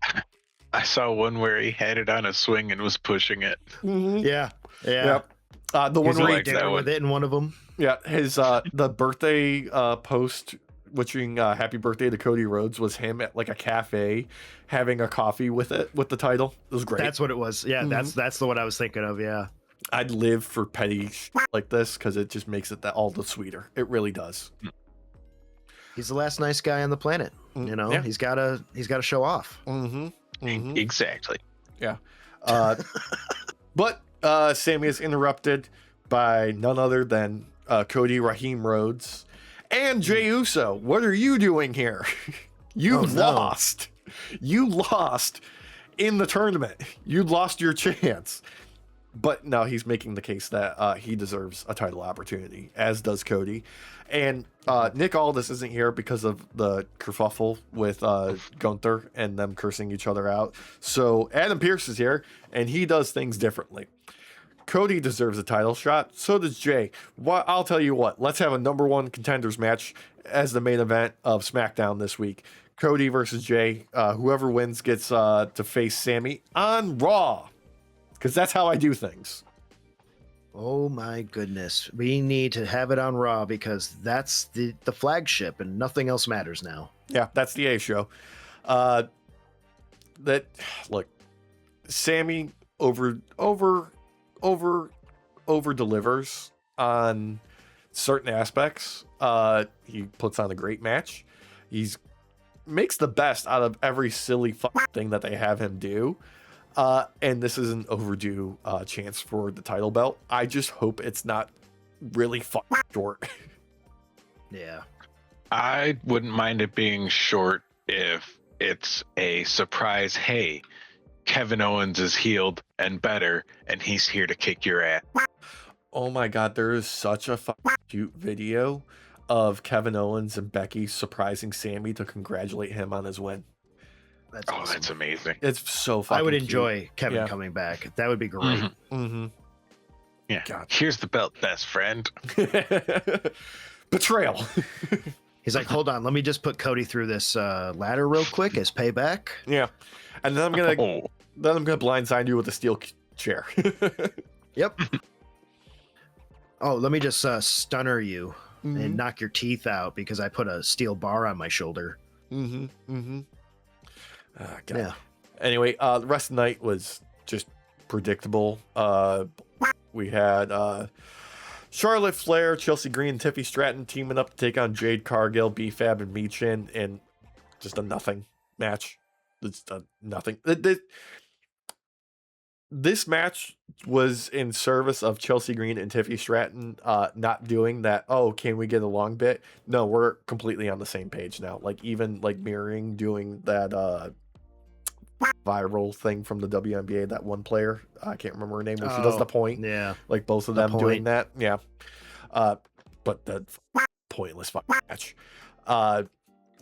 I saw one where he had it on a swing and was pushing it. Yeah. Yep. The one He's where right there with it in one of them. Yeah, his the birthday post wishing happy birthday to Cody Rhodes was him at like a cafe having a coffee with the title. It was great. That's what it was. Yeah, that's the one I was thinking of. Yeah, I'd live for petty like this because it just makes it all the sweeter. It really does. He's the last nice guy on the planet. He's gotta show off. Exactly. Yeah. But Sammy is interrupted by none other than Cody Raheem Rhodes and Jey Uso. What are you doing here? You lost. You lost in the tournament. You lost your chance. But now he's making the case that he deserves a title opportunity, as does Cody. And Nick Aldis isn't here because of the kerfuffle with Gunther and them cursing each other out. So Adam Pearce is here, and he does things differently. Cody deserves a title shot. So does Jay. I'll tell you what. Let's have a number 1 contenders match as the main event of SmackDown this week. Cody versus Jay. Whoever wins gets to face Sammy on Raw. Because that's how I do things. Oh my goodness. We need to have it on Raw because that's the flagship and nothing else matters now. Yeah, that's the A show. Look, Sammy over delivers on certain aspects. He puts on a great match. He's makes the best out of every silly thing that they have him do. And this is an overdue chance for the title belt. I just hope it's not really short. Yeah. I wouldn't mind it being short if it's a surprise. Hey, Kevin Owens is healed and better, and he's here to kick your ass. Oh my God, there is such a cute video of Kevin Owens and Becky surprising Sammy to congratulate him on his win. That's awesome. That's amazing. It's so fucking I would cute. enjoy Kevin Yeah. coming back. That would be great. Mm-hmm. Mm-hmm. Yeah. God. Here's the belt, best friend. Betrayal. He's like, hold on, let me just put Cody through this ladder real quick as payback. Yeah. And then I'm gonna Oh. blindside you with a steel chair. Yep. Oh, let me just stunner you Mm-hmm. and knock your teeth out because I put a steel bar on my shoulder. Mm-hmm. Mm-hmm. God. Yeah. Anyway, the rest of the night was just predictable. We had Charlotte Flair, Chelsea Green, and Tiffy Stratton teaming up to take on Jade Cargill, B-Fab, and Michin in just a nothing match. It's a nothing. This match was in service of Chelsea Green and Tiffy Stratton not doing that, oh, can we get a long bit? No, we're completely on the same page now. Like, even like mirroring doing that viral thing from the WNBA, that one player, I can't remember her name, where she does the point. Yeah. Like both of The them doing point. that. Yeah. But the pointless match.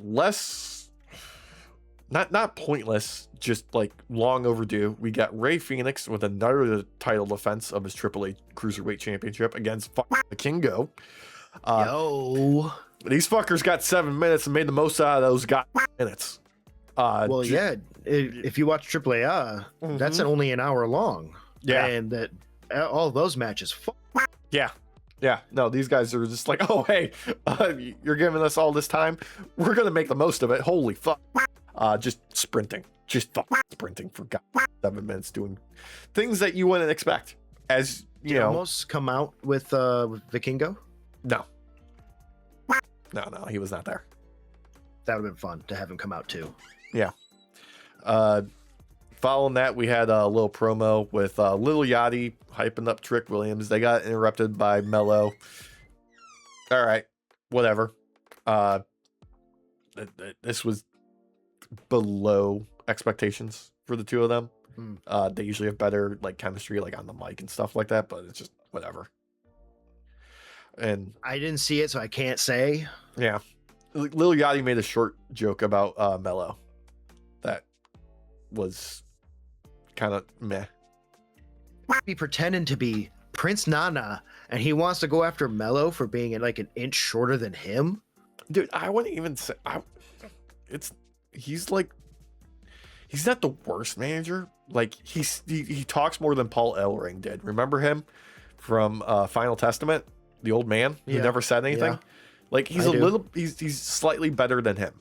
Less, not pointless, just like long overdue. We got Rey Fenix with another title defense of his AAA Cruiserweight Championship against the Kingo. Yo. These fuckers got 7 minutes and made the most out of those minutes. Well, yeah. If you watch AAA, that's only an hour long. Yeah. And that all those matches. Yeah, no, these guys are just like, oh, hey, you're giving us all this time. We're going to make the most of it. Holy fuck. Just sprinting for 7 minutes doing things that you wouldn't expect. As you know, almost come out with Vikingo. No, he was not there. That would have been fun to have him come out too. Yeah. Following that, we had a little promo with Lil Yachty hyping up Trick Williams. They got interrupted by Mello. All right, whatever. This was below expectations for the two of them. They usually have better like chemistry, like on the mic and stuff like that, but it's just whatever. And I didn't see it, so I can't say. yeah, Lil Yachty made a short joke about Mello that was kind of meh. Be pretending to be Prince Nana, and he wants to go after Mello for being like an inch shorter than him. Dude, I wouldn't even say he's not the worst manager. Like he talks more than Paul Ellering did. Remember him from Final Testament, the old man who Yeah. never said anything? Yeah. Like he's he's slightly better than him.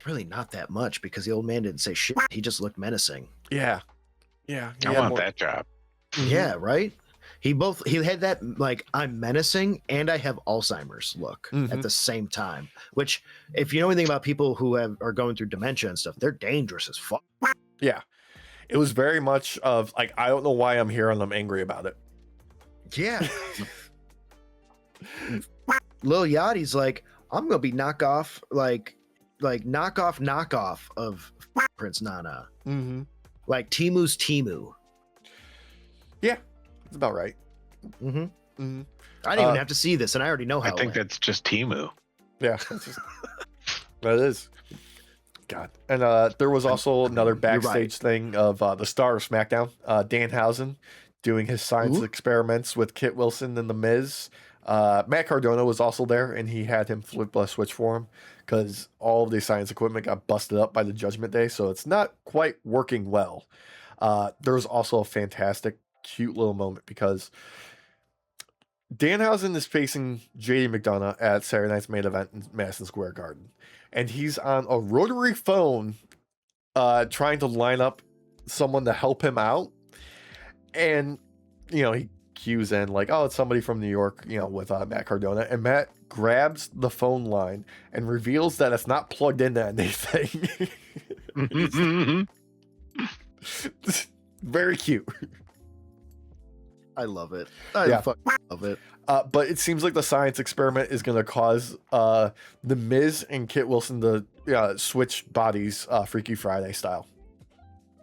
Really not that much because the old man didn't say shit. He just looked menacing. Yeah. I want that job. Yeah, right? He had that like I'm menacing and I have Alzheimer's look at the same time. Which, if you know anything about people who are going through dementia and stuff, they're dangerous as fuck. Yeah. It was very much of like, I don't know why I'm here and I'm angry about it. Yeah. Lil Yachty's like, I'm gonna be knockoff of Prince Nana. Mm-hmm. Like Timu's Timu. Yeah, it's about right. Mm-hmm. Mm-hmm. I didn't even have to see this, and I already know how. I think that's just Timu. Yeah, that is. God, and there was also another backstage thing of the star of SmackDown, Danhausen, doing his science experiments with Kit Wilson and The Miz. Matt Cardona was also there, and he had him flip a switch for him because all of the science equipment got busted up by the Judgment Day, so it's not quite working well. There was also a fantastic, cute little moment because Danhausen is facing JD McDonough at Saturday night's main event in Madison Square Garden, and he's on a rotary phone trying to line up someone to help him out. And, you know, he cues in like, oh, it's somebody from New York, you know, with Matt Cardona. And Matt grabs the phone line and reveals that it's not plugged into anything. Very cute. I love it. Yeah. Fucking love it. But it seems like the science experiment is going to cause the Miz and Kit Wilson to switch bodies Freaky Friday style.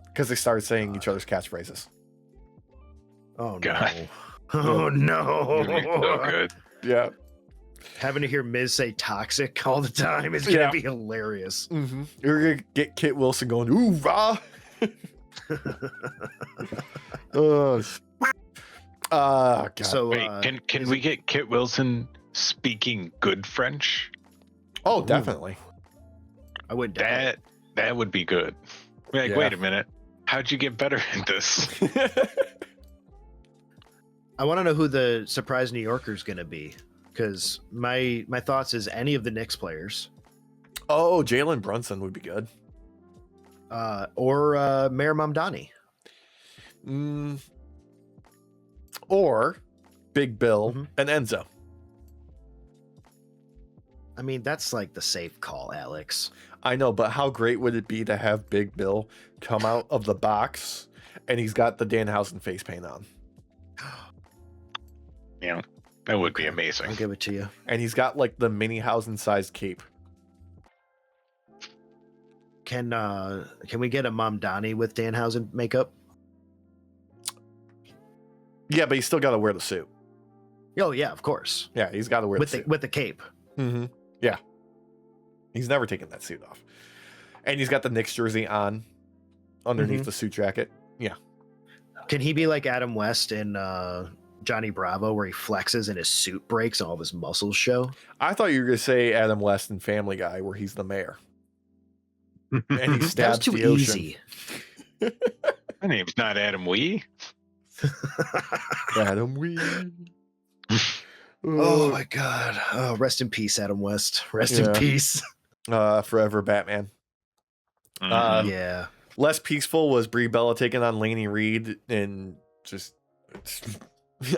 Because they started saying each other's catchphrases. Oh, God. no. Oh, no. So good. Yeah. Having to hear Miz say toxic all the time is going to be hilarious. Mm-hmm. You're going to get Kit Wilson going, ooh, rah. Oh, God. So, Wait, can we get Kit Wilson speaking good French? Oh, definitely. I would die. That would be good. Like, Yeah. wait a minute. How'd you get better at this? I want to know who the surprise New Yorker is going to be, because my thoughts is any of the Knicks players, Oh, Jalen Brunson would be good. or Mayor Mamdani. Or Big Bill Mhm. and Enzo. I mean, that's like the safe call, Alex. I know, but how great would it be to have Big Bill come out of the box and he's got the Danhausen face paint on? Yeah, that would be amazing. I'll give it to you. And he's got like the Minihausen sized cape. Can we get a Mamdani with Danhausen makeup? Yeah, but he's still got to wear the suit. Oh yeah, of course. Yeah, he's got to wear With the the suit. with the cape. Mm-hmm. Yeah. He's never taken that suit off. And he's got the Knicks jersey on underneath Mhm. the suit jacket. Yeah. Can he be like Adam West in Johnny Bravo, where he flexes and his suit breaks and all of his muscles show? I thought you were going to say Adam West in Family Guy, where he's the mayor. And he That was stabs too the ocean. easy. My name's not Adam Wee. Adam Wee. Oh my god. Oh, rest in peace, Adam West. Rest in Yeah. peace. Forever Batman. Mhm. Yeah. Less peaceful was Brie Bella taking on Lainey Reed, and just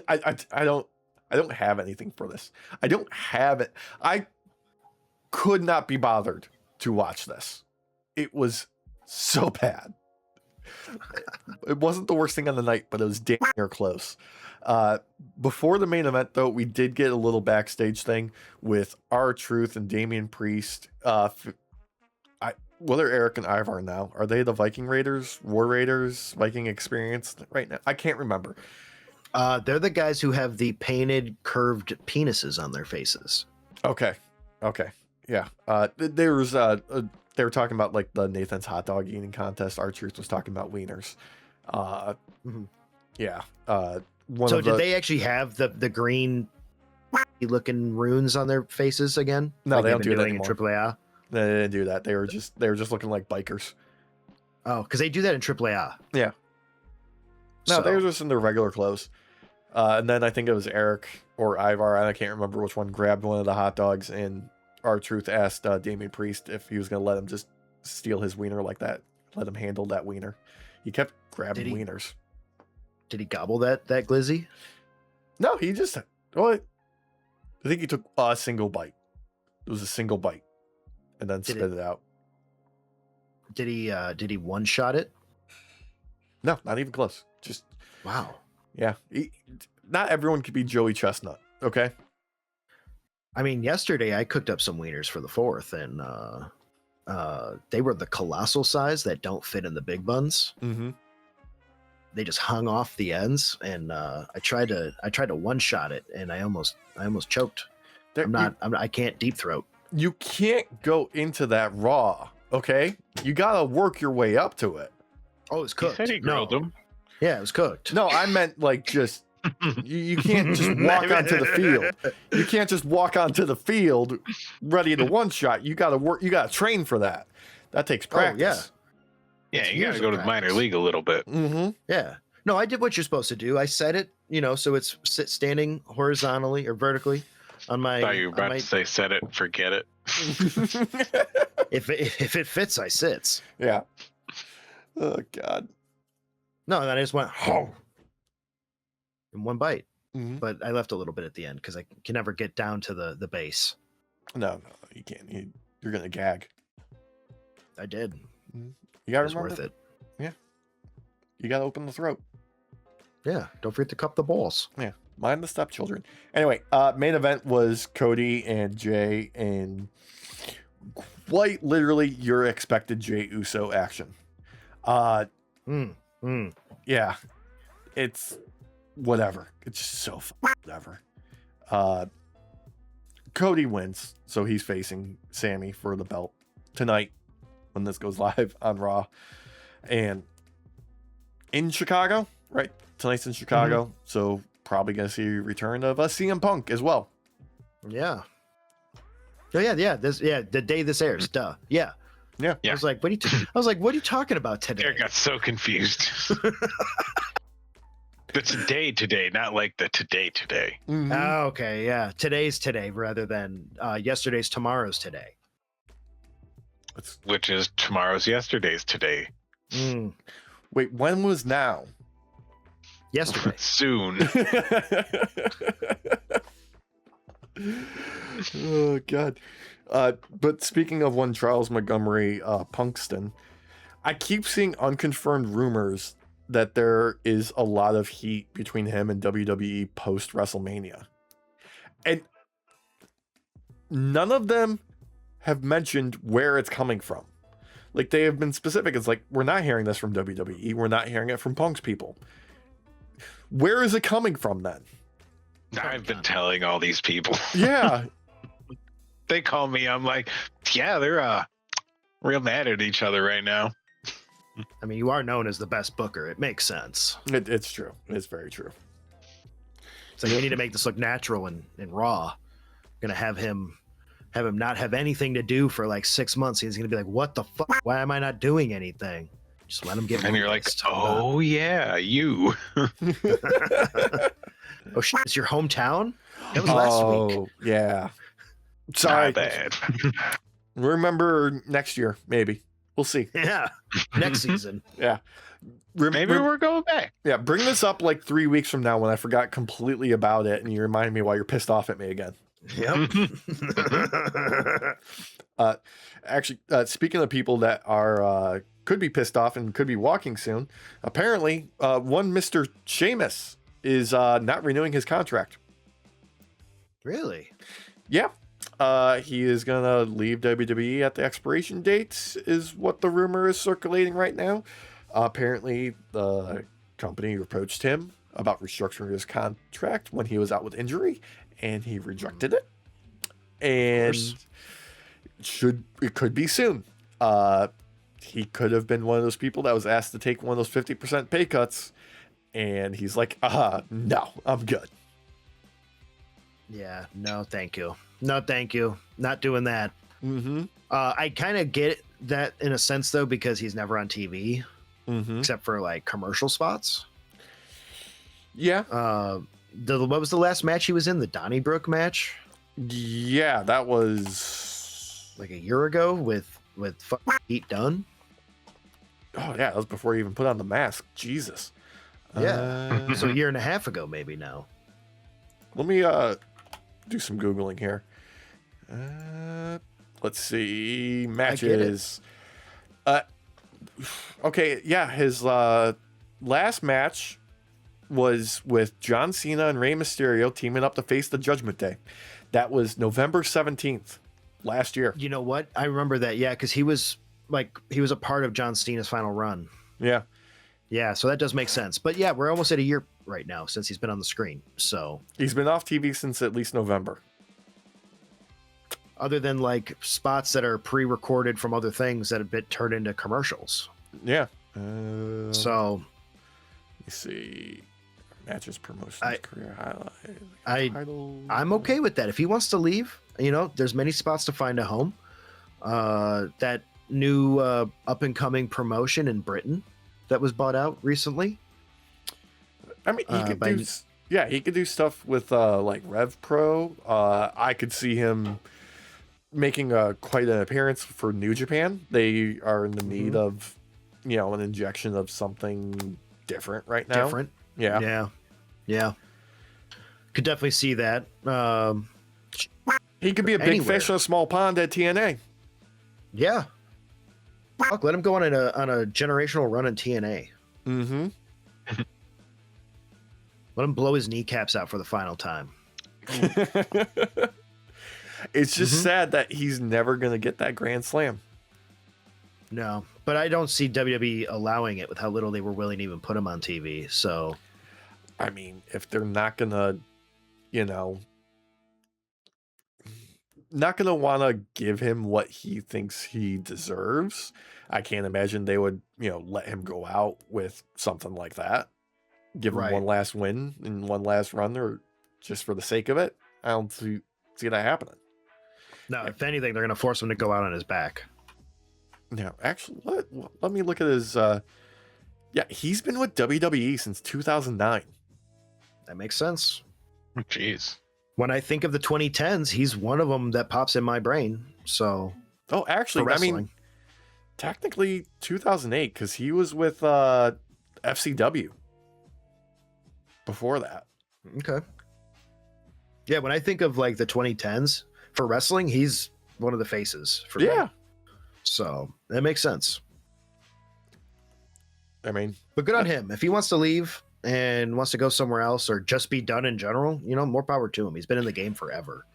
I don't have anything for this. I don't have it. I could not be bothered to watch this. It was so bad. It wasn't the worst thing on the night, but it was damn near close. Before the main event, though, we did get a little backstage thing with R-Truth and Damian Priest. What are Eric and Ivar now? Are they the Viking Raiders, War Raiders, Viking Experience right now? I can't remember. They're the guys who have the painted curved penises on their faces. Okay. Yeah. They were talking about like the Nathan's hot dog eating contest. R-Truth was talking about wieners. Mhm. Yeah. So did they actually have the green looking runes on their faces again? No, they they've don't been do that doing in AAA. They didn't do that. They were just looking like bikers. Oh, because they do that in AAA. Yeah. No, they were just in their regular clothes. And then I think it was Eric or Ivar, I can't remember which one, grabbed one of the hot dogs, and R-Truth asked Damian Priest if he was going to let him just steal his wiener like that, let him handle that wiener. He kept grabbing wieners. Did he gobble that glizzy? No, he just, I think he took a single bite. It was a single bite, and then spit it out. Did he one shot it? No, not even close. Just, Wow. yeah. Not everyone could be Joey Chestnut, okay? I mean, yesterday I cooked up some wieners for the 4th, and they were the colossal size that don't fit in the big buns. Mm-hmm. They just hung off the ends, and I tried to one shot it, and I almost choked. I can't deep throat. You can't go into that raw, okay? You gotta work your way up to it. Oh, it's He cooked. said he grilled them. Yeah, it was cooked. No, I meant like just you can't just walk onto the field. You can't just walk onto the field ready to one shot. You gotta work. You gotta train for that. That takes practice. Yeah, It's you years gotta go of to the minor practice. league a little bit. Mm-hmm. Yeah. No, I did what you're supposed to do. I set it, so it's standing horizontally or vertically on my. Thought you were about to say set it, forget it. If it fits, I sits. Yeah. Oh God. No, and then I just went in one bite, Mhm. but I left a little bit at the end because I can never get down to the base. No, you can't. You're gonna gag. I did. You It gotta was remember. worth it. Yeah, You got to open the throat. Yeah, don't forget to cup the balls. Yeah, mind the stepchildren. Anyway, main event was Cody and Jay in quite literally your expected Jay Uso action. Yeah, it's whatever. It's just so whatever. Cody wins, so he's facing Sammy for the belt tonight when this goes live on Raw. And in Chicago, right? Tonight's in Chicago, so probably going to see a return of CM Punk as well. Yeah. Oh yeah. The day this airs, duh. Yeah. Yeah. I was like, what are you talking about today? Eric got so confused. The today, not like the today. Mm-hmm. Oh, okay, yeah. Today's today rather than yesterday's tomorrow's today. Which is tomorrow's yesterday's today. Wait, when was now? Yesterday. Soon. Oh God. But speaking of one Charles Montgomery Punkston, I keep seeing unconfirmed rumors that there is a lot of heat between him and WWE post WrestleMania. And none of them have mentioned where it's coming from. Like, they have been specific. It's like, we're not hearing this from WWE. We're not hearing it from Punk's people. Where is it coming from then? I've been telling all these people. Yeah. They call me. I'm like, yeah, they're real mad at each other right now. I mean, you are known as the best booker. It makes sense. It's true. It's very true. It's like, we need to make this look natural and raw. Gonna have him not have anything to do for like 6 months. He's gonna be like, what the fuck? Why am I not doing anything? Just let him get. And you're like, oh yeah, you. Oh shit, it's your hometown? It was last week. Oh, yeah. Sorry. Not bad. Remember next year, maybe. We'll see. Yeah, next season. Yeah. Maybe we're going back. Yeah, bring this up like 3 weeks from now when I forgot completely about it and you remind me why you're pissed off at me again. Yep. Actually, speaking of people that are could be pissed off and could be walking soon, apparently one Mr. Sheamus is not renewing his contract. Really? Yeah. He is going to leave WWE at the expiration date is what the rumor is circulating right now. Apparently, the company approached him about restructuring his contract when he was out with injury, and he rejected it. And it could be soon. He could have been one of those people that was asked to take one of those 50% pay cuts, and he's like, no, I'm good. Yeah, no, thank you. No, thank you. Not doing that. Mm-hmm. I kind of get that in a sense, though, because he's never on TV, except for like commercial spots. Yeah. What was the last match he was in? The Donnybrook match? Yeah, that was like a year ago with Pete Dunne. Oh yeah, that was before he even put on the mask. Jesus. Yeah. So a year and a half ago, maybe now. Let me do some Googling here. Let's see. Matches. Okay, yeah, his last match was with John Cena and Rey Mysterio teaming up to face the Judgment Day. That was November 17th last year. You know what? I remember that, yeah, because he was a part of John Cena's final run. Yeah. Yeah, so that does make sense. But yeah, we're almost at a year right now since he's been on the screen. So he's been off TV since at least November. Other than like spots that are pre-recorded from other things that have been turned into commercials. Yeah. So let me see. Matches, promotions, career highlight. I'm okay with that. If he wants to leave, there's many spots to find a home. That new up and coming promotion in Britain that was bought out recently. I mean, he could do stuff with like Rev Pro. I could see him making quite an appearance for New Japan. They are in the need of, an injection of something different right now. Different. Yeah. Yeah. Could definitely see that. He could be a big fish in a small pond at TNA. Yeah. Fuck, let him go on a generational run in TNA. Mm-hmm. Let him blow his kneecaps out for the final time. It's just sad that he's never going to get that Grand Slam. No, but I don't see WWE allowing it with how little they were willing to even put him on TV. So, I mean, if they're not going to, not going to want to give him what he thinks he deserves, I can't imagine they would, let him go out with something like that. Give him one last win and one last run, or just for the sake of it. I don't see that happening. No, if anything, they're going to force him to go out on his back. Yeah, actually, let me look at his. He's been with WWE since 2009. That makes sense. Jeez. When I think of the 2010s, he's one of them that pops in my brain. So, actually, I mean, technically 2008, because he was with FCW before that. Okay. Yeah, when I think of like the 2010s for wrestling, he's one of the faces for me. So that makes sense. I mean, but good on him. If he wants to leave and wants to go somewhere else or just be done in general, more power to him. He's been in the game forever.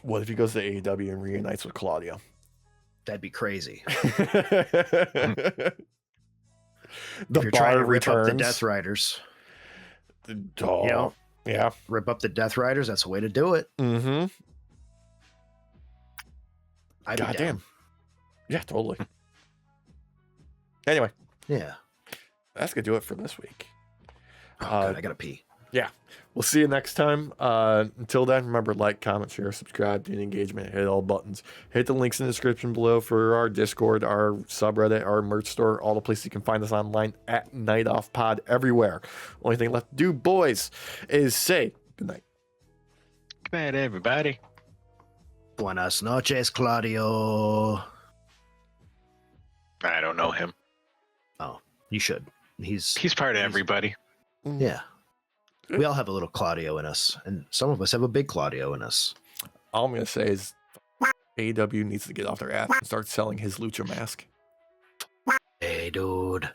What if he goes to AEW and reunites with Claudio? That'd be crazy. The if you're trying to rip up the Death Riders. Yeah. Rip up the Death Riders. That's a way to do it. Mm-hmm. Goddamn. Yeah, totally. Anyway. Yeah. That's going to do it for this week. Oh, God, I got to pee. Yeah. We'll see you next time. Until then, remember, like, comment, share, subscribe, do engagement, hit all buttons. Hit the links in the description below for our Discord, our subreddit, our merch store, all the places you can find us online at Nightoff Pod everywhere. Only thing left to do, boys, is say good night. Good night, everybody. Buenas noches, Claudio. I don't know him. Oh, you should. He's part of everybody. Yeah. We all have a little Claudio in us, and some of us have a big Claudio in us. All I'm going to say is AEW needs to get off their ass and start selling his lucha mask. Hey, dude.